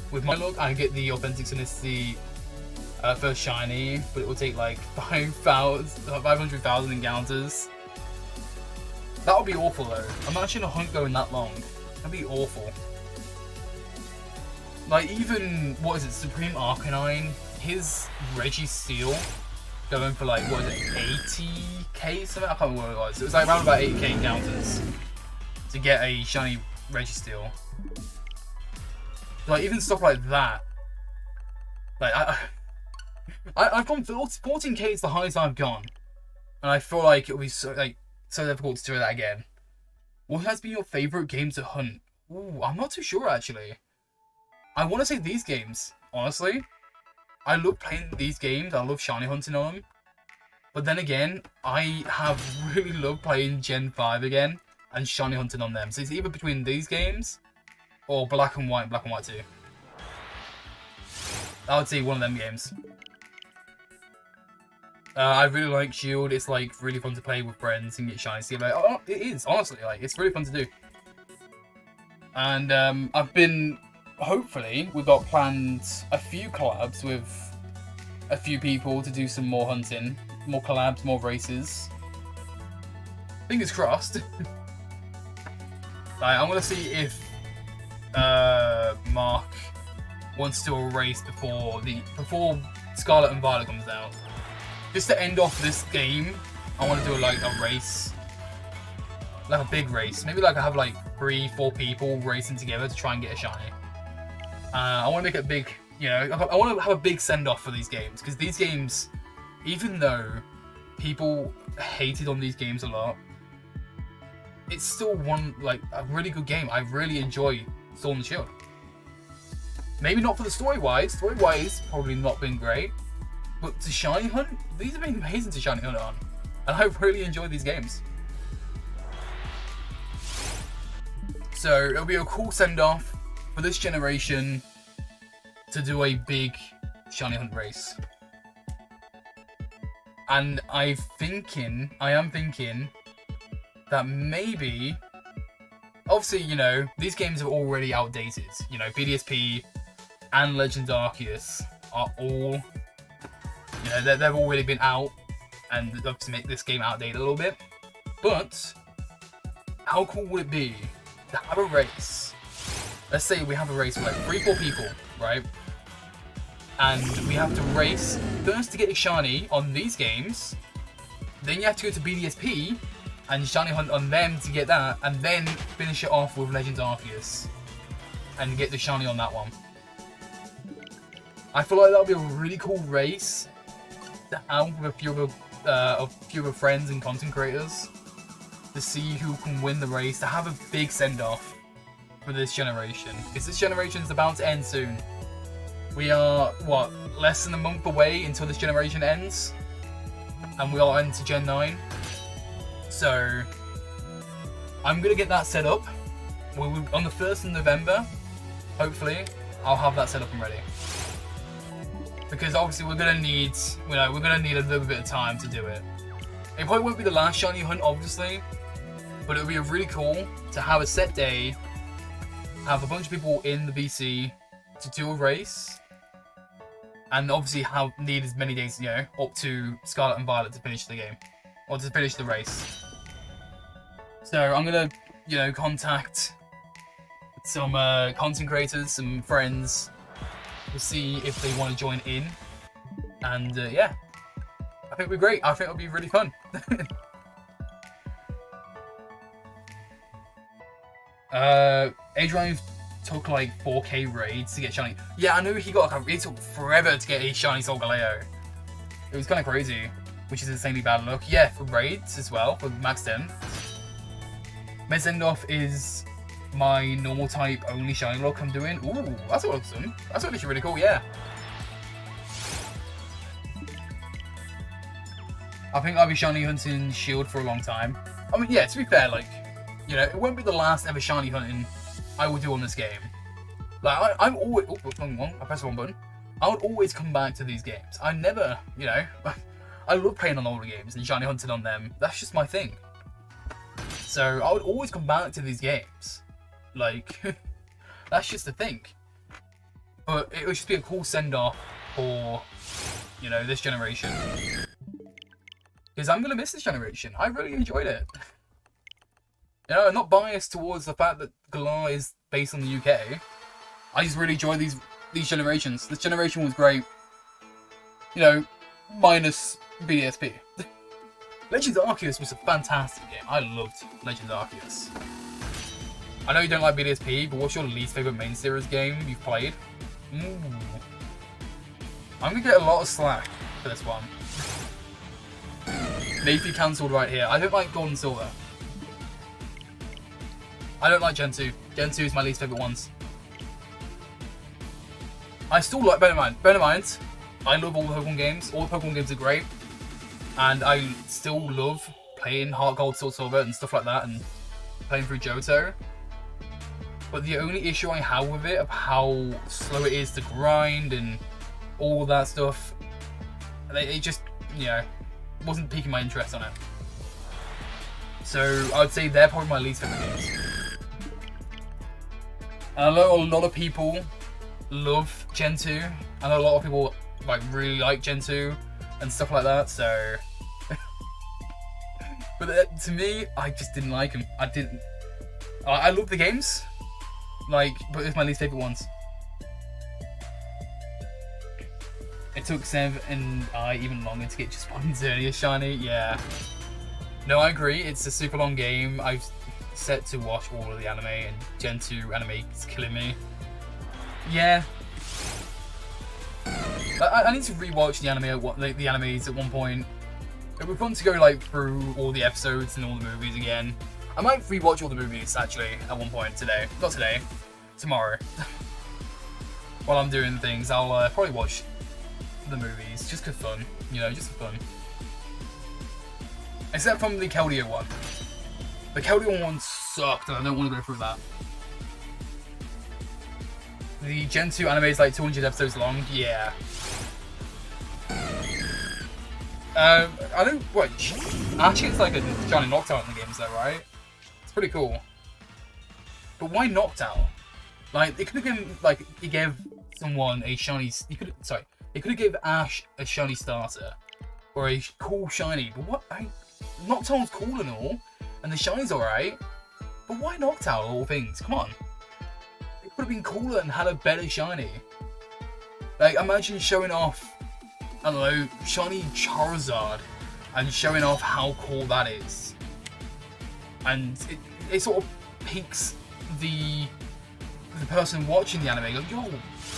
With my luck, I get the authentic Sinisty first shiny, but it will take like 500,000 encounters. That would be awful though. Imagine a hunt going that long. That'd be awful. Like, even, what is it, Supreme Arcanine, his Registeel going for like, what is it, 80k something? I can't remember what it was. It was like around about 80k encounters to get a shiny Registeel. Like, even stuff like that. Like, I've gone 14k is the highest I've gone, and I feel like it'll be so difficult to do that again. What has been your favorite game to hunt? Ooh, I'm not too sure actually. I want to say these games, honestly. I love playing these games. I love shiny hunting on them. But then again, I have really loved playing Gen 5 again and shiny hunting on them. So it's either between these games or Black and White 2. I would say one of them games. I really like Shield. It's like really fun to play with friends and get shiny. So like, oh, it is, honestly, like, it's really fun to do. And I've been, hopefully, we've got planned a few collabs with a few people to do some more hunting, more collabs, more races. Fingers crossed. Like, I'm gonna see if Mark wants to do a race before Scarlet and Violet comes out. Just to end off this game, I want to do like a race, like a big race. Maybe like I have like 3-4 people racing together to try and get a shiny. I want to make it big, you know. I want to have a big send off for these games, because these games, even though people hated on these games a lot, it's still like a really good game. I really enjoy Sword and Shield. Maybe not for the story-wise. Story-wise, probably not been great. But to shiny hunt, these have been amazing to shiny hunt on. And I've really enjoyed these games. So it'll be a cool send-off for this generation to do a big shiny hunt race. And I am thinking that maybe, obviously, you know, these games are already outdated. You know, BDSP and Legend Arceus are all, you know, they've already been out, and obviously make this game outdated a little bit. But how cool would it be to have a race? Let's say we have a race with like 3-4 people, right? And we have to race first to get a shiny on these games, Then you have to go to BDSP and shiny hunt on them to get that, and then finish it off with Legends Arceus and get the shiny on that one. I feel like that would be a really cool race to have with a few of friends and content creators to see who can win the race, to have a big send-off for this generation, because this generation is about to end soon. We are, what, less than a month away until this generation ends, and we are into Gen 9. So, I'm going to get that set up. On the 1st of November, hopefully, I'll have that set up and ready. Because obviously we're going to need, we're going to need a little bit of time to do it. It probably won't be the last shiny hunt, obviously, but it would be really cool to have a set day, have a bunch of people in the BC to do a race, and obviously need as many days, up to Scarlet and Violet to finish the game, or to finish the race. So I'm gonna, contact some content creators, some friends, to see if they want to join in, and yeah, I think it'll be great. I think it'll be really fun. Adrian took like 4k raids to get shiny. Yeah, I know he took forever to get a shiny Solgaleo. It was kind of crazy, which is insanely bad luck. Yeah, for raids as well, for max 10. My send-off is my normal type only shiny look I'm doing. Ooh, that's awesome. That's actually really cool, yeah. I think I'll be shiny hunting Shield for a long time. I mean, yeah, to be fair, it won't be the last ever shiny hunting I will do on this game. Like, I'm always... Oh, I pressed the wrong button. I would always come back to these games. I never, I love playing on older games and shiny hunting on them. That's just my thing. So, I would always come back to these games. Like, that's just the thing. But it would just be a cool send-off for, this generation. Because I'm going to miss this generation. I really enjoyed it. I'm not biased towards the fact that Galar is based on the UK. I just really enjoy these generations. This generation was great. Minus BDSP. Legends Arceus was a fantastic game. I loved Legends Arceus. I know you don't like BDSP, but what's your least favourite main series game you've played? I'm going to get a lot of slack for this one. Nayfie cancelled right here. I don't like Gold and Silver. I don't like Gen 2. Gen 2 is my least favourite ones. I still like, bear in mind, I love all the Pokemon games. All the Pokemon games are great. And I still love playing Heart Gold, Soul Silver and stuff like that, and playing through Johto. But the only issue I have with it, of how slow it is to grind and all that stuff, it just, wasn't piquing my interest on it. So I would say they're probably my least favourite games. And I know a lot of people love Gen 2. I know a lot of people really like Gen 2 and stuff like that, so... But to me, I just didn't like them. I love the games, but it's my least favourite ones. It took Sev and I even longer to get just one Xerneas shiny, yeah. No, I agree, it's a super long game. I've set to watch all of the anime, and Gen 2 anime is killing me. Yeah. I need to rewatch the anime, the animes at one point. It would be fun to go through all the episodes and all the movies again. I might rewatch all the movies actually at one point today. Not today, tomorrow. While I'm doing things, I'll probably watch the movies just for fun, just for fun. Except from the Keldeo one. The Keldeo one sucked, and I don't want to go through that. The Gen 2 anime is 200 episodes long, yeah. I don't, actually it's a shiny Noctowl in the games though, right? It's pretty cool. But why Noctowl? It could have given, it gave someone a shiny, it could have given Ash a shiny starter. Or a cool shiny, but what, Noctowl's cool and all, and the shiny's alright, but why Noctowl of all things? Come on. It could have been cooler and had a better shiny. Imagine showing off, I don't know, shiny Charizard and showing off how cool that is. And it sort of piques the person watching the anime, like, yo,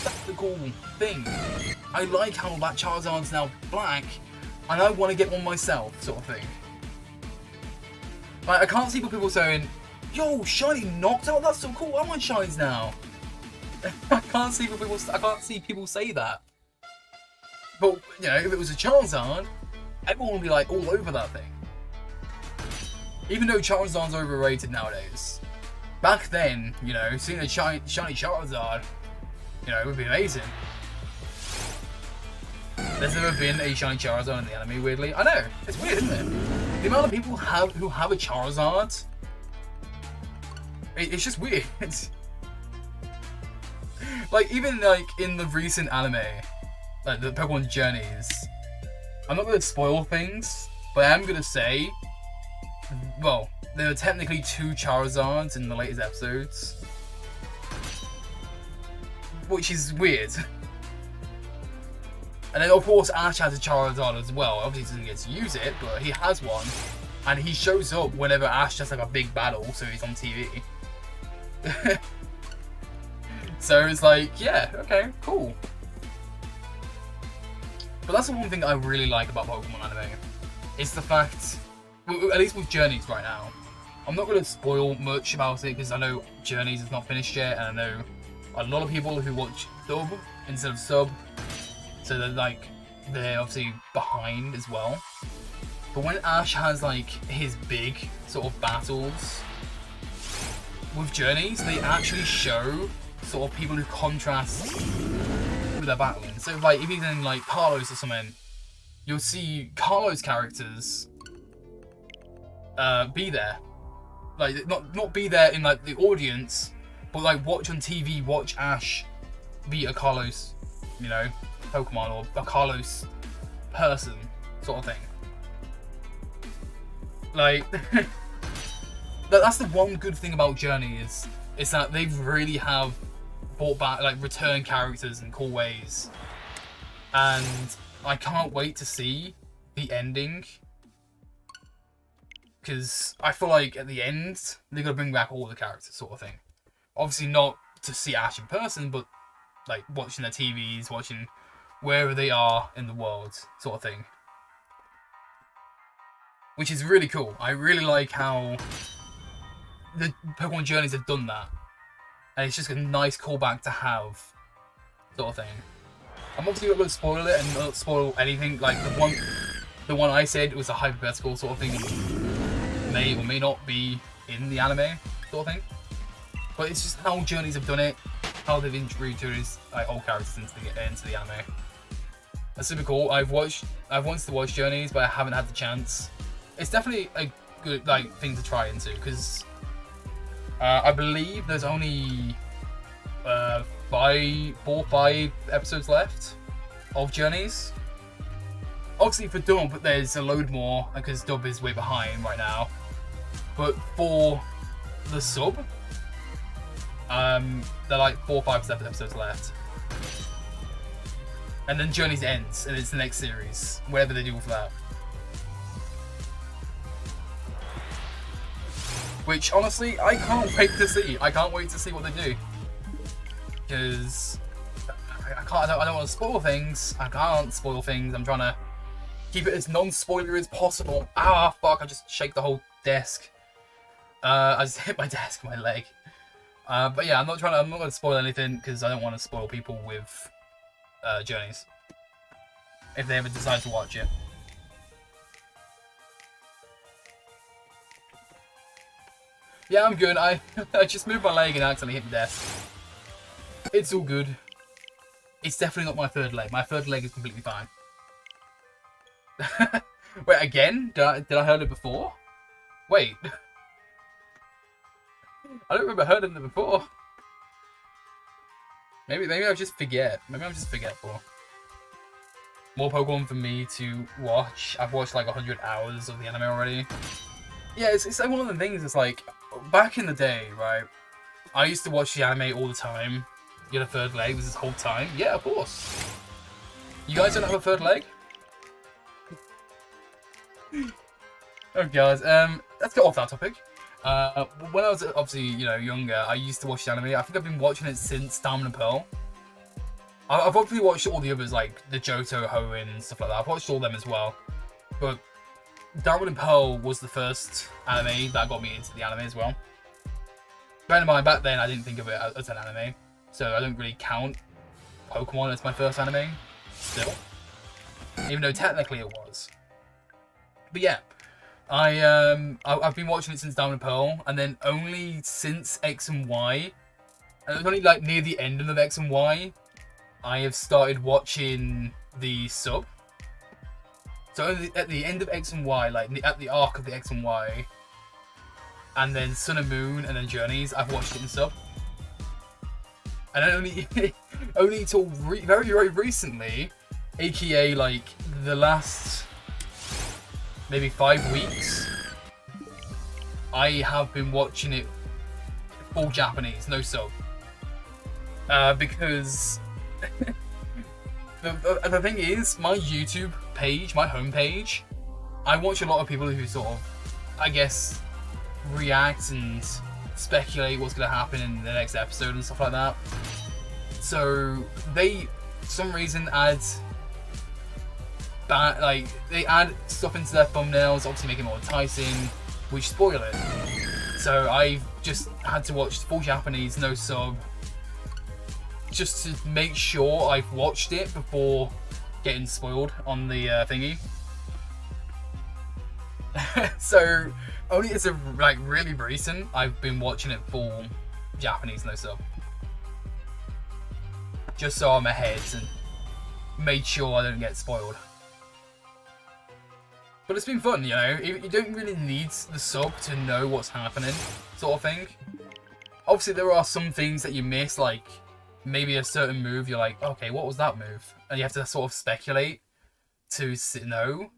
that's the cool thing. I like how that Charizard's now black, and I want to get one myself, sort of thing. Like, I can't see people saying, yo, shiny Noctowl, that's so cool, I want shinies now. I can't see people say that. But, you know, if it was a Charizard, everyone would be like all over that thing. Even though Charizard's overrated nowadays. Back then, you know, seeing a shiny Charizard, you know, it would be amazing. There's never been a shiny Charizard in the anime, weirdly. I know, it's weird, isn't it? The amount of people who have a Charizard, it's just weird. Like, even like in the recent anime, like the Pokemon Journeys, I'm not going to spoil things, but I am going to say, well, there are technically 2 Charizards in the latest episodes, which is weird. And then of course Ash has a Charizard as well. Obviously he doesn't get to use it, but he has one, and he shows up whenever Ash does like a big battle, so he's on TV. So it's like, yeah, okay, cool. But that's the one thing I really like about Pokemon anime. It's the fact, well, at least with Journeys right now, I'm not going to spoil much about it because I know Journeys is not finished yet, and I know a lot of people who watch dub instead of sub, so they're obviously behind as well. But when Ash has like his big sort of battles with Journeys, they actually show sort of people who contrast with their battling. So like if he's in like Carlos or something, you'll see Carlos characters be there. Like not be there in like the audience, but like watch on TV, watch Ash beat a Carlos, you know, Pokemon, or a Carlos person sort of thing. Like that's the one good thing about Journeys, is that they really have brought back like return characters in cool ways, and I can't wait to see the ending, because I feel like at the end they're gonna bring back all the characters sort of thing. Obviously not to see Ash in person, but like watching their TVs, watching wherever they are in the world sort of thing, which is really cool. I really like how the Pokemon Journeys have done that, and it's just a nice callback to have sort of thing. I'm obviously not going to spoil it and not spoil anything. Like the one I said was a hypothetical sort of thing, may or may not be in the anime sort of thing. But it's just how Journeys have done it, how they've introduced like old characters into the anime. That's super cool. I've wanted to watch Journeys, but I haven't had the chance. It's definitely a good like thing to try into, because I believe there's only 4 or 5 episodes left of Journeys. Obviously for dub, there's a load more because dub is way behind right now. But for the sub, there are like 4 or 5 episodes left. And then Journeys ends, and it's the next series, whatever they do for that. Which, honestly, I can't wait to see. I can't wait to see what they do. Because I don't want to spoil things. I can't spoil things. I'm trying to keep it as non-spoiler as possible. Ah, fuck, I just shake the whole desk. I just hit my desk with my leg. But yeah, I'm not going to spoil anything, because I don't want to spoil people with Journeys, if they ever decide to watch it. Yeah, I'm good. I just moved my leg and accidentally hit the desk. It's all good. It's definitely not my third leg. My third leg is completely fine. Wait, again? Did I heard it before? Wait. I don't remember heard it before. Maybe I just forget. Maybe I'm just forgetful. More Pokemon for me to watch. I've watched like 100 hours of the anime already. Yeah, it's like one of the things. It's like, back in the day, right? I used to watch the anime all the time. You had a third leg this whole time? Yeah, of course. You guys don't have a third leg? Oh guys, let's get off that topic. When I was obviously, younger, I used to watch the anime. I think I've been watching it since Diamond and Pearl. I've obviously watched all the others, like the Johto, Hoenn, and stuff like that. I've watched all them as well. But Diamond and Pearl was the first anime that got me into the anime as well. Bear in mind, back then I didn't think of it as an anime, so I don't really count Pokemon as my first anime, still. Even though technically it was. But yeah, I've been watching it since Diamond and Pearl, and then only since X and Y, and it was only like near the end of X and Y, I have started watching the sub. So at the end of X and Y, like at the arc of the X and Y, and then Sun and Moon, and then Journeys, I've watched it in sub. And only only till very, very recently, aka like the last maybe 5 weeks, I have been watching it full Japanese, no sub. Because the thing is, my YouTube page, my homepage, I watch a lot of people who sort of, I guess, react and speculate what's going to happen in the next episode and stuff like that. So they, for some reason, they add stuff into their thumbnails, obviously make it more enticing, which spoil it. So I've just had to watch full Japanese, no sub, just to make sure I've watched it before getting spoiled on the thingy. So only it's really recent I've been watching it full Japanese, no sub, just so I'm ahead and made sure I don't get spoiled. But it's been fun, you don't really need the sub to know what's happening, sort of thing. Obviously there are some things that you miss, like maybe a certain move, you're like, okay, what was that move? And you have to sort of speculate to know.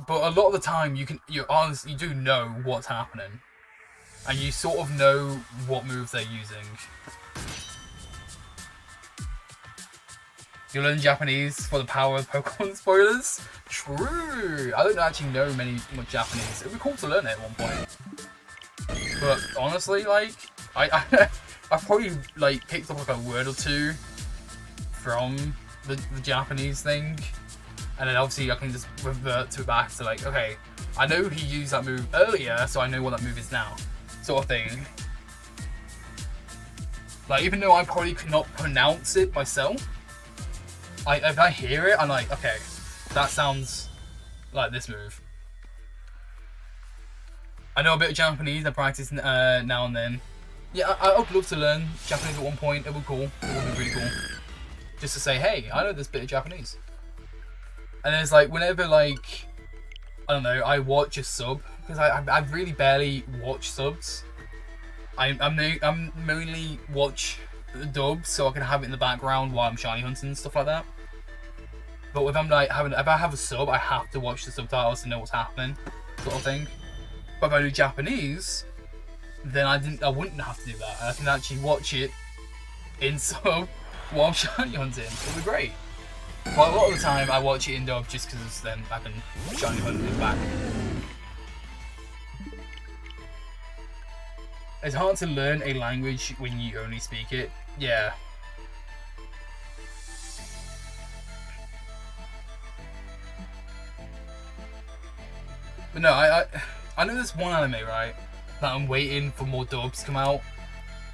But a lot of the time you do know what's happening, and you sort of know what moves they're using. You learn Japanese for the power of Pokemon spoilers? True! I don't actually know much Japanese. It'd be cool to learn it at one point. But honestly, like, I've probably picked up a word or two from the Japanese thing. And then obviously I can just revert to it back to okay, I know he used that move earlier, so I know what that move is now. Sort of thing. Like, even though I probably could not pronounce it myself, if I hear it, I'm like, okay, that sounds like this move. I know a bit of Japanese, I practice now and then. Yeah, I would love to learn Japanese at one point, it would be cool. It would be really cool. Just to say, hey, I know this bit of Japanese. And then it's whenever I don't know, I watch a sub, because I really barely watch subs. I mainly watch the dubs so I can have it in the background while I'm shiny hunting and stuff like that. But if I'm if I have a sub, I have to watch the subtitles to know what's happening, sort of thing. But if I do Japanese, then I wouldn't have to do that. I can actually watch it in sub while I'm shiny hunting. It would be great. But a lot of the time I watch it in dub just because then I can shiny hunt it back. It's hard to learn a language when you only speak it. Yeah. But no, I know there's one anime, right, that I'm waiting for more dubs to come out.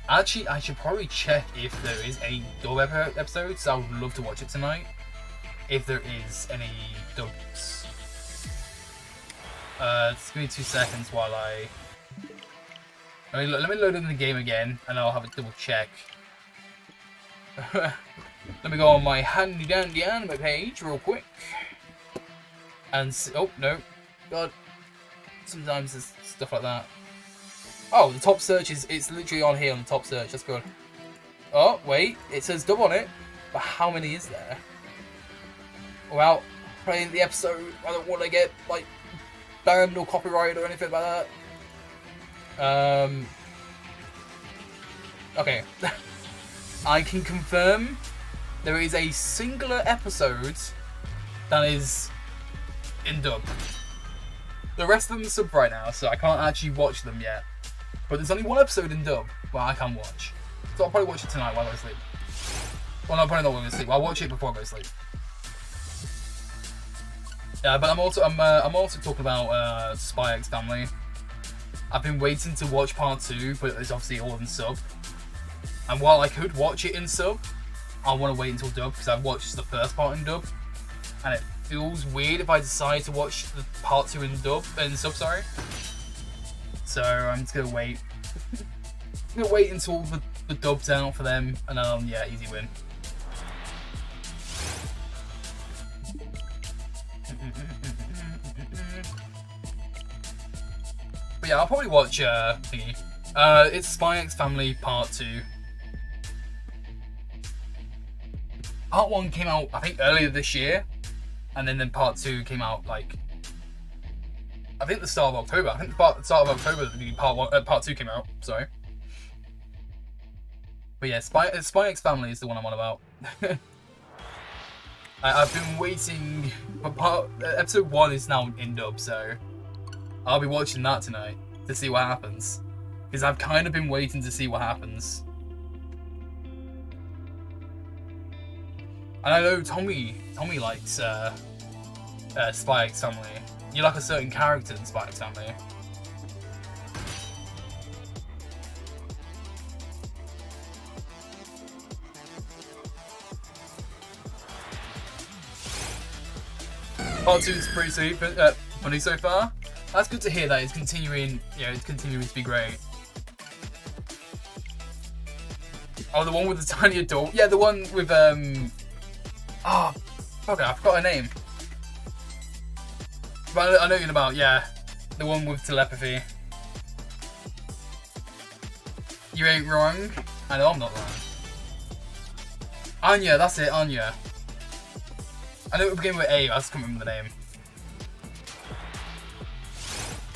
Actually, I should probably check if there is any dub episodes. I would love to watch it tonight. If there is any dubs. Just give me 2 seconds while let me load in the game again, and I'll have a double check. Let me go on my handy dandy anime page real quick. And oh no, God. Sometimes there's stuff like that. Oh, the top search it's literally on here on the top search. That's good. Oh wait, it says dub on it, but how many is there? Without playing the episode, I don't want to get banned or copyrighted or anything like that. Okay. I can confirm there is a singular episode that is in dub. The rest of them are sub right now, so I can't actually watch them yet. But there's only one episode in dub where I can watch. So I'll probably watch it tonight while I go to sleep. Well, no, probably not while I go to sleep. I'll watch it before I go to sleep. Yeah, but I'm also talking about Spy X Family. I've been waiting to watch part 2, but it's obviously all in sub. And while I could watch it in sub, I want to wait until dub because I've watched the first part in dub, and it feels weird if I decide to watch the part 2 in sub. Sorry. So I'm just gonna wait. I'm gonna wait until the dub's out for them, and then yeah, easy win. But yeah, I'll probably watch thingy. It's Spy X Family Part 2. Part 1 came out, I think, earlier this year, and then Part 2 came out like I think the start of October. I think the start of October the Part 2 came out. Sorry. But yeah, Spy X Family is the one I'm on about. I've been waiting, but episode 1 is now in dub, so I'll be watching that tonight to see what happens. Because I've kind of been waiting to see what happens. And I know Tommy likes Spy X Family. You like a certain character in Spy X Family. Part 2 is pretty sweet, but funny so far. That's good to hear that it's continuing. Yeah, it's continuing to be great. Oh, the one with the tiny adult. Yeah, the one with oh, fuck it, I forgot her name. But I know you're about, yeah. The one with telepathy. You ain't wrong. I know I'm not wrong. Anya, that's it, Anya. I know it began with A, I just can't remember the name.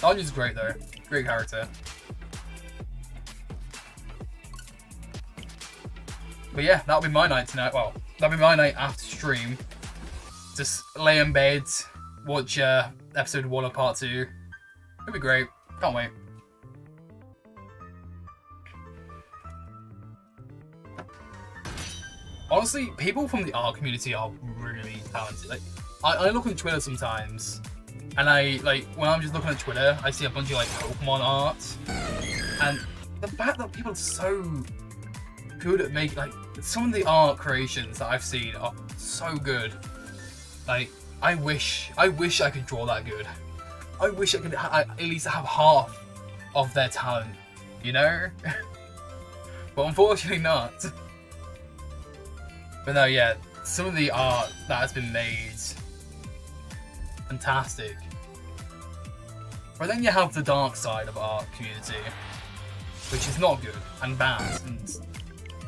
Anya's great though. Great character. But yeah, that'll be my night tonight. Well, that'll be my night after stream. Just lay in bed, watch episode 1 of part 2. It'll be great. Can't wait. Honestly, people from the art community are really talented. Like, I look on Twitter sometimes, and when I'm just looking at Twitter, I see a bunch of like Pokemon art, and the fact that people are so good at making, like, some of the art creations that I've seen are so good. Like, I wish I could draw that good. I wish I could at least have half of their talent, you know? But unfortunately not. But no, yeah, some of the art that has been made, fantastic. But then you have the dark side of art community, which is not good and bad, and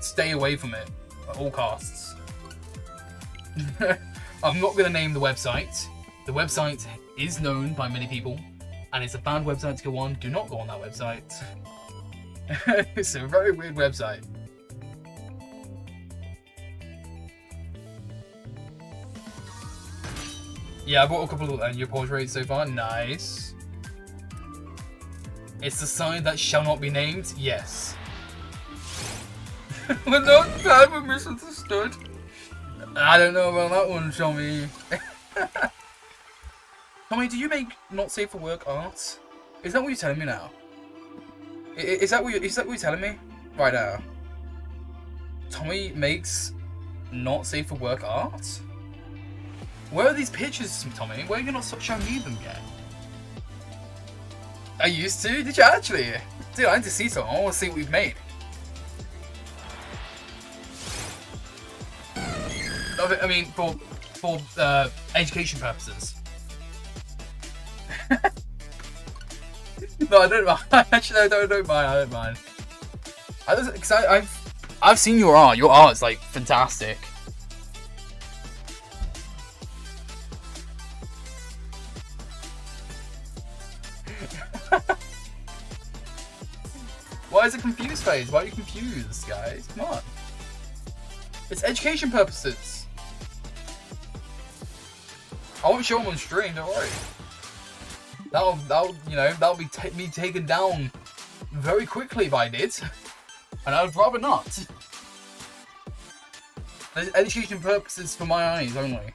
stay away from it at all costs. I'm not going to name the website. The website is known by many people, and it's a bad website to go on. Do not go on that website. It's a very weird website. Yeah, I bought a couple of new portraits so far. Nice. It's the sign that shall not be named? Yes. We're not bad, we're misunderstood. I don't know about that one, Tommy. Tommy, do you make not safe for work art? Is that what you're telling me now? Is that what you're telling me right now? Tommy makes not safe for work art? Where are these pictures, Tommy? Why are you not showing me them yet? I used to? Did you actually? Dude, I need to see some. I want to see what we've made. I mean, for education purposes. No, I don't mind. Actually, no, don't mind. I don't mind. Because I've seen your art. Your art is like fantastic. Why is it confused face? Why are you confused, guys? Come on. It's education purposes. I won't show them on stream, don't worry. That'll be me taken down very quickly if I did. And I would rather not. There's education purposes for my eyes only.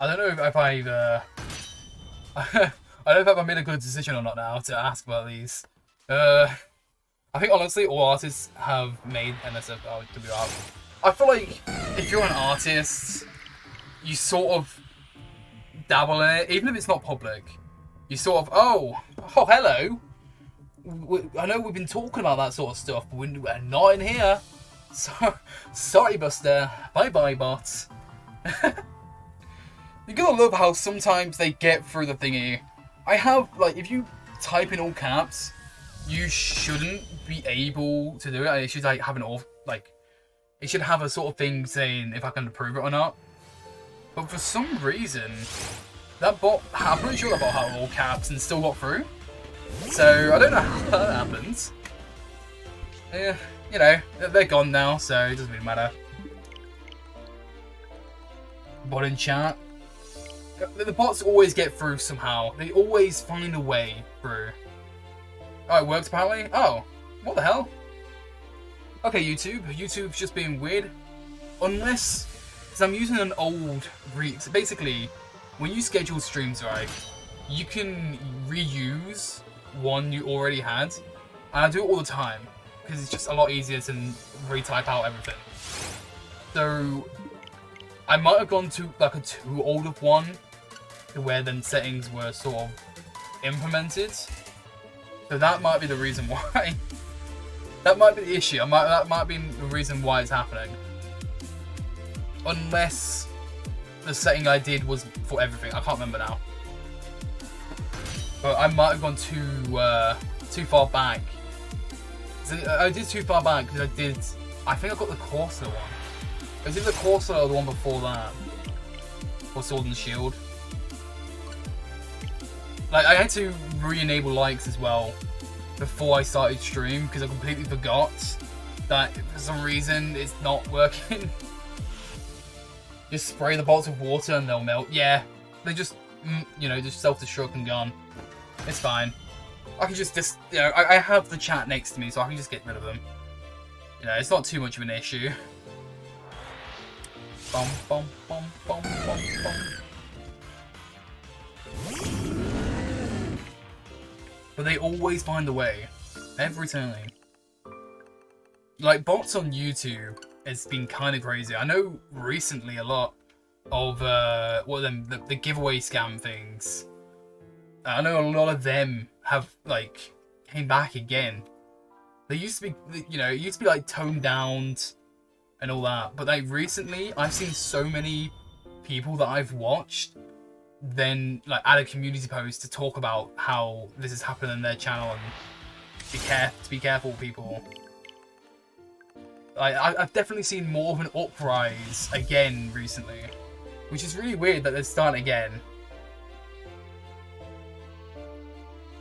I don't know if I've I don't know if I've made a good decision or not now to ask about these. I think honestly all artists have made NSFW albums. I feel like if you're an artist, you sort of dabble in it, even if it's not public. You sort of, oh hello. I know we've been talking about that sort of stuff, but we're not in here. So, sorry Buster, bye bye bots. You're gonna love how sometimes they get through the thingy. I have, like, if you type in all caps, you shouldn't be able to do it. It should, like, have an off, like, it should have a sort of thing saying if I can approve it or not. But for some reason, that bot, I'm pretty sure that bot had all caps and still got through. So, I don't know how that happens. Yeah, you know, they're gone now, so it doesn't really matter. Bot in chat. The bots always get through somehow. They always find a way through. Oh, it works apparently? Oh, what the hell? Okay, YouTube. YouTube's just being weird. Unless, because I'm using an old so basically, when you schedule streams, right, you can reuse one you already had. And I do it all the time, because it's just a lot easier to retype out everything. So, I might have gone to like a too old of one, where then settings were sort of implemented. So that might be the reason why. That might be the issue. That might be the reason why it's happening. Unless the setting I did was for everything. I can't remember now. But I might have gone too far back. So I did too far back because I think I got the Corsair one. Was it the Corsair or the one before that? Or Sword and Shield? Like, I had to re-enable likes as well before I started stream because I completely forgot that for some reason it's not working. Just spray the bots with water and they'll melt. Yeah, they just, you know, just self-destruct and gone. It's fine. I can just you know, I have the chat next to me so I can just get rid of them. You know, it's not too much of an issue. Bum, bum, bum, bum, bum, bum. But they always find a way. Every time. Like, bots on YouTube, it's been kind of crazy. I know recently a lot of, the giveaway scam things. I know a lot of them have, like, came back again. They used to be, you know, it used to be, like, toned down and all that. But, like, recently, I've seen so many people that I've watched then like add a community post to talk about how this is happening in their channel and be careful people. I've definitely seen more of an uprise again recently, which is really weird that they're starting again.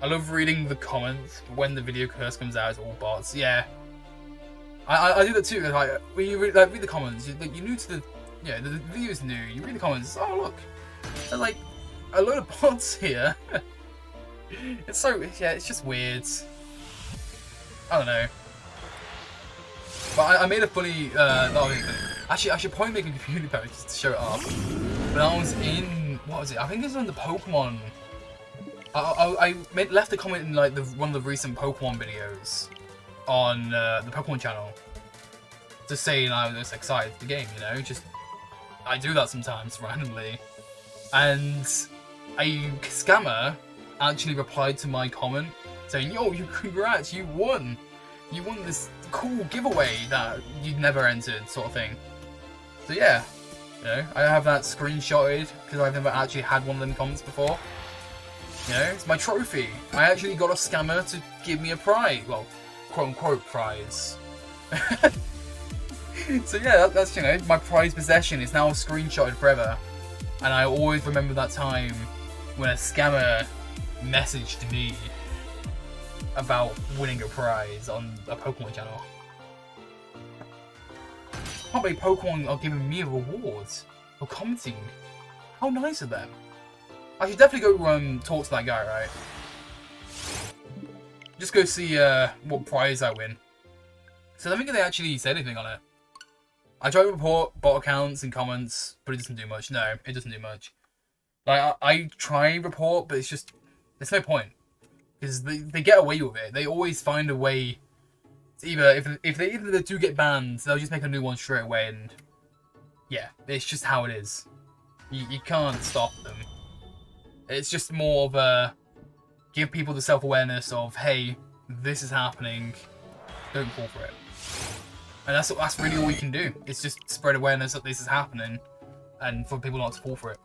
I love reading the comments when the video curse comes out. It's all bots. Yeah, I do that too. Like when you read the comments, you're new to the the video's new. You read the comments. Oh look, there's like a load of bots here. It's so, yeah, it's just weird. I don't know. But I made a funny, actually I should probably make a community post just to show it off. But I was in, what was it? I think it was on the Pokemon. I left a comment in like one of the recent Pokemon videos on the Pokemon channel. Just saying I was excited for the game, you know, just, I do that sometimes randomly. And a scammer actually replied to my comment saying, yo, congrats, you won this cool giveaway that you'd never entered, sort of thing. So yeah, you know, I have that screenshotted because I've never actually had one of them comments before. You know, it's my trophy. I actually got a scammer to give me a prize, well, quote unquote prize. So yeah, that's, you know, my prized possession is now screenshotted forever. And I always remember that time when a scammer message to me about winning a prize on a Pokemon channel. How many Pokemon are giving me a reward for commenting? How nice of them. I should definitely go talk to that guy, right? Just go see what prize I win. So I don't think they actually said anything on it. I try to report bot accounts and comments, but it doesn't do much. No, it doesn't do much. Like, I try and report, but it's just... there's no point. Because they get away with it. They always find a way... to either, if they do get banned, they'll just make a new one straight away, and... yeah, it's just how it is. You can't stop them. It's just more of a... give people the self-awareness of, hey, this is happening, don't fall for it. And that's really all we can do. It's just spread awareness that this is happening, and for people not to fall for it.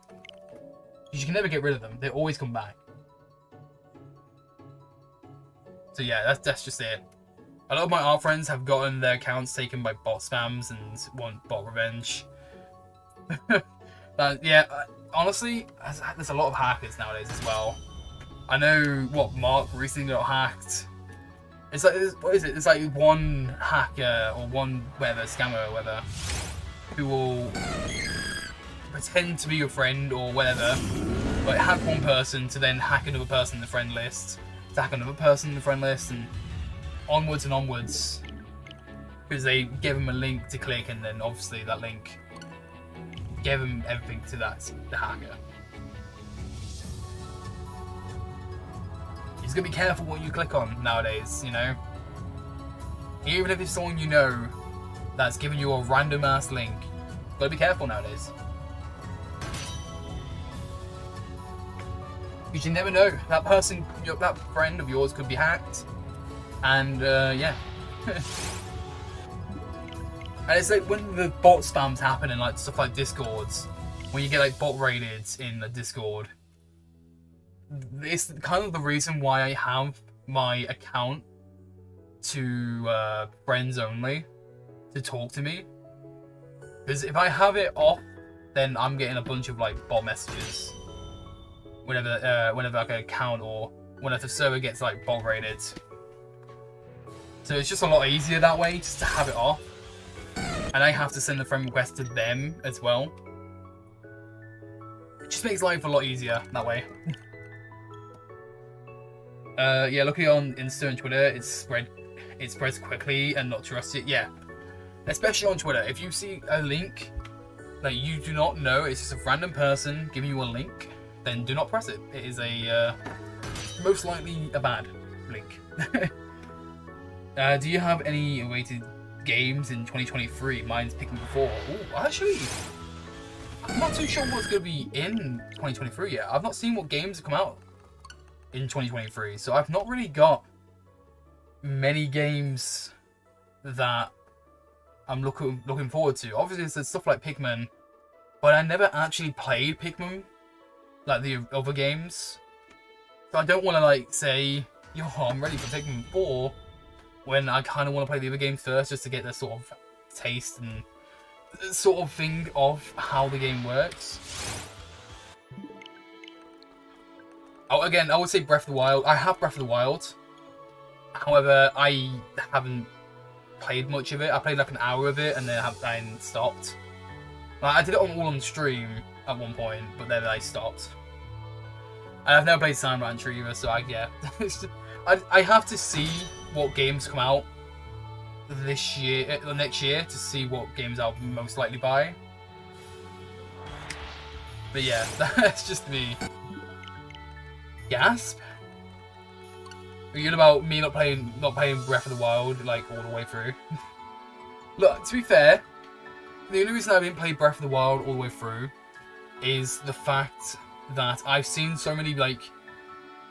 Because you can never get rid of them. They always come back. So yeah, that's just it. A lot of my art friends have gotten their accounts taken by bot spams and want bot revenge. But yeah, honestly, there's a lot of hackers nowadays as well. I know, Mark recently got hacked. It's like, what is it? It's like one hacker or one scammer or whatever, who will pretend to be your friend or whatever, like hack one person to then hack another person in the friend list, to hack another person in the friend list, and onwards and onwards. Because they gave him a link to click, and then obviously that link gave him everything to the hacker. You just gotta be careful what you click on nowadays, you know? Even if it's someone you know that's giving you a random ass link, you gotta be careful nowadays. Because you never know, that person, that friend of yours could be hacked, and yeah. And it's like when the bot spams happen in like stuff like Discords, when you get like bot raided in the Discord, it's kind of the reason why I have my account to friends only to talk to me. Because if I have it off, then I'm getting a bunch of like bot messages whenever like an account or whenever the server gets like bot raided. So it's just a lot easier that way, just to have it off. And I have to send a friend request to them as well. It just makes life a lot easier that way. Yeah, looking on Insta and Twitter, it spreads quickly and not trusted. Yeah, especially on Twitter. If you see a link that you do not know, it's just a random person giving you a link, then do not press it. It is a most likely a bad link. Do you have any awaited games in 2023? Mine's Pikmin 4. Ooh, actually, I'm not too sure what's going to be in 2023 yet. I've not seen what games have come out in 2023, so I've not really got many games that I'm looking forward to. Obviously, there's stuff like Pikmin, but I never actually played Pikmin, like the other games. So I don't want to like say, yo, I'm ready for Pikmin 4, when I kind of want to play the other games first, just to get the sort of taste and sort of thing of how the game works. Oh, again, I would say Breath of the Wild. I have Breath of the Wild. However, I haven't played much of it. I played like an hour of it and then I stopped. Like, I did it all on stream at one point, but then I stopped. And I've never played Sand Rancher either, so yeah. I have to see what games come out this year, next year, to see what games I'll most likely buy. But yeah, that's just me. Gasp? Are you about me not playing Breath of the Wild like all the way through? Look, to be fair, the only reason I didn't play Breath of the Wild all the way through is the fact that I've seen so many like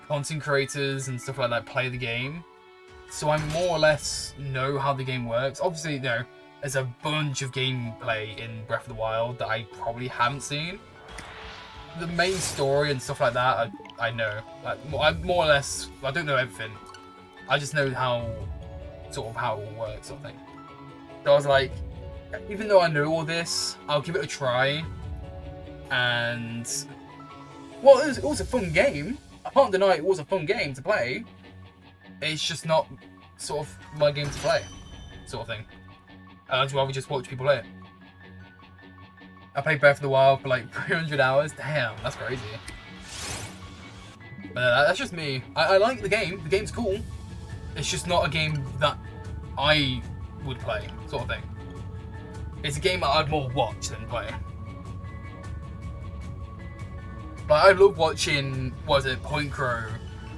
content creators and stuff like that play the game, so I more or less know how the game works. Obviously, you know, there's a bunch of gameplay in Breath of the Wild that I probably haven't seen. The main story and stuff like that, I know. I more or less, I don't know everything. I just know how it all works, sort of thing. So I was like, even though I know all this, I'll give it a try. And well, it was a fun game. I can't deny it was a fun game to play. It's just not sort of my game to play, sort of thing. I'd rather just watch people play it. I played Breath of the Wild for like 300 hours. Damn, that's crazy. But that's just me. I like the game. The game's cool. It's just not a game that I would play, sort of thing. It's a game that I'd more watch than play. But I love watching, what is it, Point Crow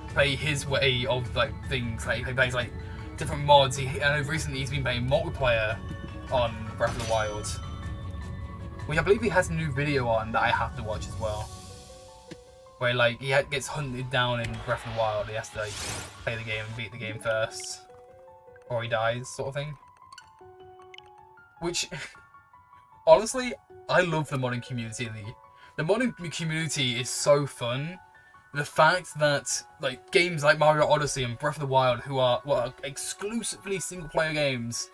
play his way of like things. Like he plays like different mods. I know recently he's been playing multiplayer on Breath of the Wild, which I believe he has a new video on that I have to watch as well. Where like he gets hunted down in Breath of the Wild. He has to like play the game and beat the game first, or he dies, sort of thing. Which, honestly, I love the modding community. The modding community is so fun. The fact that like games like Mario Odyssey and Breath of the Wild, who are exclusively single-player games,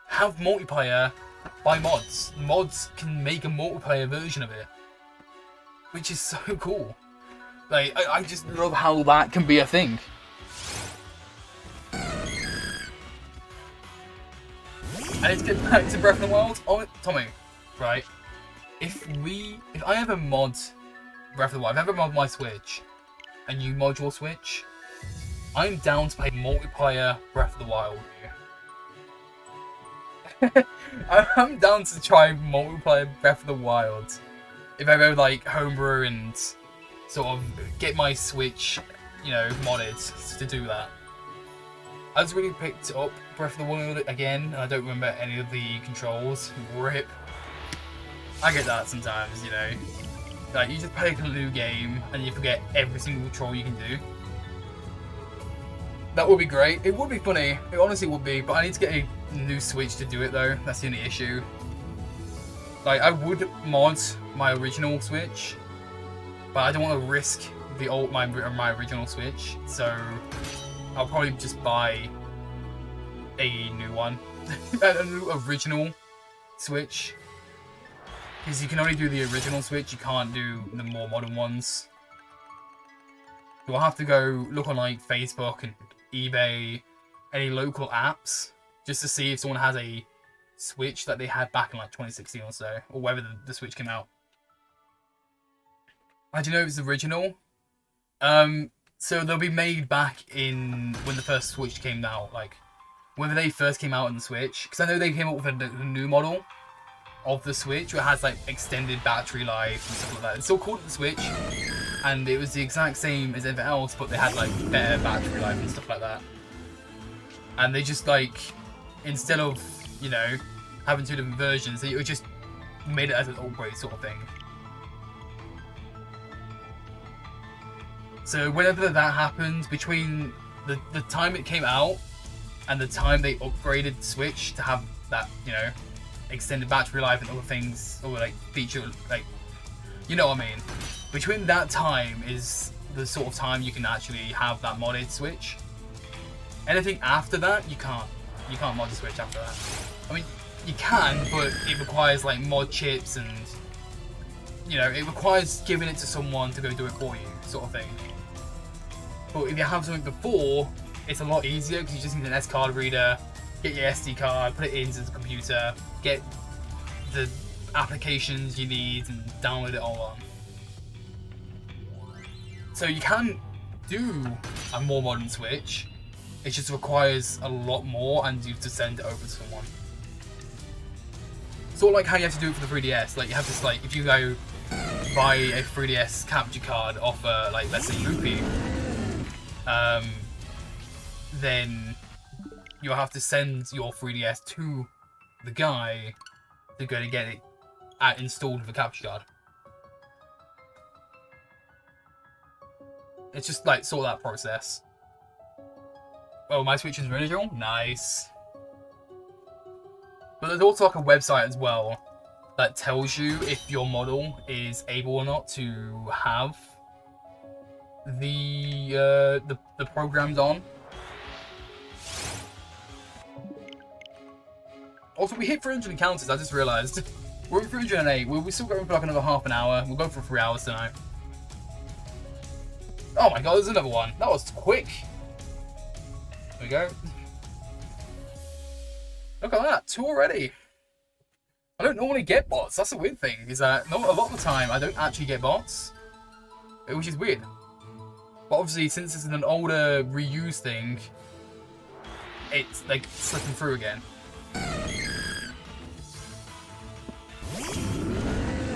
have multiplayer by mods. Mods can make a multiplayer version of it, which is so cool. Like I just love how that can be a thing. And let's get back to Breath of the Wild. Oh, Tommy, right? If I ever mod Breath of the Wild, if I ever mod my Switch, and you mod your Switch, I'm down to play multiplayer Breath of the Wild with you. I'm down to try multiplayer Breath of the Wild. If I ever like homebrew and sort of get my Switch, you know, modded to do that. I just really picked up Breath of the Wild again, and I don't remember any of the controls. RIP. I get that sometimes, you know. Like, you just play a new game, and you forget every single control you can do. That would be great. It would be funny. It honestly would be, but I need to get a new Switch to do it, though. That's the only issue. Like, I would mod my original Switch, but I don't want to risk my original Switch, so I'll probably just buy a new one. A new original Switch. Because you can only do the original Switch, you can't do the more modern ones. So I'll have to go look on like Facebook and eBay, any local apps, just to see if someone has a Switch that they had back in like 2016 or so, or whether the Switch came out. How do you know it's original? So they'll be made back in when the first Switch came out, like whether they first came out in the Switch, because I know they came up with a new model of the Switch, where it has like extended battery life and stuff like that. It's still called the Switch, and it was the exact same as everything else, but they had like better battery life and stuff like that. And they just like, instead of, you know, having two different versions, they just made it as an upgrade sort of thing. So whenever that happened, between the time it came out and the time they upgraded the Switch to have that, you know, extended battery life and other things, or like feature, like, you know what I mean. Between that time is the sort of time you can actually have that modded Switch. Anything after that, you can't mod the Switch after that. I mean, you can, but it requires like mod chips and, you know, it requires giving it to someone to go do it for you, sort of thing. But if you have something before, it's a lot easier because you just need an SD card reader, get your SD card, put it into the computer, get the applications you need and download it all on. So you can do a more modern Switch, it just requires a lot more and you have to send it over to someone. Sort of like how you have to do it for the 3DS, like you have to, like, if you go buy a 3DS capture card off like, let's say Loopy, then you'll have to send your 3DS to the guy to go to get it installed with a capture card. It's just like sort of that process. Oh, my Switch is original? Nice. But there's also like a website as well that tells you if your model is able or not to have the programs on. Also, we hit 300 encounters, I just realised. We're at 308, we're still going for like another half an hour. We'll go for 3 hours tonight. Oh my god, there's another one. That was quick. There we go. Look at that, 2 already. I don't normally get bots. That's the weird thing, is that not a lot of the time I don't actually get bots, which is weird. But obviously, since it's an older reuse thing, it's like slipping through again.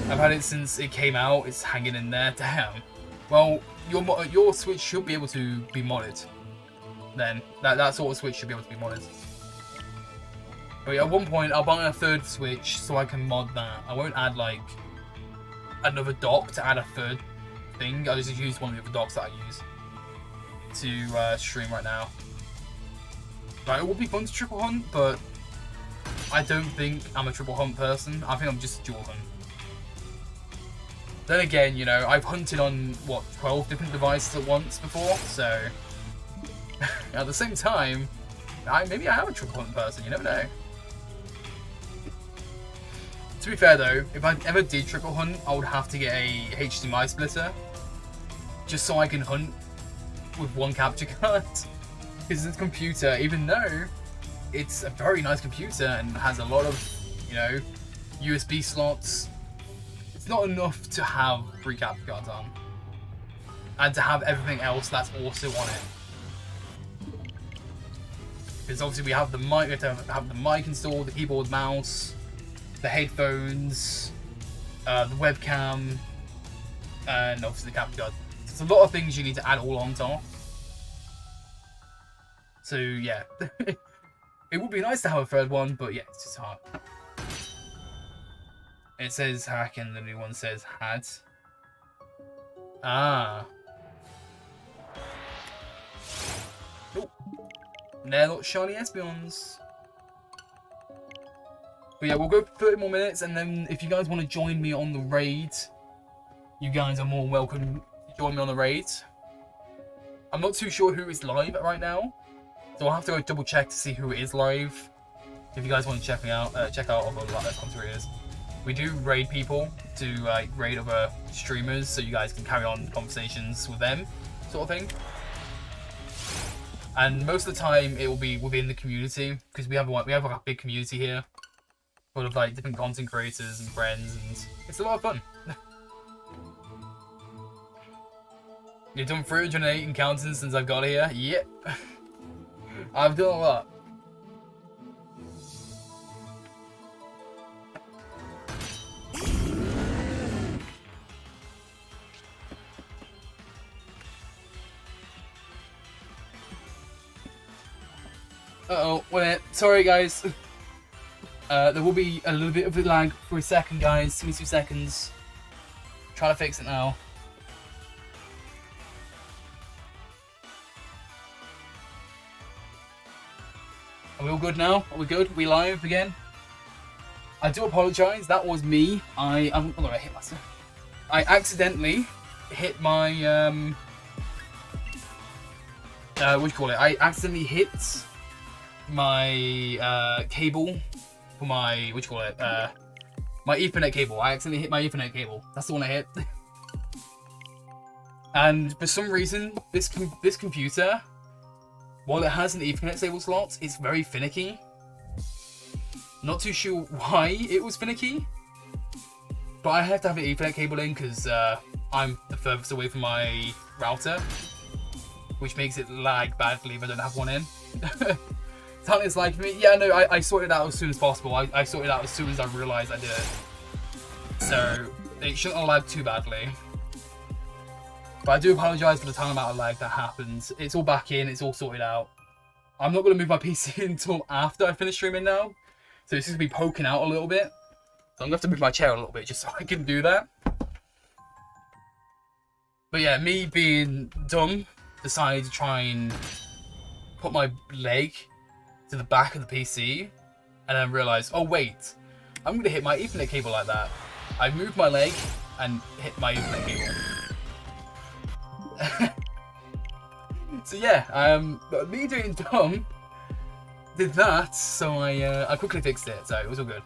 I've had it since it came out. It's hanging in there. Damn. Well, your Switch should be able to be modded. Then that sort of Switch should be able to be modded. But yeah, at one point I'll buy a 3rd Switch so I can mod that. I won't add like another dock to add a 3rd thing. I'll just use one of the other docks that I use to stream right now. Right, it would be fun to triple hunt, but I don't think I'm a triple hunt person. I think I'm just a dual hunt. Then again, you know, I've hunted on, what, 12 different devices at once before, so at the same time, maybe I am a triple hunt person, you never know. To be fair though, if I ever did triple hunt, I would have to get a HDMI splitter, just so I can hunt with one capture card. Because this computer, even though it's a very nice computer and has a lot of, you know, USB slots, it's not enough to have 3 capture cards on. And to have everything else that's also on it. Because obviously we have the mic, we have to have the mic installed, the keyboard, mouse, the headphones, the webcam, and obviously the capture card. So it's a lot of things you need to add all on top. So yeah, it would be nice to have a 3rd one, but yeah, it's just hard. It says hack and the new one says had. Ah. Oh. They're not shiny Espeons. But yeah, we'll go for 30 more minutes, and then if you guys want to join me on the raid, you guys are more welcome to join me on the raid. I'm not too sure who is live right now, so I'll have to go double check to see who is live. If you guys want to check me out, check out other content creators. We do raid people to raid other streamers, so you guys can carry on conversations with them, sort of thing. And most of the time, it will be within the community, because we have like a big community here, full of like different content creators and friends, and it's a lot of fun. You've done 308 encounters since I've got here. Yep, I've done a lot. Uh-oh, wait a minute. Sorry, guys. There will be a little bit of a lag for a second, guys. Give me 2 seconds. Try to fix it now. Are we all good now? Are we good? Are we live again? I do apologise. That was me. I'm gonna hit myself. I accidentally hit my what do you call it? I accidentally hit my cable for my what do you call it? My Ethernet cable. I accidentally hit my Ethernet cable. That's the one I hit. And for some reason, this computer, while it has an Ethernet cable slot, it's very finicky. Not too sure why it was finicky, but I have to have an Ethernet cable in because I'm the furthest away from my router, which makes it lag badly if I don't have one in. It's like me. Yeah, no, I sorted it out as soon as possible. I sorted it out as soon as I realised I did it. So it shouldn't have lagged too badly. But I do apologise for the tiny amount of lag that happens. It's all back in, it's all sorted out. I'm not going to move my PC until after I finish streaming now. So it's just going to be poking out a little bit. So I'm going to have to move my chair a little bit just so I can do that. But yeah, me being dumb, decided to try and put my leg to the back of the PC. And then realised, oh wait, I'm going to hit my Ethernet cable like that. I moved my leg and hit my Ethernet cable. So yeah, me doing dumb did that, so I quickly fixed it, so it was all good.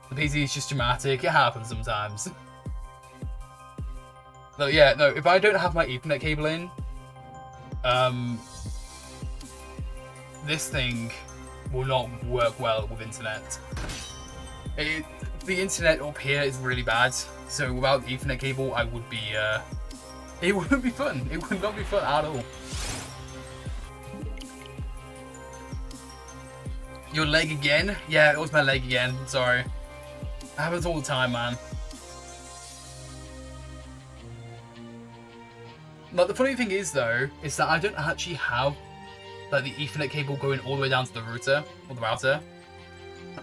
The PC is just dramatic, it happens sometimes. No, yeah, no, if I don't have my Ethernet cable in, this thing will not work well with internet. The internet up here is really bad, so without the Ethernet cable, I would be, it wouldn't be fun. It would not be fun at all. Your leg again? Yeah, it was my leg again. Sorry. It happens all the time, man. But the funny thing is, though, is that I don't actually have like the Ethernet cable going all the way down to the router or the router.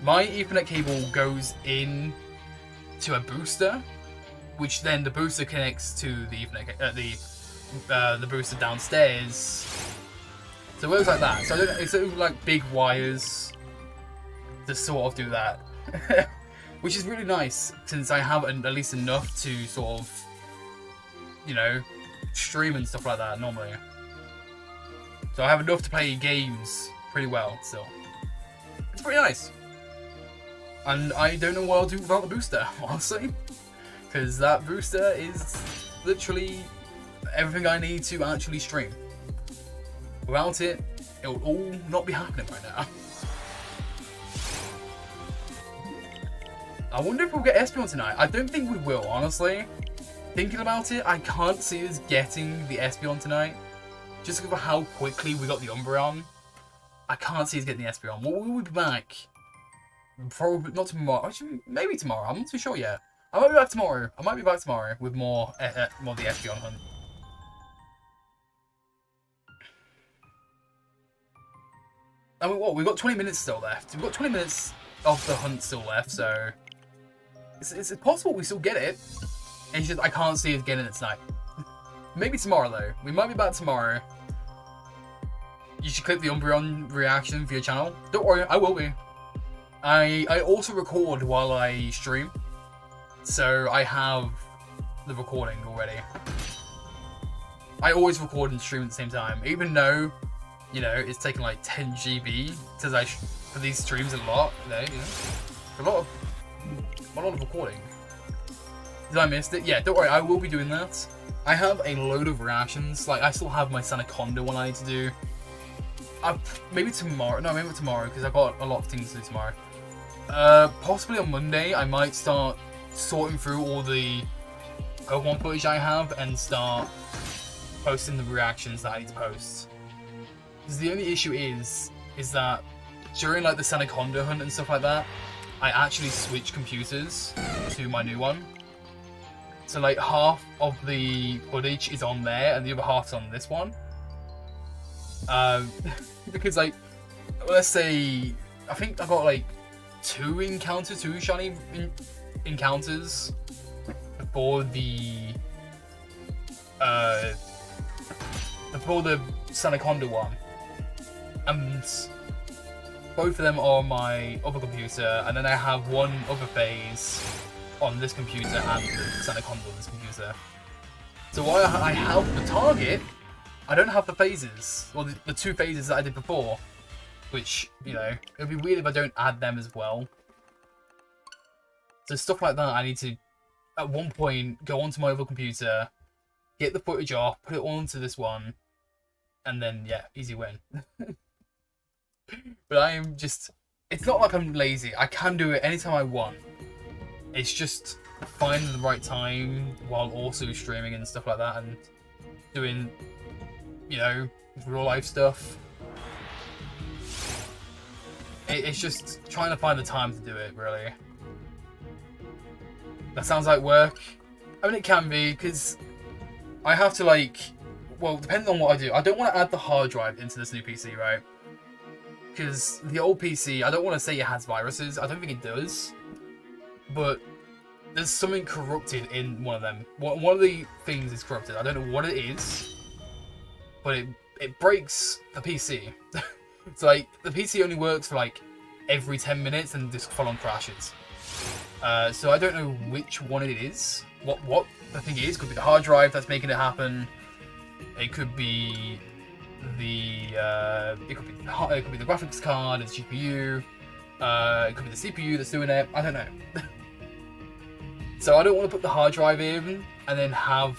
My Ethernet cable goes in to a booster, which then the booster connects to the Ethernet, the booster downstairs. So it works like that. So I don't, it's like big wires to sort of do that, which is really nice since I have at least enough to sort of, you know, stream and stuff like that normally. So I have enough to play games pretty well still. It's pretty nice. And I don't know what I'll do without the booster, honestly. Because that booster is literally everything I need to actually stream. Without it, it will all not be happening right now. I wonder if we'll get Espeon tonight. I don't think we will, honestly. Thinking about it, I can't see us getting the Espeon tonight. Just because of how quickly we got the Umbreon. I can't see us getting the Espeon. Well, we will be back. Probably not tomorrow. Actually, maybe tomorrow. I'm not too sure yet. I might be back tomorrow. I might be back tomorrow with more of the Espeon hunt. I mean, what? We've got 20 minutes still left. We've got 20 minutes of the hunt still left, so it's possible we still get it. It's just I can't see us getting it tonight. Maybe tomorrow though. We might be back tomorrow. You should click the Umbreon reaction for your channel. Don't worry, I will be. I also record while I stream, so I have the recording already. I always record and stream at the same time, even though, you know, it's taking like 10 GB because for these streams a lot. You know, a lot of recording. Did I miss it? Yeah, don't worry, I will be doing that. I have a load of reactions. Like, I still have my Sanaconda one I need to do. Maybe tomorrow. No, maybe tomorrow, because I've got a lot of things to do tomorrow. Possibly on Monday, I might start sorting through all the Pokemon footage I have and start posting the reactions that I need to post. Because the only issue is that during, like, the Sanaconda hunt and stuff like that, I actually switched computers to my new one. So like half of the footage is on there and the other half's on this one. Because like, let's say, I think I got like two shiny encounters before the Sanaconda one. And both of them are on my other computer, and then I have one other phase on this computer and the Sanaconda on this computer. So while I have the target, I don't have the phases, or the two phases that I did before, which, you know, it would be weird if I don't add them as well. So stuff like that, I need to, at one point, go onto my other computer, get the footage off, put it onto this one, and then, yeah, easy win. But I am just, it's not like I'm lazy, I can do it anytime I want. It's just finding the right time while also streaming and stuff like that and doing, you know, real life stuff. It's just trying to find the time to do it, really. That sounds like work. I mean, it can be, because I have to, like, well, depending on what I do, I don't want to add the hard drive into this new PC, right? Because the old PC, I don't want to say it has viruses, I don't think it does. But there's something corrupted in one of them. One of the things is corrupted. I don't know what it is, but it breaks the PC. It's like the PC only works for like every 10 minutes and just full on crashes. So I don't know which one it is. What the thing is. Could be the hard drive that's making it happen. It could be the it could be the graphics card, the GPU. It could be the CPU that's doing it. I don't know. So I don't want to put the hard drive in and then have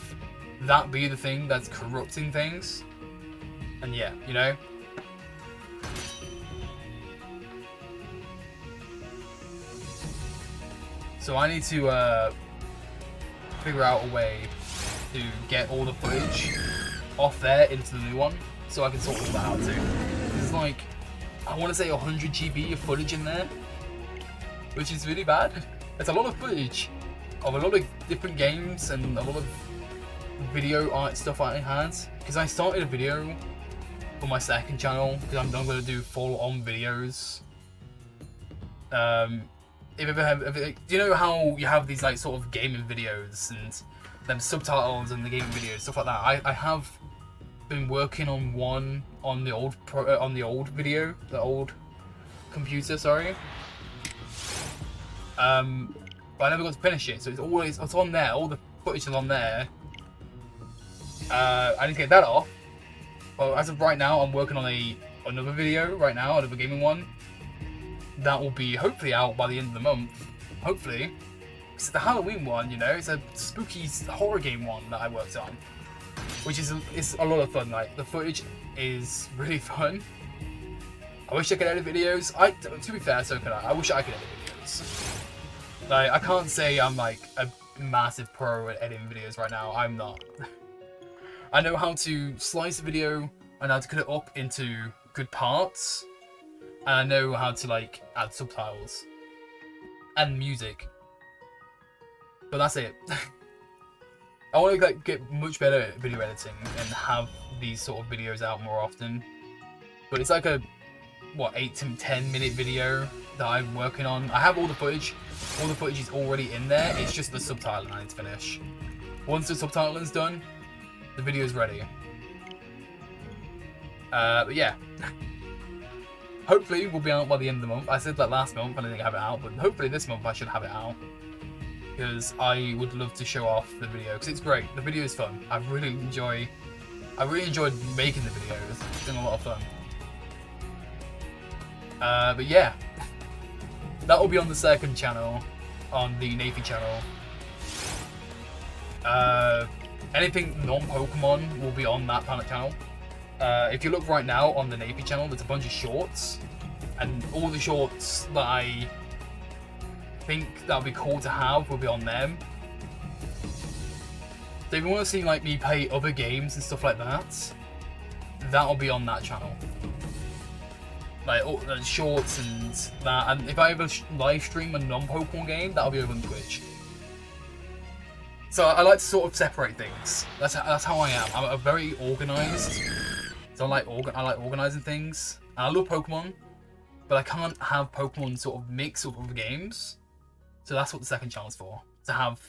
that be the thing that's corrupting things. And yeah, you know. So I need to figure out a way to get all the footage off there into the new one, so I can sort all that out too. There's like, I want to say 100 GB of footage in there, which is really bad. It's a lot of footage of a lot of different games and a lot of video art stuff I had, because I started a video for my second channel, because I'm going to do full-on videos. If you ever have, do you know how you have these like sort of gaming videos and them subtitles and the gaming videos, stuff like that? I have been working on one on the old video, the old computer, sorry. But I never got to finish it, so it's on there. All the footage is on there. I need to get that off. But as of right now, I'm working on another video right now, another gaming one. That will be hopefully out by the end of the month. Hopefully. It's the Halloween one, you know, it's a spooky horror game one that I worked on. Which is a lot of fun, like, the footage is really fun. I wish I could edit videos. To be fair, so could I. I wish I could edit videos. Like, I can't say I'm like a massive pro at editing videos right now. I'm not. I know how to slice a video, I know how to cut it up into good parts, and I know how to like add subtitles and music. But that's it. I want to like get much better at video editing and have these sort of videos out more often. But it's like a 8 to 10 minute video that I'm working on. I have all the footage. All the footage is already in there. It's just the subtitling I need to finish. Once the subtitling is done, the video is ready. But yeah. Hopefully we'll be out by the end of the month. I said that last month and I didn't have it out, but hopefully this month I should have it out. Because I would love to show off the video, because it's great. The video is fun. I really enjoyed making the video. It's been a lot of fun. But yeah, that will be on the second channel, on the Nayfie channel. Anything non-Pokemon will be on that planet channel. If you look right now on the Nayfie channel, there's a bunch of shorts, and all the shorts that I think that would be cool to have will be on them. So if you want to see like me play other games and stuff like that, that'll be on that channel. Like all the shorts and that, and if I ever live stream a non-Pokemon game, that'll be over on Twitch. So I like to sort of separate things. That's how I am. I'm very organised. So I like organising things. And I love Pokemon, but I can't have Pokemon sort of mix with other games. So that's what the second channel is for. To have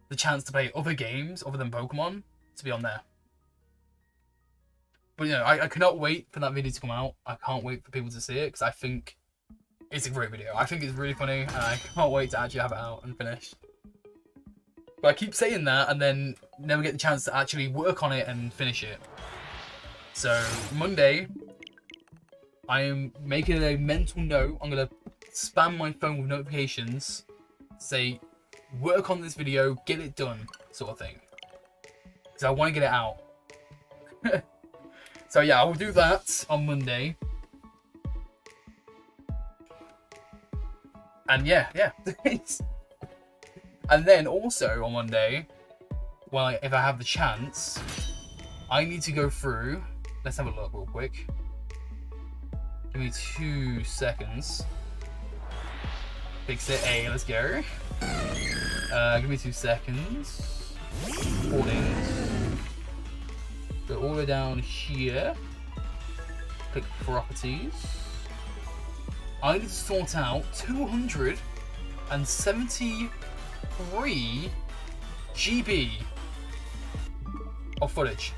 the chance to play other games other than Pokemon to be on there. But you know, I cannot wait for that video to come out. I can't wait for people to see it because I think it's a great video. I think it's really funny and I can't wait to actually have it out and finished. But I keep saying that and then never get the chance to actually work on it and finish it. So Monday, I am making a mental note. I'm going to spam my phone with notifications. Say, work on this video, get it done, sort of thing. Because I want to get it out. So yeah, I will do that on Monday. And yeah. And then also on Monday, well, if I have the chance, I need to go through. Let's have a look real quick. Give me 2 seconds. Fix it. Hey, let's go. Give me 2 seconds. Recordings. Go all the way down here. Click properties. I need to sort out 273 GB of footage.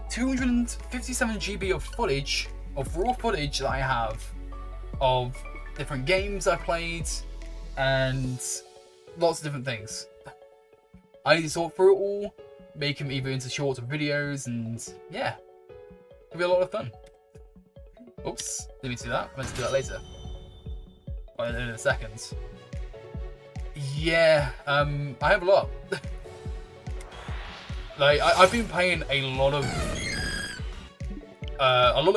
257 GB of footage, of raw footage that I have of different games I played and lots of different things. I need to sort through it all, make them either into shorter videos, and yeah, it'll be a lot of fun. Oops, didn't mean to do that. I meant to do that later. In a second. Yeah, I have a lot. Like, I've been playing a lot of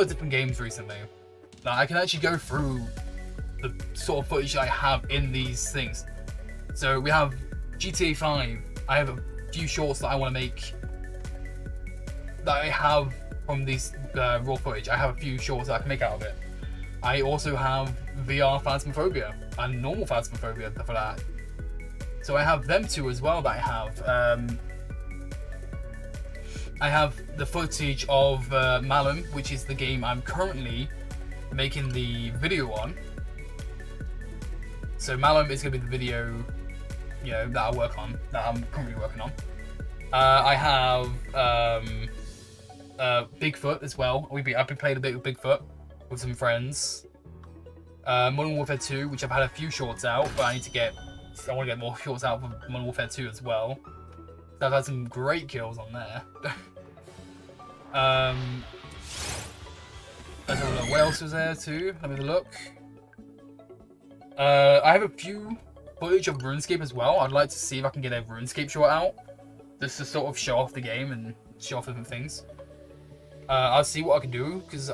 different games recently. Like, I can actually go through the sort of footage I have in these things. So we have GTA 5. I have a few shorts that I want to make that I have from these raw footage. I have a few shorts that I can make out of it. I also have VR Phasmophobia and normal Phasmophobia for that. So I have them two as well that I have. I have the footage of Malum, which is the game I'm currently making the video on. So Malum is going to be the video, you know, that I work on, that I'm currently working on. I have Bigfoot as well. I've been playing a bit with Bigfoot with some friends. Modern Warfare 2, which I've had a few shorts out, but I want to get more shorts out for Modern Warfare 2 as well. I've had some great kills on there. Let's have a look. What else was there too? Let me have a look. I have a few footage of RuneScape as well. I'd like to see if I can get a RuneScape short out, just to sort of show off the game and show off different things. I'll see what I can do, because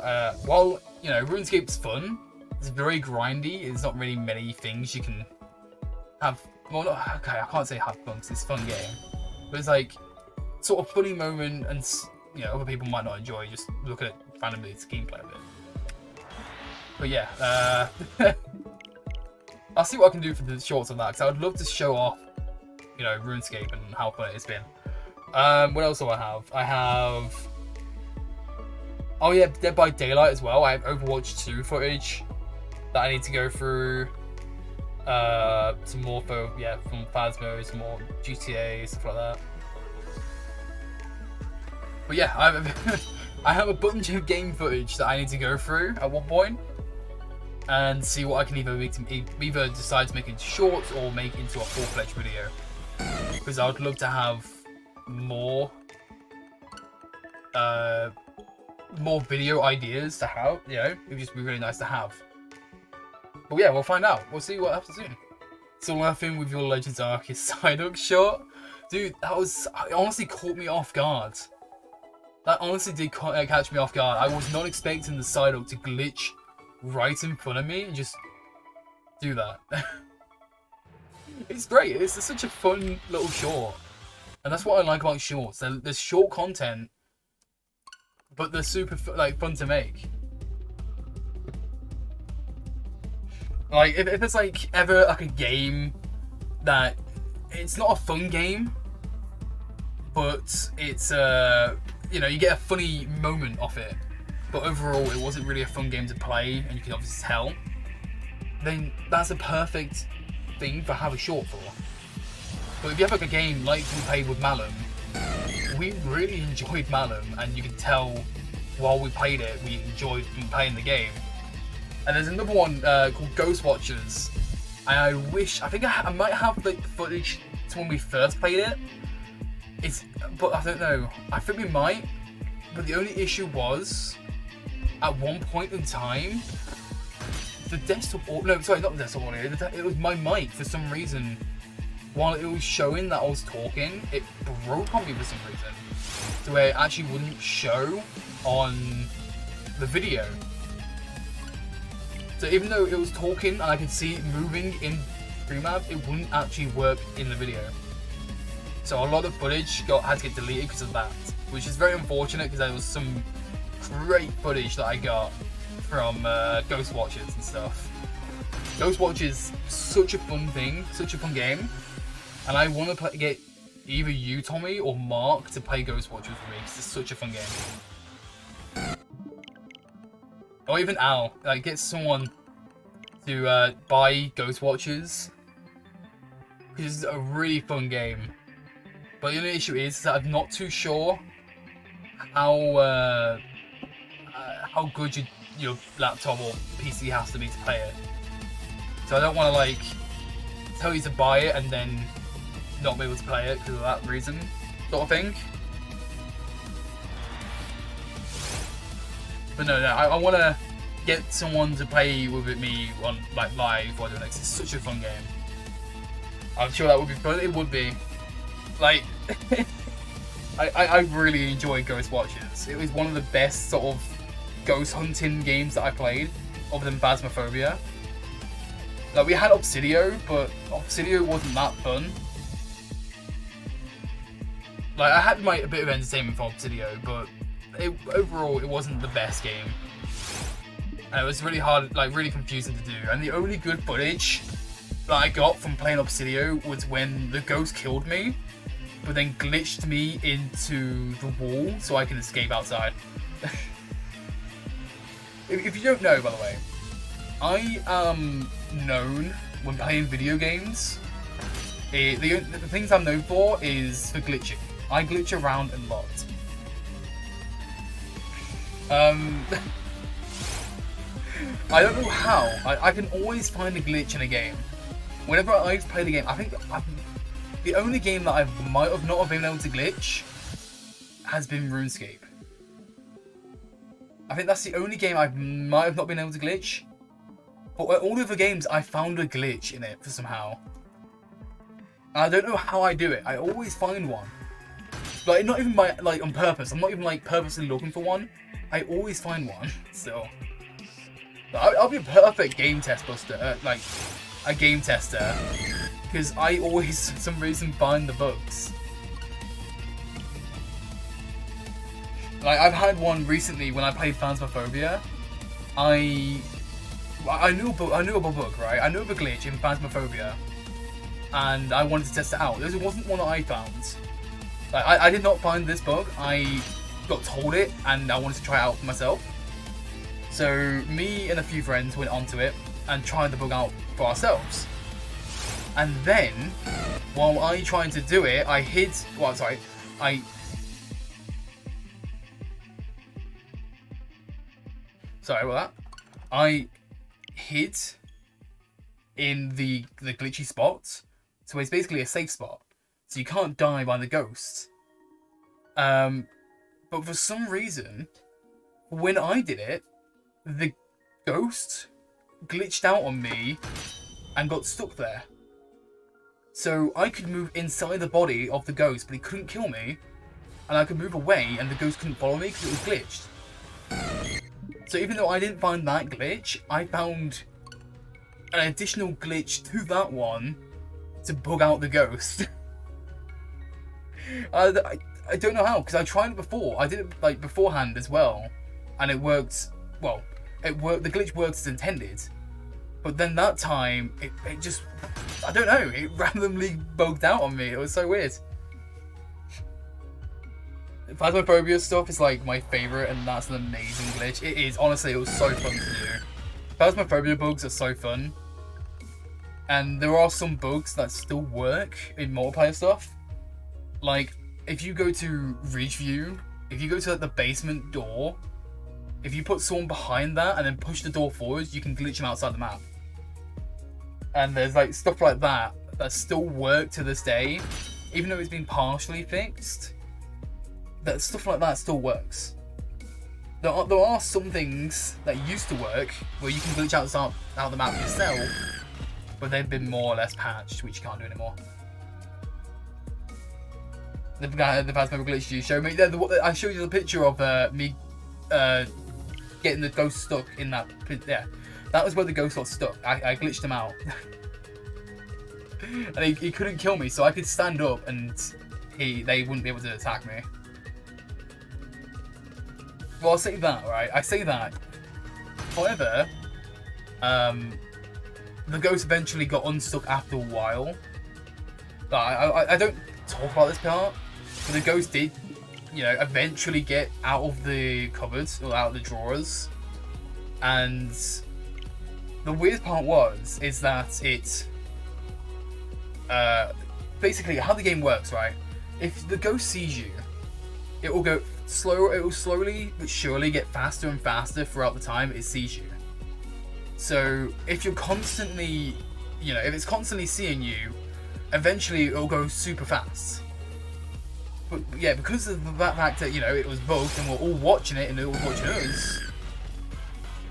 while, you know, RuneScape's fun, it's very grindy. There's not really many things you can have. Well, okay, I can't say have fun because it's a fun game, but it's like sort of funny moment, and you know, other people might not enjoy just looking at randomly its gameplay of it. But yeah, I'll see what I can do for the shorts on that, because I would love to show off, you know, RuneScape and how fun it's been. What else do I have? I have, oh yeah, Dead by Daylight as well. I have Overwatch 2 footage that I need to go through. Some more from Phasmo, some more GTA, stuff like that. But yeah, I have a bunch of game footage that I need to go through at one point and see what I can either decide to make into shorts or make into a full-fledged video. Because I would love to have more video ideas to have, you know, it would just be really nice to have. But yeah, we'll find out. We'll see what happens soon. So laughing with your Legends Arceus Psyduck shot. Dude, it honestly caught me off guard. That honestly did catch me off guard. I was not expecting the Psyduck to glitch right in front of me and just do that. It's great. It's such a fun little short. And that's what I like about shorts. There's short content, but they're super fun to make. Like, if it's like ever like a game that it's not a fun game, but it's you know, you get a funny moment off it, but overall it wasn't really a fun game to play, and you can obviously tell, then that's a perfect thing for have a short for. But if you have like a game like we played with Malum, we really enjoyed Malum, and you can tell while we played it, we enjoyed playing the game. And there's another one called Ghost Watchers, and I think I might have the footage to when we first played it. But I don't know. I think we might. But the only issue was, at one point in time, the desktop audio. No, sorry, not the desktop audio. It was my mic for some reason. While it was showing that I was talking, it broke on me for some reason, to where it actually wouldn't show on the video. So even though it was talking and I could see it moving in Streamlab, it wouldn't actually work in the video. So a lot of footage had to get deleted because of that, which is very unfortunate, because there was some great footage that I got from Ghost Watchers and stuff. Ghost Watchers, such a fun thing, such a fun game, and I want to get either you, Tommy, or Mark to play Ghost Watchers with me, because it's such a fun game. Or even Al, like, get someone to buy Ghost Watchers, because it's a really fun game. But the only issue is that I'm not too sure how good your laptop or PC has to be to play it. So I don't want to like tell you to buy it and then not be able to play it because of that reason, sort of thing. But no, I want to get someone to play with me on like live while doing this. It's such a fun game. I'm sure that would be fun. It would be. Like, I really enjoyed Ghost Watchers. It was one of the best sort of ghost hunting games that I played, other than Phasmophobia. Like, we had Obsidio, but Obsidio wasn't that fun. Like, I had a bit of entertainment from Obsidio, but overall, it wasn't the best game. And it was really hard, like, really confusing to do. And the only good footage that I got from playing Obsidio was when the ghost killed me, but then glitched me into the wall so I can escape outside. If you don't know, by the way, I am known when playing video games. The things I'm known for is for glitching. I glitch around a lot. I don't know how. I can always find a glitch in a game. Whenever I play the game, I think the only game that I might have not have been able to glitch has been RuneScape. I think that's the only game I might have not been able to glitch. But all the other games, I found a glitch in it for somehow. And I don't know how I do it. I always find one. Like, not even on purpose. I'm not even like purposely looking for one. I always find one. So I'll be a perfect game test buster. Like a game tester. Because I always, for some reason, find the bugs. Like, I've had one recently when I played Phasmophobia. I knew of a bug, right? I knew of a glitch in Phasmophobia. And I wanted to test it out. This wasn't one that I found. Like, I did not find this bug. I got told it, and I wanted to try it out for myself. So, me and a few friends went onto it and tried the bug out for ourselves. And then, while I tried to do it, I hid... Well, sorry. Sorry about that. I hid in the glitchy spot. So it's basically a safe spot. So you can't die by the ghost. But for some reason, when I did it, the ghost glitched out on me and got stuck there. So I could move inside the body of the ghost, but he couldn't kill me. And I could move away and the ghost couldn't follow me because it was glitched. So even though I didn't find that glitch, I found an additional glitch to that one to bug out the ghost. I don't know how, because I tried it before. I did it like beforehand as well, and it worked. Well, it worked. The glitch worked as intended, but then that time it just, I don't know. It randomly bugged out on me. It was so weird. Phasmophobia stuff is like my favorite, and that's an amazing glitch. It is, honestly, it was so fun to do. Phasmophobia bugs are so fun, and there are some bugs that still work in multiplayer stuff. Like, if you go to Reach View, if you go to like, the basement door, if you put someone behind that and then push the door forwards, you can glitch them outside the map. And there's like stuff like that that still work to this day, even though it's been partially fixed. That stuff like that still works. There are some things that used to work where you can glitch out the map yourself, but they've been more or less patched, which you can't do anymore. The Phasmophobia glitch you showed me. I showed you the picture of me getting the ghost stuck in that. Yeah, that was where the ghost got stuck. I glitched him out, and he couldn't kill me, so I could stand up and they wouldn't be able to attack me. Well, I'll say that, right? I say that. However, the ghost eventually got unstuck after a while. I don't talk about this part, but the ghost did, eventually get out of the cupboards or out of the drawers. And the weird part is that it, basically how the game works, right? If the ghost sees you, it will go slower. It will slowly but surely get faster and faster throughout the time it sees you. So if you're constantly, if it's constantly seeing you, eventually it'll go super fast. But yeah, because of that fact that it was bugged and we're all watching it and it was watching us,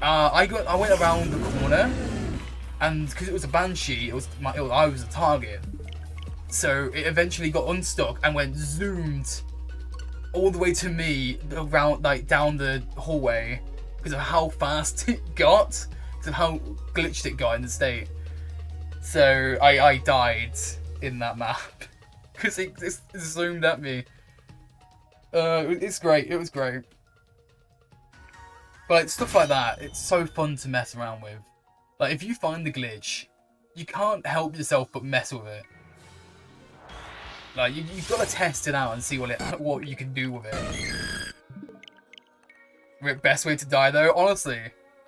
I went around the corner, and because it was a banshee, I was a target. So it eventually got unstuck and went zoomed all the way to me around, like, down the hallway because of how fast it got, because of how glitched it got in the state. So I died in that map because it zoomed at me. It's great. It was great. But like, stuff like that, it's so fun to mess around with. Like, if you find the glitch, you can't help yourself but mess with it. Like, you've got to test it out and see what you can do with it. Best way to die, though, honestly.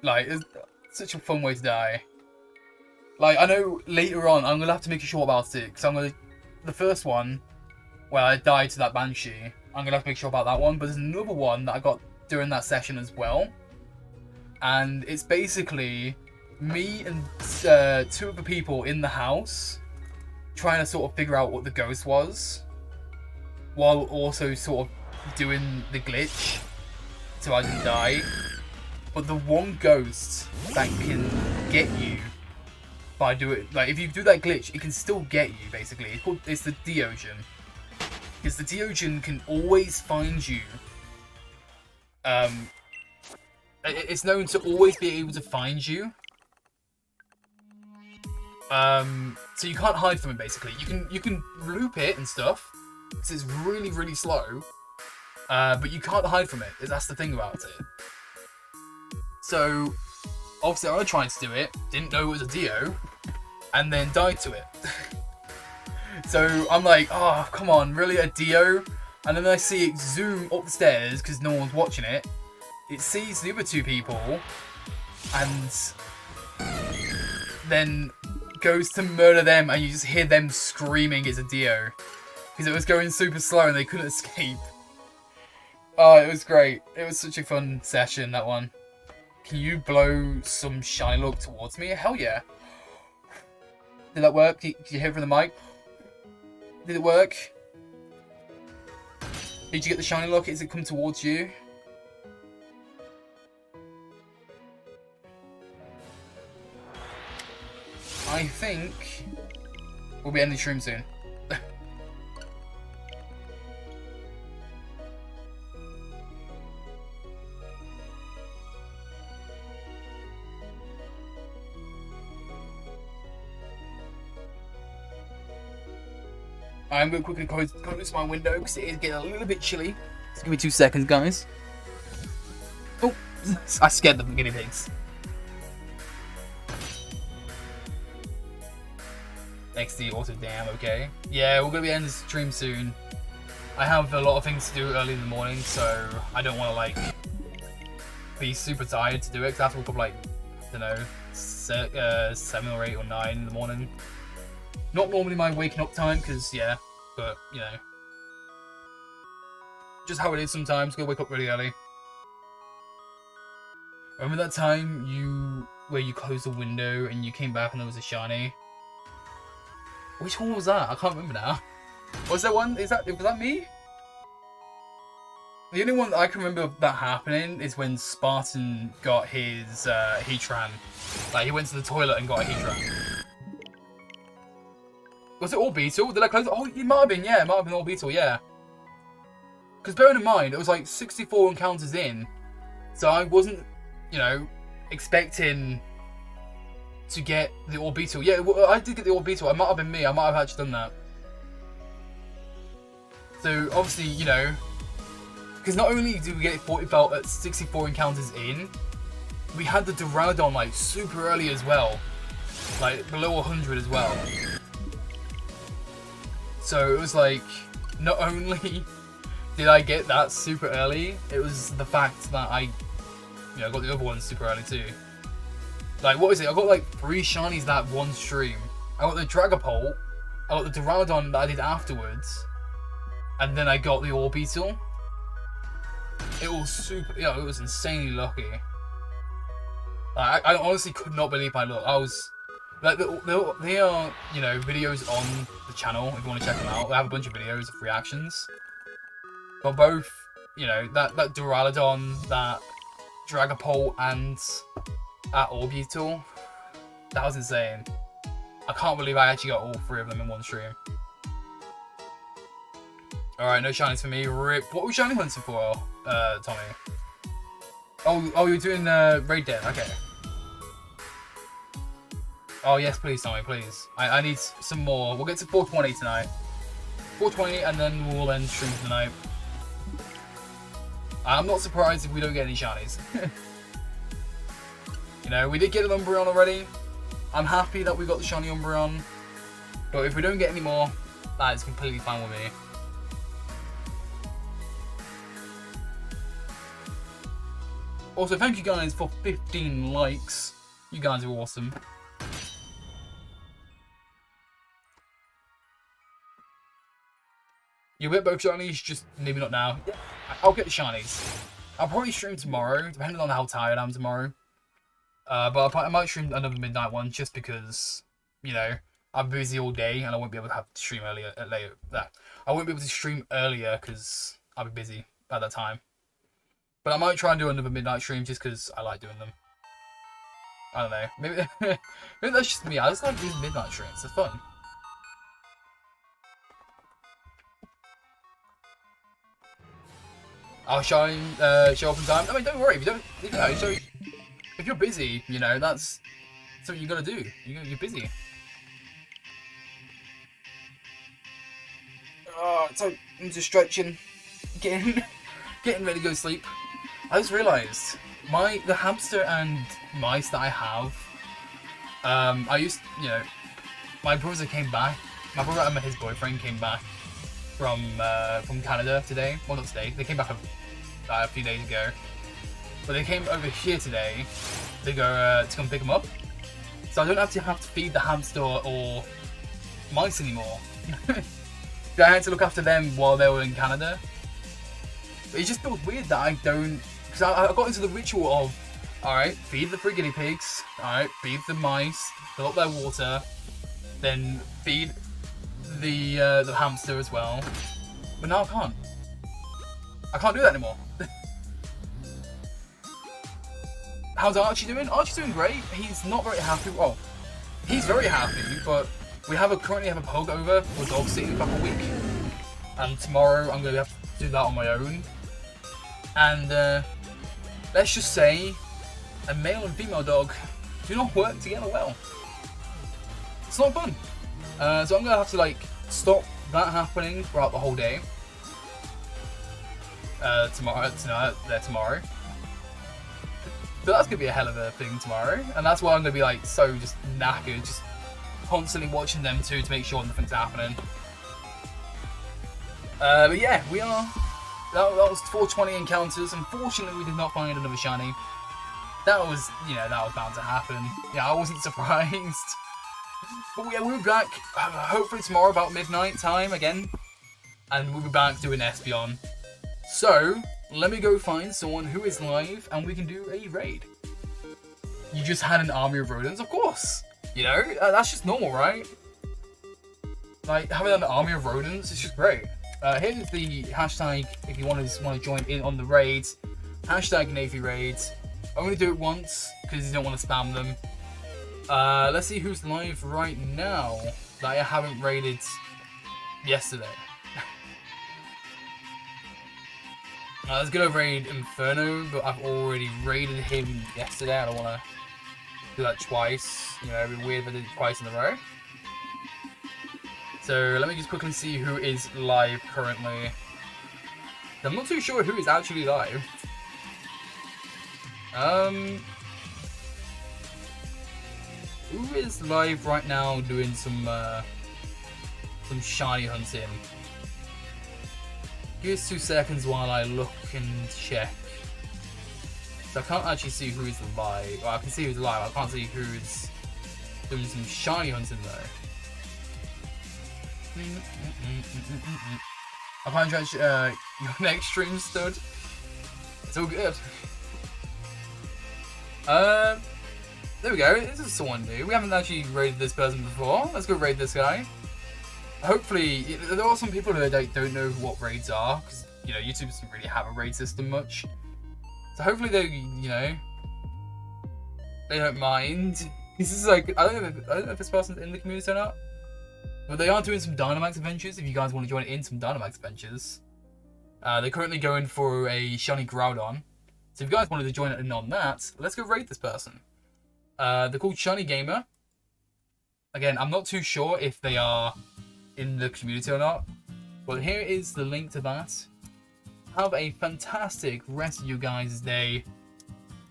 Like, it's such a fun way to die. Like, I know later on, I'm going to have to make a short about it, because the first one, where I died to that Banshee, I'm going to have to make sure about that one, but there's another one that I got during that session as well. And it's basically me and two other people in the house trying to sort of figure out what the ghost was, while also sort of doing the glitch so I didn't die. But the one ghost that can get you by doing, like, if you do that glitch, it can still get you, basically. It's the Deogen. Because the Deogen can always find you. It's known to always be able to find you. So you can't hide from it, basically. You can loop it and stuff, because it's really, really slow. But you can't hide from it. That's the thing about it. So, obviously I tried to do it, didn't know it was a Dio, and then died to it. So I'm like, oh, come on, really, a Dio? And then I see it zoom up the stairs, because no one's watching it. It sees the other two people, and then goes to murder them, and you just hear them screaming it's a Dio. Because it was going super slow and they couldn't escape. Oh, it was great. It was such a fun session, that one. Can you blow some shiny look towards me? Hell yeah. Did that work? Did you hear it from the mic? Did it work? Did you get the shiny look? Is it come towards you? I think we'll be ending the stream soon. I'm going to quickly close my window because it is getting a little bit chilly. Just give me 2 seconds, guys. Oh, I scared the guinea pigs. XD auto damn, okay. Yeah, we're going to be ending the stream soon. I have a lot of things to do early in the morning, so I don't want to, like, be super tired to do it, because I have to wake up, like, I don't know, 7 or 8 or 9 in the morning. Not normally my waking up time, because, yeah, but, you know. Just how it is sometimes, gotta wake up really early. Remember that time where you closed the window and you came back and there was a shiny? Which one was that? I can't remember now. Was that one? Was that me? The only one that I can remember that happening is when Spartan got his Heatran. Like, he went to the toilet and got a Heatran. Was it All Beetle? Did I close it? Oh, it might have been, yeah. It might have been All Beetle, yeah. Because bearing in mind, it was like 64 encounters in. So I wasn't, you know, expecting to get the All Beetle. Yeah, I did get the All Beetle. It might have been me. I might have actually done that. So, obviously, you know, because not only did we get 40 belt at 64 encounters in, we had the Duraludon, like, super early as well. Like, below 100 as well. So, it was like, not only did I get that super early, it was the fact that I got the other ones super early too. Like, what is it? I got like 3 shinies that one stream. I got the Dragapult, I got the Duraludon that I did afterwards, and then I got the Orbeetle. It was super, it was insanely lucky. Like, I honestly could not believe my luck. I was, like, there are, videos on the channel if you want to check them out. I have a bunch of videos of reactions. But both, that Duraludon, that Dragapult, and that Orbeetle, that was insane. I can't believe I actually got all 3 of them in one stream. Alright, no shinies for me. Rip. What were we shiny hunting for, Tommy? Oh, you're doing raid den. Okay. Oh yes, please, Tommy, please. I need some more. We'll get to 420 tonight. 420, and then we'll end stream tonight. I'm not surprised if we don't get any shinies. You know, we did get an Umbreon already. I'm happy that we got the shiny Umbreon. But if we don't get any more, that is completely fine with me. Also, thank you guys for 15 likes. You guys are awesome. You'll get both shinies, just maybe not now. Yeah, I'll get the shinies. I'll probably stream tomorrow, depending on how tired I am tomorrow. But I might stream another midnight one, just because, you know, I'm busy all day and I won't be able to stream earlier. I won't be able to stream earlier because I'll be busy at that time. But I might try and do another midnight stream just because I like doing them. I don't know. Maybe maybe that's just me. I just like doing midnight streams. It's fun. I'll show up in time. I mean, don't worry. If you don't, you know, so if you're busy, you know, that's what you gotta do. You're busy. Oh, so I'm just stretching, getting ready to go to sleep. I just realised the hamster and mice that I have. My brother came back. My brother and his boyfriend came back from Canada today. Well, not today. They came back a few days ago. But they came over here today to come pick them up. So I don't have to feed the hamster or mice anymore. I had to look after them while they were in Canada. But it just feels weird that I don't, because I got into the ritual of, alright, feed the 3 guinea pigs, alright, feed the mice, fill up their water, then feed the hamster as well. But now I can't. I can't do that anymore. How's Archie doing? Archie's doing great. He's not very happy. Well, he's very happy, but we currently have a pug over for dog sitting back a week. And tomorrow I'm going to have to do that on my own. And let's just say a male and female dog do not work together well. It's not fun. So I'm going to have to like stop that happening throughout the whole day. Tomorrow. But that's going to be a hell of a thing tomorrow. And that's why I'm going to be like so just knackered, just constantly watching them two to make sure nothing's happening. But yeah, we are. That was 420 encounters. Unfortunately, we did not find another shiny. That was bound to happen. Yeah, I wasn't surprised. But yeah, we'll be back hopefully tomorrow about midnight time again. And we'll be back doing Espeon. So, let me go find someone who is live and we can do a raid. You just had an army of rodents? Of course! You know, that's just normal, right? Like, having an army of rodents is just great. Here's the hashtag if you want to join in on the raids. Hashtag Navy raids. I'm going to do it once because you don't want to spam them. Let's see who's live right now that I haven't raided yesterday. Let's go raid Inferno, but I've already raided him yesterday. I don't want to do that twice. You know, it'd be weird if I did it twice in a row. So let me just quickly see who is live currently. I'm not too sure who is actually live. Who is live right now doing some shiny hunting? Give us 2 seconds while I look and check. So I can't actually see who is live. Well, I can see who's live. I can't see who's doing some shiny hunting though. I find your next stream stud. It's all good. There we go. This is someone new. We haven't actually raided this person before. Let's go raid this guy. Hopefully, there are some people who don't know what raids are, because, you know, YouTube doesn't really have a raid system much. So hopefully they, you know, they don't mind. This is like, I don't know if this person's in the community or not. But they are doing some Dynamax adventures if you guys want to join in some Dynamax adventures. They're currently going for a shiny Groudon. So if you guys wanted to join in on that, let's go raid this person. They're called Shiny Gamer. Again, I'm not too sure if they are in the community or not. But here is the link to that. Have a fantastic rest of you guys' day.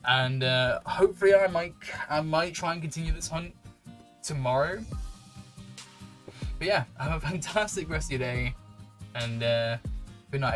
And hopefully I might try and continue this hunt tomorrow. But yeah, have a fantastic rest of your day. And